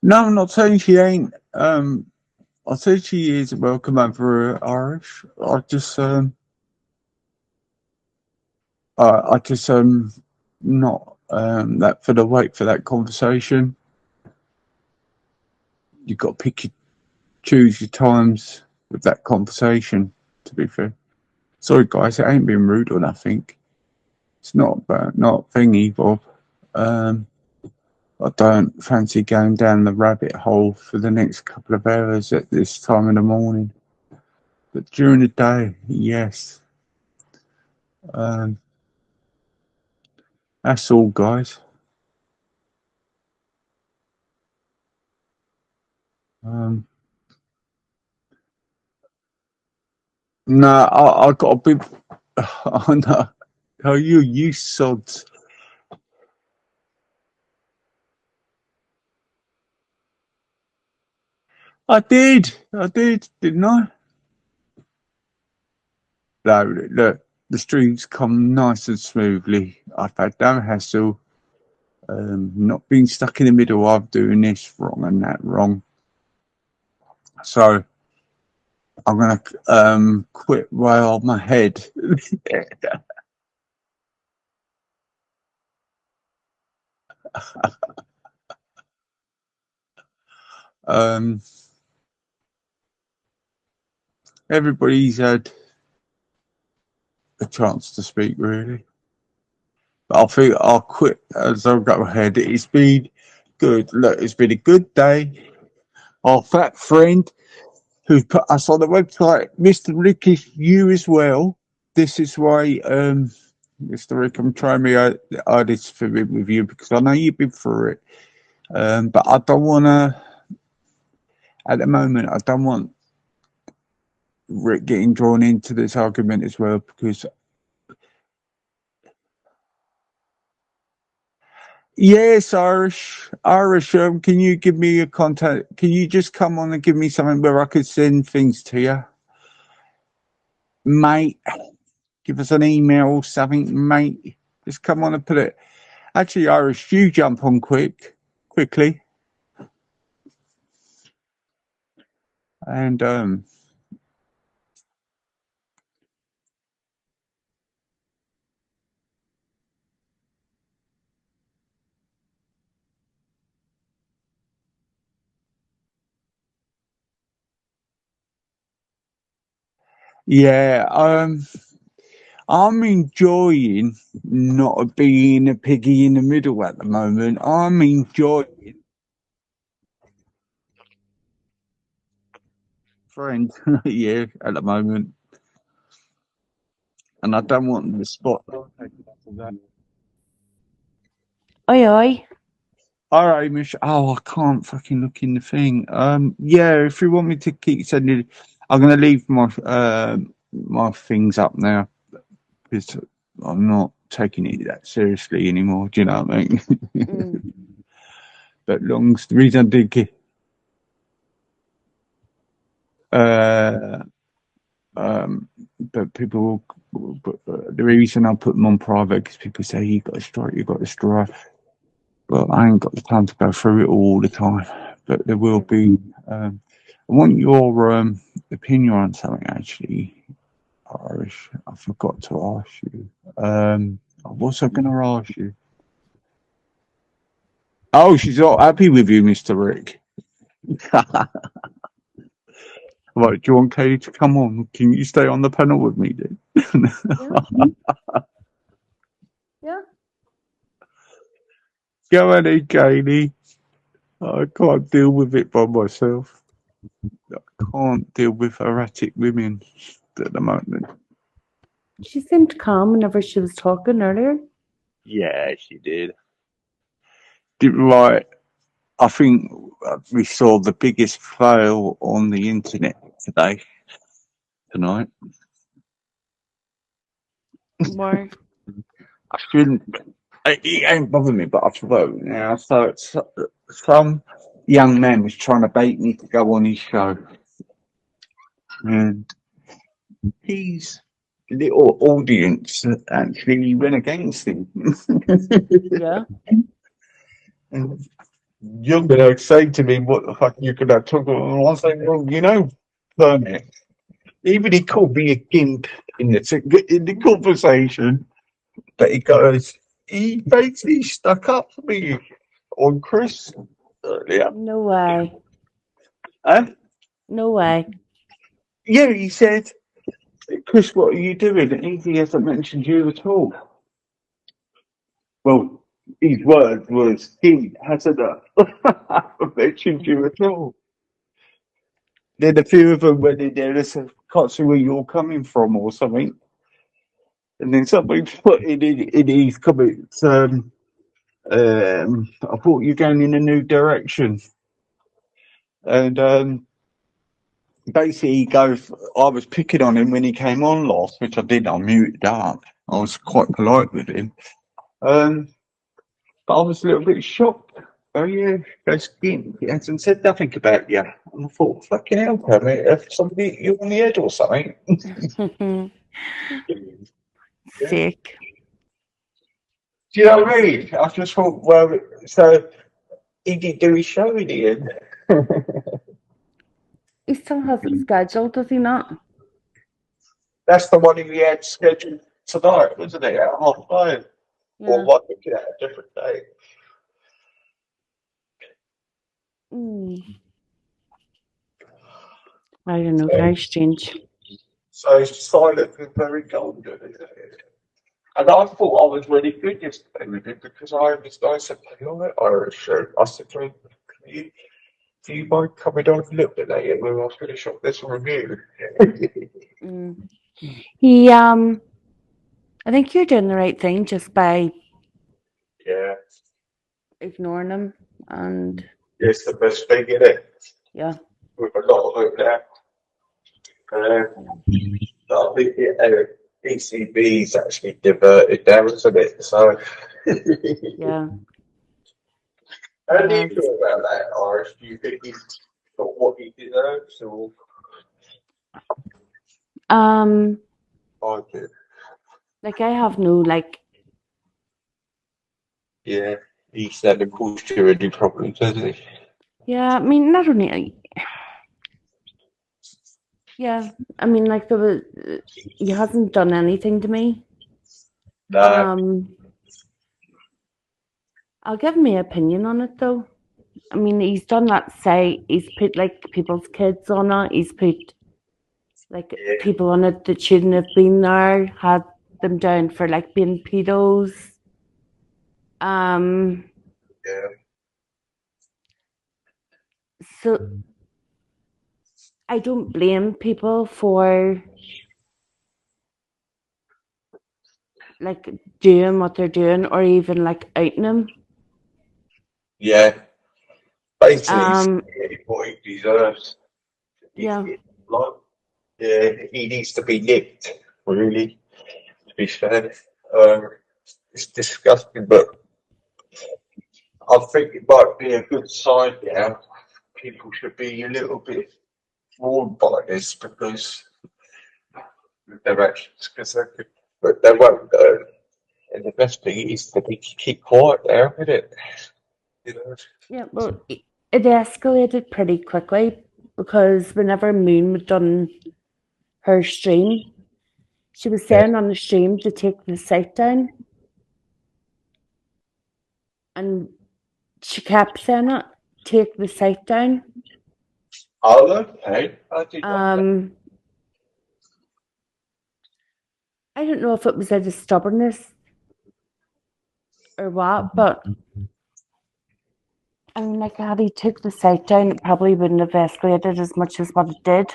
No, I'm not saying she ain't. I said she is welcome over Irish. I just not that for the wait for that conversation. You got to choose your times with that conversation. To be fair, sorry guys, it ain't been rude or nothing. It's not thingy, Bob. I don't fancy going down the rabbit hole for the next couple of hours at this time in the morning. But during the day, yes. That's all, guys. No, I got a bit. Oh no, oh you sods. I did, didn't I? No, look, the streams come nice and smoothly. I've had no hassle. Not being stuck in the middle of doing this wrong and that wrong. So I'm gonna quit right off my head. Everybody's had a chance to speak, really. But I think I'll quit as I go ahead. It's been good. Look, it's been a good day. Our fat friend who put us on the website, Mr. Rick, is you as well. This is why, Mr. Rick, I'm trying my hardest for it with you because I know you've been through it. But I don't want to, at the moment, I don't want Rick getting drawn into this argument as well because. Yes, Irish. Can you give me your contact? Can you just come on and give me something where I could send things to you? Mate, give us an email or something, mate. Just come on and put it. Actually, Irish, you jump on quickly. And yeah, I'm enjoying not being a piggy in the middle at the moment. I'm enjoying friends, yeah, at the moment. And I don't want the spot. Oi, oi. All right, Mish. Oh, I can't fucking look in the thing. Yeah, if you want me to keep sending, I'm gonna leave my things up now because I'm not taking it that seriously anymore. Do you know what I mean? But the reason I did get, but people, the reason I put them on private because people say you got to strike, you got to strike. Well, I ain't got the time to go through it all the time, but there will be. I want your opinion on something, actually, Irish. I forgot to ask you. What's I going to ask you? Oh, she's not happy with you, Mr. Rick. Right, do you want Katie to come on? Can you stay on the panel with me, then? Yeah. Go ahead, Katie. I can't deal with it by myself. I can't deal with erratic women at the moment. She seemed calm whenever she was talking earlier. Yeah, she did. Right. I think we saw the biggest fail on the internet tonight. Why? I shouldn't. It ain't bothering me, but I thought now. So some young man was trying to bait me to go on his show, and his little audience actually went against him. Yeah. And you're going to say to me, "What the fuck are you going to talk about?" I say, "Well, you know, Bernard, even he called me a gimp in the conversation, but he basically stuck up for me on Chris earlier." No way. Huh? No way. Yeah, he said, "Chris, what are you doing?" And he hasn't mentioned you at all. Well, his word was, he hasn't mentioned you at all. Then a few of them went in there and said, can't see where you're coming from or something. And then somebody put in his comments, I thought you're going in a new direction. And basically he goes, I was picking on him when he came on last, which I did, I muted up. I was quite polite with him. But I was a little bit shocked. Oh yeah, he hasn't said nothing about you. And I thought, fucking hell, mate, if somebody hit you on the head or something. Sick. Do you know what I mean? I just thought, well, so he didn't do his show in the end. He still has it scheduled, does he not? That's the one he had scheduled tonight, wasn't it? At 5:30. Or Yeah. what? Looking at a different day. I don't know, very strange. So it's silent and very golden, isn't it? And I thought I was really good yesterday with him because I said, hey, all right, Irish. I said to him, do you mind coming on a little bit later when I finish off this review? He I think you're doing the right thing just by ignoring him, and it's the best thing, isn't it? yeah. With a lot of it now. I think ECB's actually diverted there, isn't it? So Yeah. How do you feel about that, Irish? Do you think he's got what he deserves, or I do? Like I have no Yeah, he's had a security problems, hasn't he? yeah, I mean not only yeah, I mean like he hasn't done anything to me. No. I'll give my opinion on it though. I mean he's done that site, he's put like people's kids on it, he's put like people on it that shouldn't have been there, had them down for like being pedos. So I don't blame people for like doing what they're doing or even like outing him. Yeah. Basically, he's what he deserves. Yeah. He needs to be nicked, really, to be fair. It's disgusting, but I think it might be a good sign now. People should be a little bit warned by this because their actions, but they won't go. And the best thing is to keep quiet there, isn't it? You know? Yeah, well, it escalated pretty quickly because whenever Moon had done her stream, she was saying on the stream to take the site down. And she kept saying it, take the site down. Oh, okay. I did not know. I don't know if it was out of stubbornness or what, but I mean, like, had he took the site down, it probably wouldn't have escalated as much as what it did.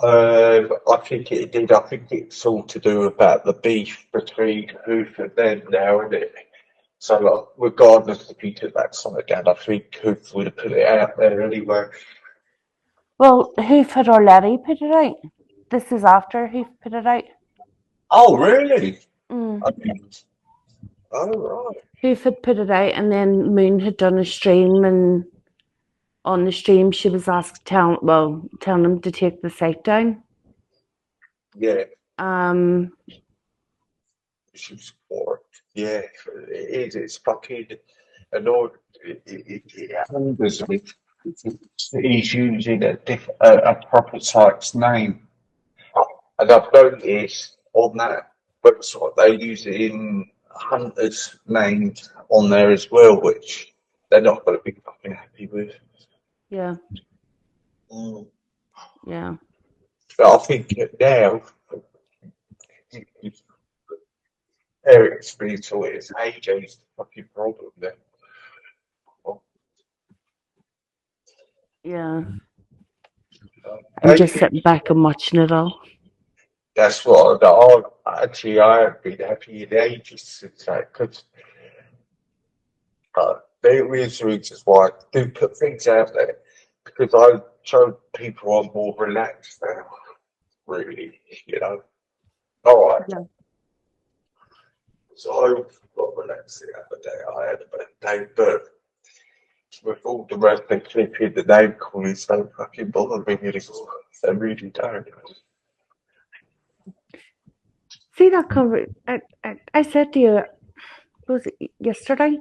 I think it did. I think it's all to do about the beef between Hoof and them now, isn't it? So, like, regardless if he took that side down, I think Hoof would have put it out there anyway. Well, Hoof had already put it out. This is after Hoof put it out. Oh, really? Okay. Oh, right. Hoof had put it out, and then Moon had done a stream, and on the stream she was asked telling him to take the site down. Yeah. She's for yeah, it is. It's fucking annoying. It happens with he's using a proper site's name, and I've noticed on that website they use it in Hunter's name on there as well, which they're not going to be fucking happy with. Yeah. Yeah. But I think now Eric's been sorted. It's AJ's the fucking problem there. Yeah. I'm just sitting back and watching it all. That's what I have been happy in ages since that, because there is reasons why I do put things out there, because I show people I'm more relaxed now, really, you know. All right. Yeah. So I got relaxed the other day. I had a bad day, but with all the rest of clipping the name calling so fucking bother me anymore. They really don't. See that I said to you, was it yesterday?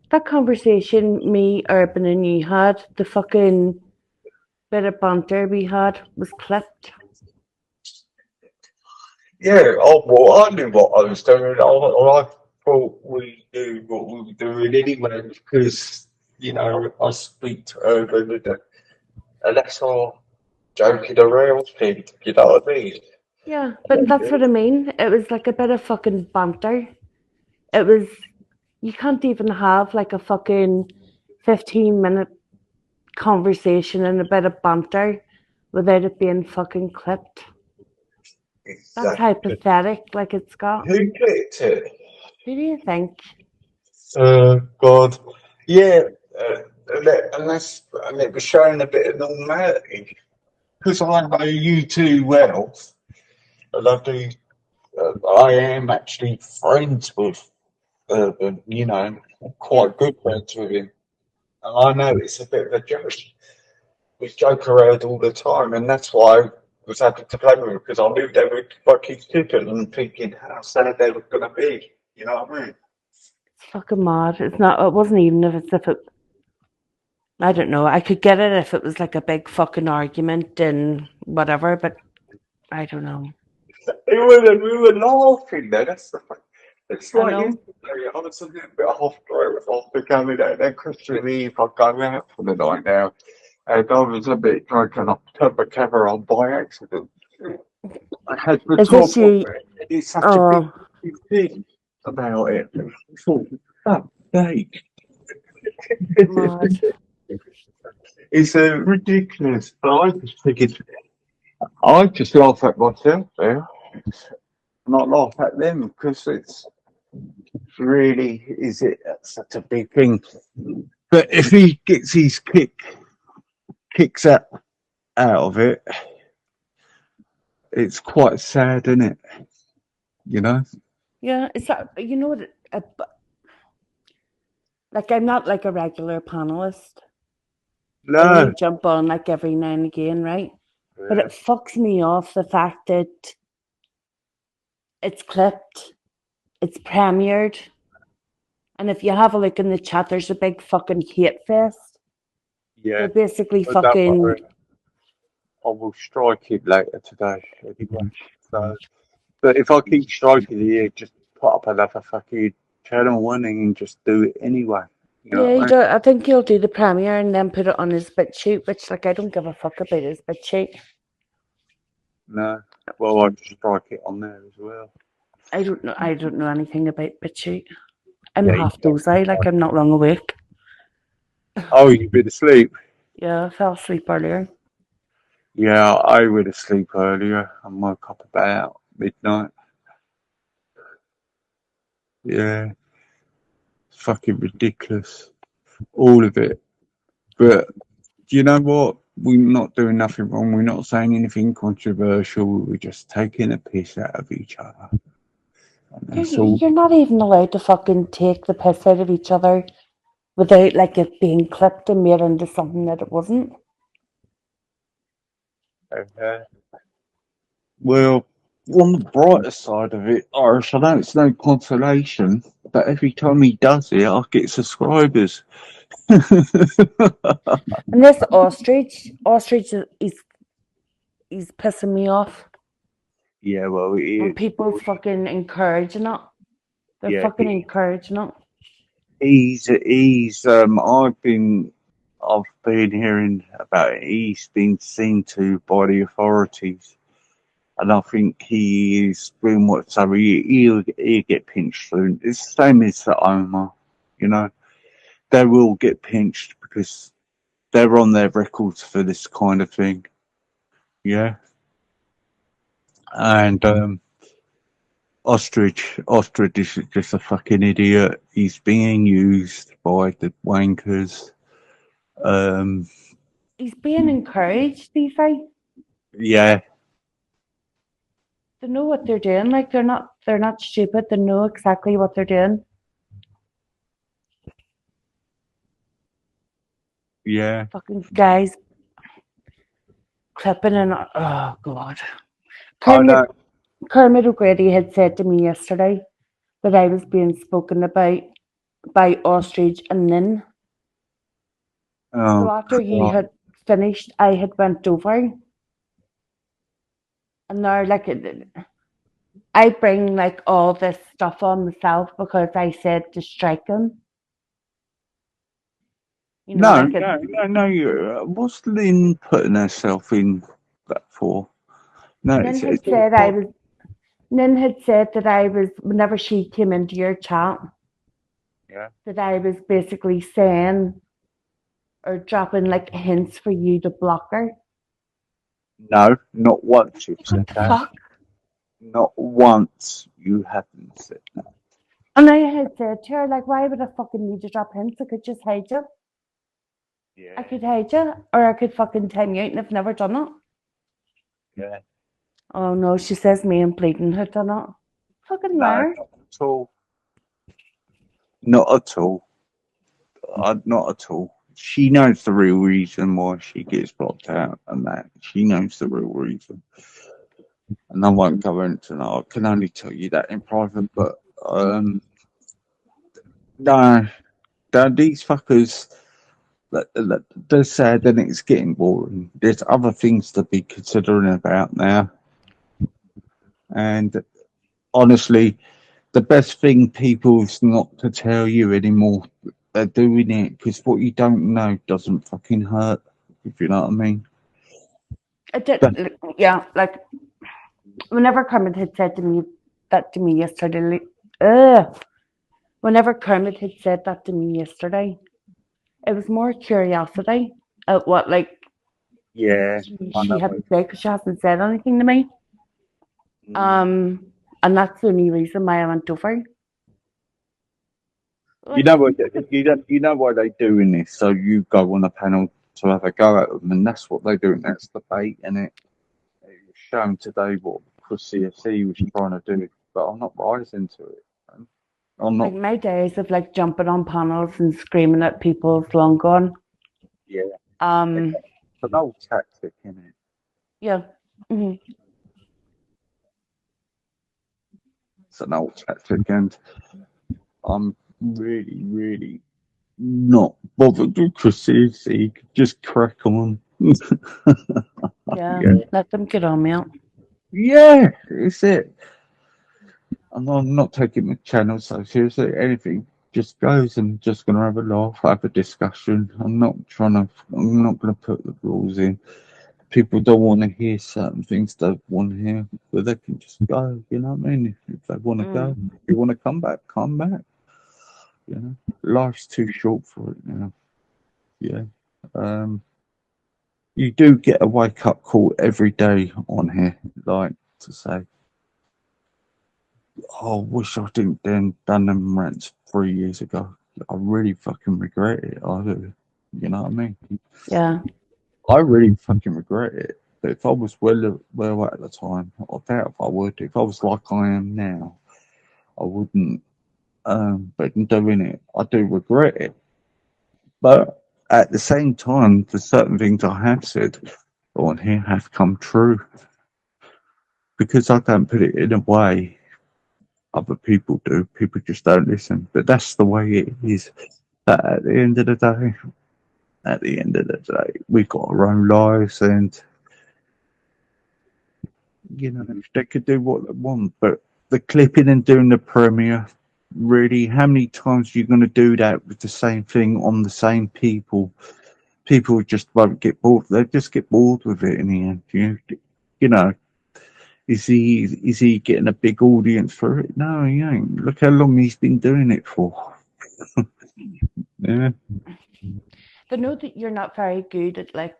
That conversation me, Urban, and you had, the fucking bit of banter we had was clipped. Yeah, well, I knew what I was doing. I thought we knew what we were doing anyway, because, you know, I speak to Urban and that's all joking around thing, you know what I mean? Yeah, but that's what I mean. It was like a bit of fucking banter. It was, you can't even have like a fucking 15-minute conversation and a bit of banter without it being fucking clipped. That's how pathetic like it's got. Who clicked it? Who do you think? God. Yeah, and it was showing a bit of normality. Because I know you too well, and I am actually friends with Urban, you know, quite good friends with him. And I know it's a bit of a joke. We joke around all the time, and that's why I was happy to play with him, because I knew they were fucking stupid and thinking how sad they were going to be. You know what I mean? It's fucking mad. It's not. It wasn't even if it. I don't know. I could get it if it was like a big fucking argument and whatever, but I don't know. We were laughing there. That's the thing. It's I like know. yesterday, I was a little bit off throat after coming out. Then Christian Eve, I go out for the night now, and I was a bit drunk and I turned my camera on by accident. I had the Is top this you? of it. It's such a big thing about it. I thought, fuck's sake. Mad. It's ridiculous. But I just figured, I just laugh at myself there, not laugh at them, because it's really, is it such a big thing? But if he gets his kicks out of it, it's quite sad, isn't it? You know? Yeah, it's that, you know what? Like, I'm not like a regular panelist. I No. only jump on like every now and again, right? But it fucks me off the fact that it's clipped, it's premiered, and if you have a look in the chat, there's a big fucking hate fest. Yeah. They're basically But don't fucking. worry. I will strike it later today anyway. So, but if I keep striking it, just put up another fucking channel warning and just do it anyway. You know Yeah, what I mean? I think he'll do the premiere and then put it on his bit sheet, which like I don't give a fuck about his bit sheet. No. Well, I just strike it on there as well. I don't know anything about bit sheet. I'm Yeah, half dozy, like I'm not long awake. Oh, you've been asleep? Yeah, I fell asleep earlier. Yeah, I went to sleep earlier and woke up about midnight. Yeah. It's fucking ridiculous. All of it. But do you know what? We're not doing nothing wrong. We're not saying anything controversial. We're just taking a piss out of each other. And that's all. You're not even allowed to fucking take the piss out of each other without like it being clipped and made into something that it wasn't. Okay. Well, on the brighter side of it, Irish, I know it's no consolation, but every time he does it, I get subscribers. And this ostrich he's pissing me off. Yeah, well, it When is. people's fucking encouraging it. They're fucking encouraging it. I've been hearing about it. He's been seen to by the authorities. and I think he is doing what, so he'll get pinched soon. It's the same as the Omar, you know. They will get pinched because they're on their records for this kind of thing. Yeah. And Ostrich is just a fucking idiot. He's being used by the wankers. He's being encouraged, these say. Yeah. They know what they're doing. Like they're not stupid. They know exactly what they're doing. Yeah. Fucking guys clipping and oh god. I know. Kermit O'Grady had said to me yesterday that I was being spoken about by Ostrich and Nin. So Oh, after he God. had finished, I had went over, and now like I bring like all this stuff on myself because I said to strike him. You know, No, like no. What's Lynn putting herself in that for? No, Nin it's had said I was. Nin had said that I was whenever she came into your chat. Yeah. That I was basically saying or dropping like hints for you to block her. No, not once you've said What the that. fuck? Not once you haven't said that. And I had said to her, like, why would I fucking need to drop hints? I could just hide you. Yeah. I could hide you, or I could fucking time you out, and I've never done it. Yeah. Oh no, she says me and bleeding had done it. Fucking No, liar. not at all. Not at all. Not at all. She knows the real reason why she gets blocked out and that. She knows the real reason. And I won't go into that. I can only tell you that in private, but no, these fuckers, they're sad and it's getting boring. There's other things to be considering about now. And honestly, the best thing people is not to tell you anymore. They're doing it because what you don't know doesn't fucking hurt, if you know what I mean. I did, yeah, like, whenever Kermit had said to me that to me yesterday, whenever Kermit had said that to me yesterday, it was more curiosity at what, like, Yeah, I she know. had to say because she hasn't said anything to me. And that's the only reason why I went over. You know what? You know why they're doing this. So you go on a panel to have a go at them, and that's what they're doing. That's the bait, and it was shown today what CFC was trying to do. But I'm not rising to it. Man. I'm not. Like my days of like jumping on panels and screaming at people is long gone. Yeah. Um. It's an old tactic, isn't it? Yeah. Mm-hmm. It's an old tactic, and I'm really, really not bothered with CFC. Just crack on. Yeah. Yeah. Let them get on me out. Yeah, it's it. I'm not taking the channel so seriously. Anything just goes and just gonna have a laugh, have a discussion. I'm not gonna put the rules in. People don't want to hear certain things they want to hear, but they can just go. You know what I mean? If they want to go, if you want to come back, come back. You know, life's too short for it now. Yeah. You do get a wake up call every day on here, like to say, oh, I wish I didn't done them rants 3 years ago. I really fucking regret it. I do. You know what I mean? Yeah. I really fucking regret it. But if I was well at the time, I doubt if I would. If I was like I am now, I wouldn't. But in doing it, I do regret it. But at the same time, the certain things I have said on here have come true because I don't put it in a way other people do. People just don't listen. But that's the way it is. But at the end of the day, we've got our own lives, and you know they could do what they want. But the clipping and doing the premiere, really, how many times are you going to do that with the same thing on the same people? People just won't get bored. They just get bored with it in the end. You know. Is he getting a big audience for it? No, he ain't. Look how long he's been doing it for. Yeah. They know that you're not very good at like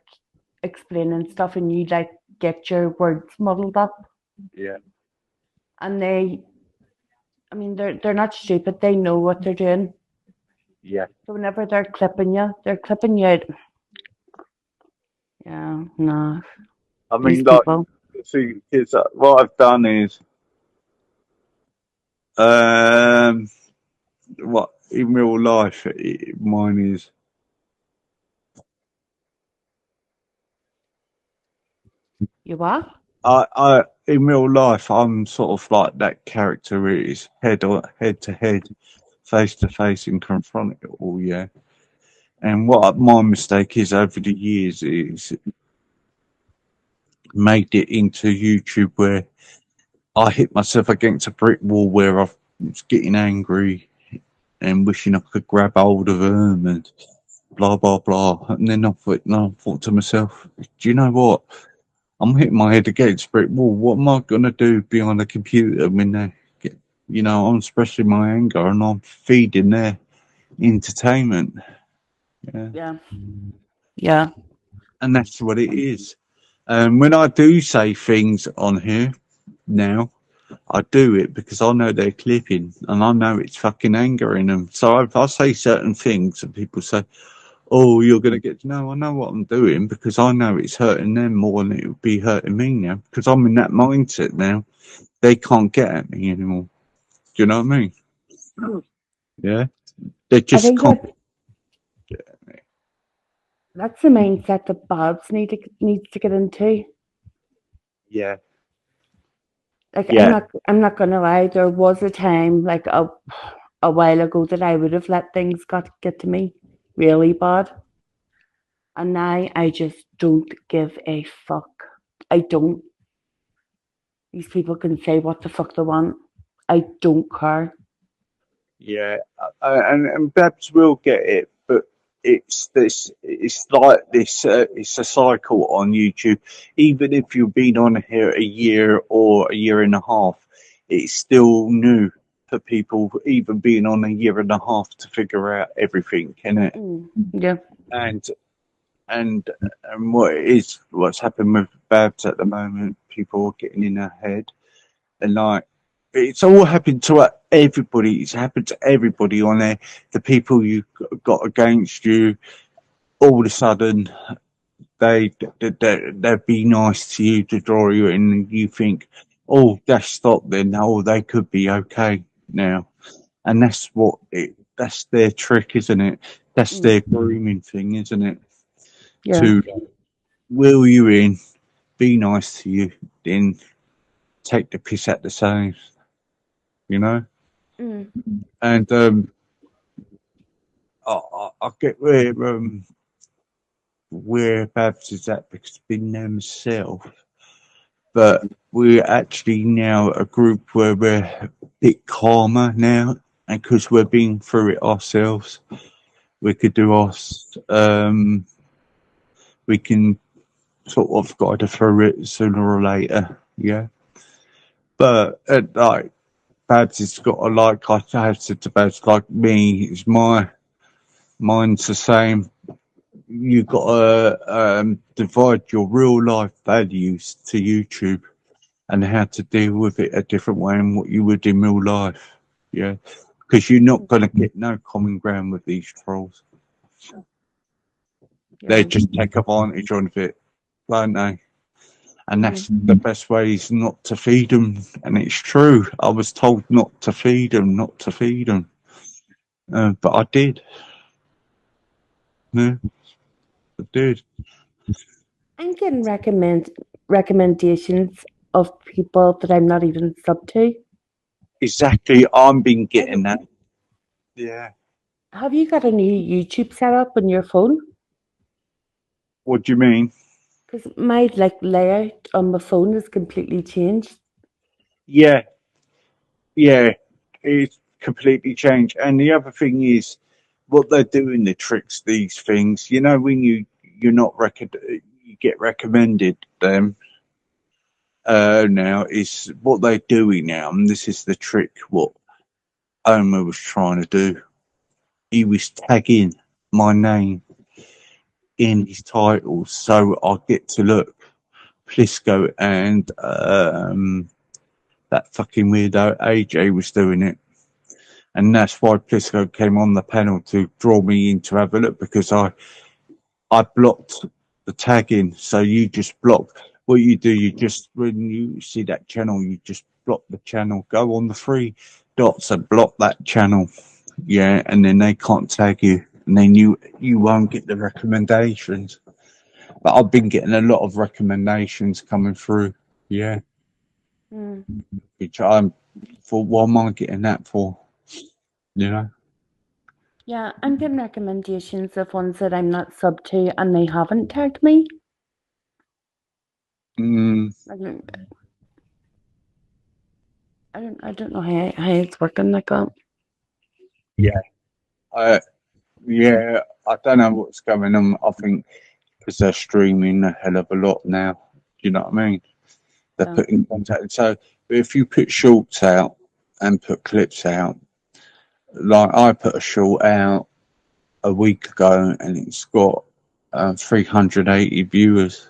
explaining stuff, and you like get your words muddled up. Yeah. And I mean, they're not stupid. They know what they're doing. Yeah. So whenever they're clipping you out. Yeah, no. I These mean, like, people. see, kids, what I've done is, what in real life, mine is, You what? in real life, I'm sort of like that character is head to head, face to face, and confront it all. Yeah. And what my mistake is over the years is made it into YouTube where I hit myself against a brick wall where I was getting angry and wishing I could grab hold of them and blah blah blah. And then I thought to myself, do you know what? I'm hitting my head against a brick wall. What am I gonna do behind the computer when they get, I'm expressing my anger and I'm feeding their entertainment. Yeah. Yeah. Yeah. And that's what it is. When I do say things on here now, I do it because I know they're clipping and I know it's fucking angering them. So if I say certain things and people say, "Oh, you're going to get," no, I know what I'm doing because I know it's hurting them more than it would be hurting me now because I'm in that mindset now. They can't get at me anymore. Do you know what I mean? Yeah, they I just think can't. that's the mindset that Babs needs to get into. Yeah, Like yeah, I'm not gonna lie, there was a time like a while ago that I would have let things get to me really bad. And now I just don't give a fuck. I don't. These people can say what the fuck they want. I don't care. yeah. And Babs will get it, but it's this. It's like this. It's a cycle on YouTube. Even if you've been on here a year or a year and a half, it's still new for people. Even being on a year and a half to figure out everything, can it? Yeah. And and and what's happened with Babs at the moment? People are getting in her head, and like it's all happened to everybody. It's happened to everybody on there. The people you got against you, all of a sudden they'd be nice to you to draw you in, and you think, oh, that's stopped. Then oh, they could be okay now, and that's their trick, isn't it? That's their grooming thing, isn't it? Yeah. To wheel you in, be nice to you, then take the piss at the same, you know. And I get where Babs is at because I've been there myself. But we're actually now a group where we're a bit calmer now, and because we're being through it ourselves, we could do us. We can sort of guide her through it sooner or later. Yeah. But like Babs has got a like I have said to Babs, like me, it's mine's the same. You've got to divide your real life values to YouTube and how to deal with it a different way than what you would in real life. Yeah, because you're not going to get no common ground with these trolls. They just take advantage of it, won't they? And that's the best way is not to feed them. And it's true. I was told not to feed them, not to feed them. But I did. Yeah, I did. I'm getting recommendations of people that I'm not even sub to. Exactly. I've been getting that. Yeah. Have you got a new YouTube set up on your phone? What do you mean? Because my like layout on my phone has completely changed. Yeah. Yeah. It's completely changed. And the other thing is, what they're doing, the tricks, these things. When you're not you get recommended them. now is what they're doing now, and this is the trick. What Omer was trying to do, he was tagging my name in his titles, so I get to look Plisco and that fucking weirdo AJ was doing it. And that's why Plisco came on the panel to draw me in to have a look, because I blocked the tagging. So you just block what you do. You just, when you see that channel, you just block the channel. Go on the three dots and block that channel. Yeah, and then they can't tag you, and then you won't get the recommendations. But I've been getting a lot of recommendations coming through. Yeah, which I'm for. What am I getting that for? You know. Yeah, I'm getting recommendations of ones that I'm not sub to and they haven't tagged me. I don't know how it's working like that. Yeah. Yeah, I don't know what's going on. I think because they're streaming a hell of a lot now. Do you know what I mean? They're putting content. So if you put shorts out and put clips out, like I put a short out a week ago and it's got 380 viewers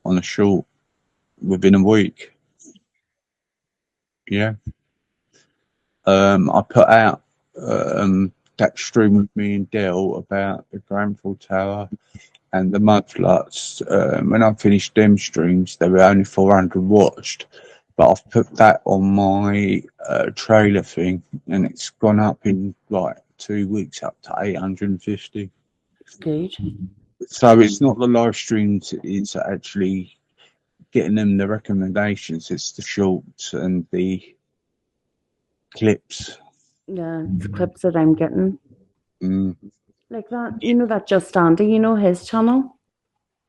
on a short within a week. Yeah. I put out that stream with me and Dell about the Grenfell Tower and the mudfloods. When I finished them streams, there were only 400 watched, but I've put that on my trailer thing, and it's gone up in like 2 weeks up to 850. Good. So it's not the live streams; it's actually getting them the recommendations. It's the shorts and the clips. Yeah, it's clips that I'm getting. Mm. Like that, you know that Just Andy, you know his channel?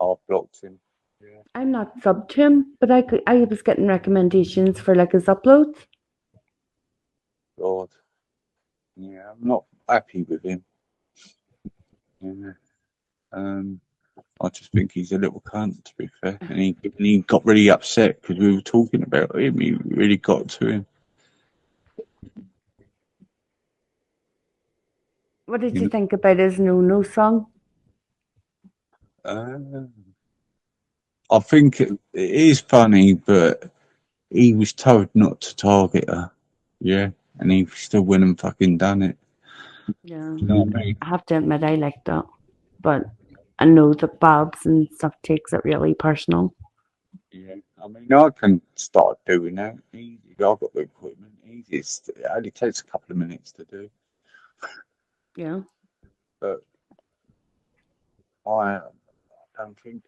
I've blocked him. Yeah. I'm not sub to him, but I was getting recommendations for like his uploads. God. Yeah, I'm not happy with him. Yeah. I just think he's a little cunt, to be fair. And he got really upset because we were talking about him. He really got to him. What did you think about his No song? I think it is funny, but he was told not to target her. Yeah, and he still went and fucking done it. Yeah. You know what I mean? I have to admit I like that. But I know that Babs and stuff takes it really personal. Yeah, I mean, I can start doing that. Easy. I've got the equipment. Easy. It only takes a couple of minutes to do. Yeah. But I don't think.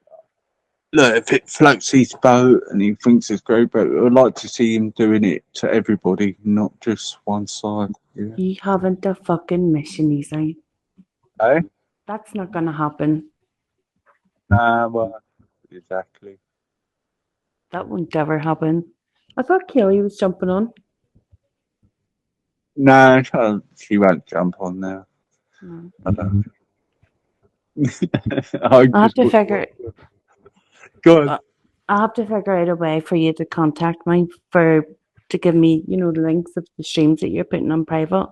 Look, if it floats his boat and he thinks it's great, but I'd like to see him doing it to everybody, not just one side. Yeah. You haven't a fucking mission, Easy. Eh? That's not gonna happen. Well, exactly. That won't ever happen. I thought Kelly was jumping on. No, she won't jump on now. No. I don't. I have to figure. Go on. I have to figure out a way for you to contact me to give me, the links of the streams that you're putting on private.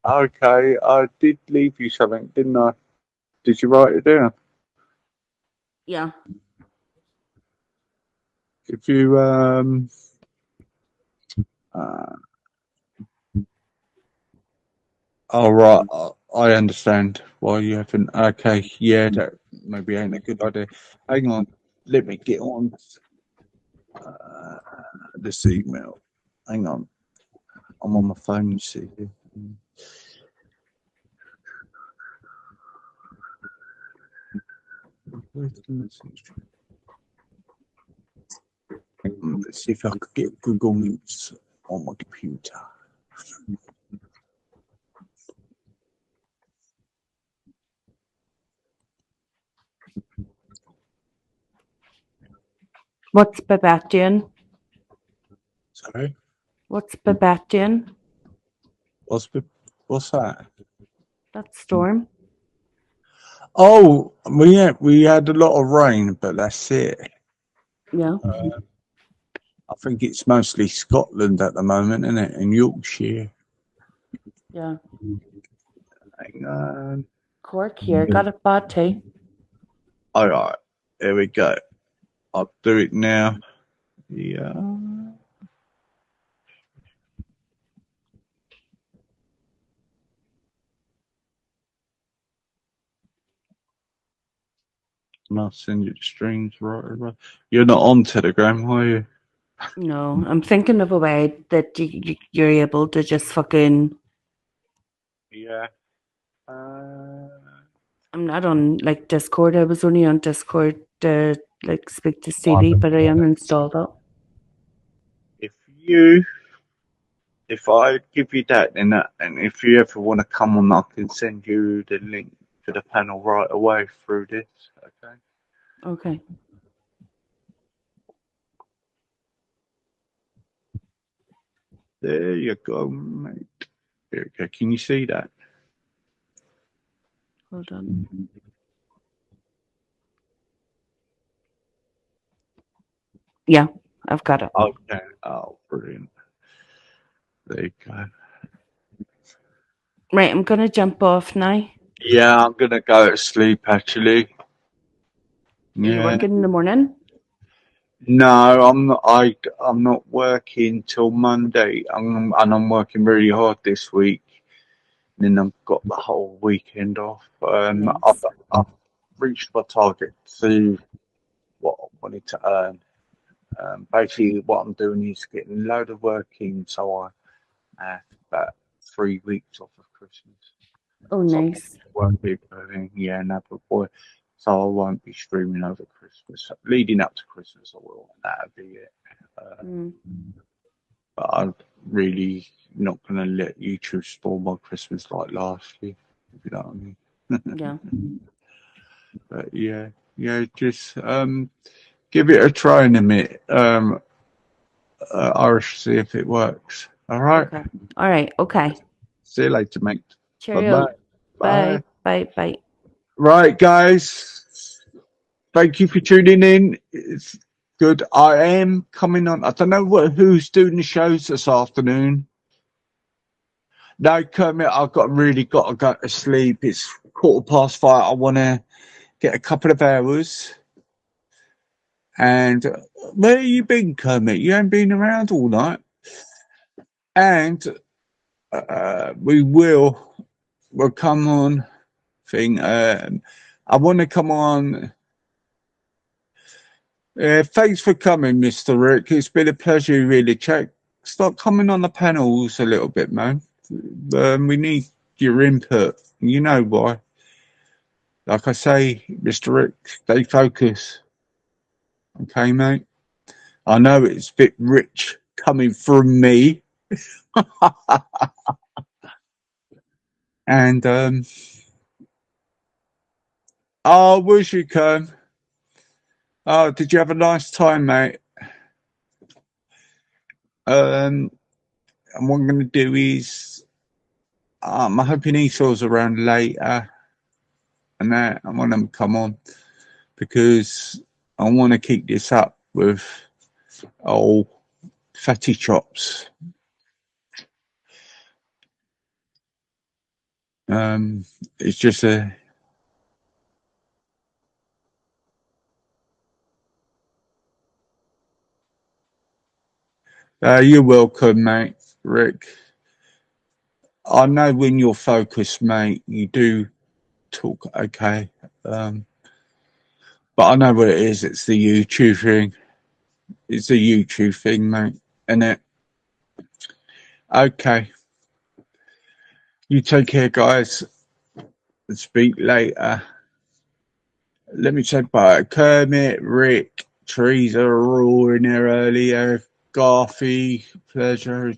Okay, I did leave you something, didn't I? Did you write it down? Yeah. If you oh right, I understand why you haven't. Okay, yeah, that maybe ain't a good idea. Hang on, let me get on this email. Hang on, I'm on my phone. You see. Where's the message? Let's see if I could get Google Meets on my computer. What's Babette doing? Sorry? What's Babette doing? What's that? That's Storm. Oh, we had a lot of rain, but that's it. Yeah. I think it's mostly Scotland at the moment, isn't it? In Yorkshire. Yeah. Hang on. Cork here got it bad too. All right, there we go. I'll do it now. Yeah. And I'll send you the streams right away. You're not on Telegram, are you? No, I'm thinking of a way that you're able to just fucking. Yeah. I'm not on like Discord. I was only on Discord to like speak to Stevie, but I uninstalled it. If I give you that, and if you ever want to come on, I can send you the link to the panel right away through this. Okay. Okay. There you go, mate. There you go. Can you see that? Hold on. Yeah, I've got it. Okay. Oh, brilliant. There you go. Right, I'm gonna jump off now. Yeah, I'm gonna go to sleep actually. Are you working in the morning? No, I'm not. I'm not working till Monday. I'm working really hard this week. And then I've got the whole weekend off. Nice. I've reached my target to what I wanted to earn. Basically, what I'm doing is getting a load of work in, so I have about 3 weeks off of Christmas. Oh, So nice. won't be yeah, no, but boy, so I won't be streaming over Christmas. Leading up to Christmas, I will. That'll be it. But I'm really not going to let YouTube spoil my Christmas like last year. If you know what I mean. Yeah. But yeah, just give it a try in a minute. Irish, see if it works. All right. Okay. All right. Okay. See you later, mate. Cheerio. Bye. Bye. Bye. Right, guys. Thank you for tuning in. It's good. I am coming on. I don't know who's doing the shows this afternoon. No, Kermit, I've really got to go to sleep. It's 5:15. I want to get a couple of hours. And where you been, Kermit? You haven't been around all night. And we'll come on thing. I want to come on. Thanks for coming, Mr. Rick. It's been a pleasure, really. Start coming on the panels a little bit, man. We need your input. You know why. Like I say, Mr. Rick, stay focused. Okay, mate? I know it's a bit rich coming from me. And, oh, where's you come? Oh, did you have a nice time, mate? And what I'm going to do is, I'm hoping Esau's around later. And that I want them to come on because I want to keep this up with old fatty chops. It's just you're welcome, mate, Rick. I know when you're focused, mate, you do talk okay. But I know what it is. It's the YouTube thing. It's a YouTube thing, mate. Isn't it? Okay. You take care, guys. Speak later. Let me say bye. Kermit, Rick, Teresa are all in there earlier. Garthy, pleasure.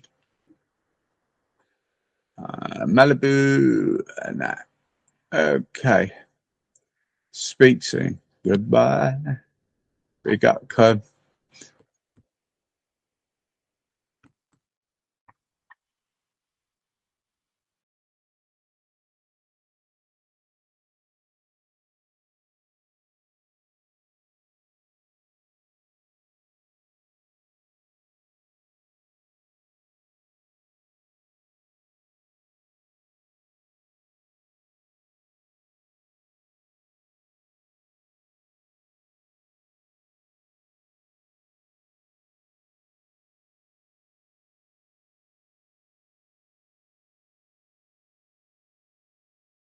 Malibu, and that. Okay. Speak soon. Goodbye. Big up, Kerm.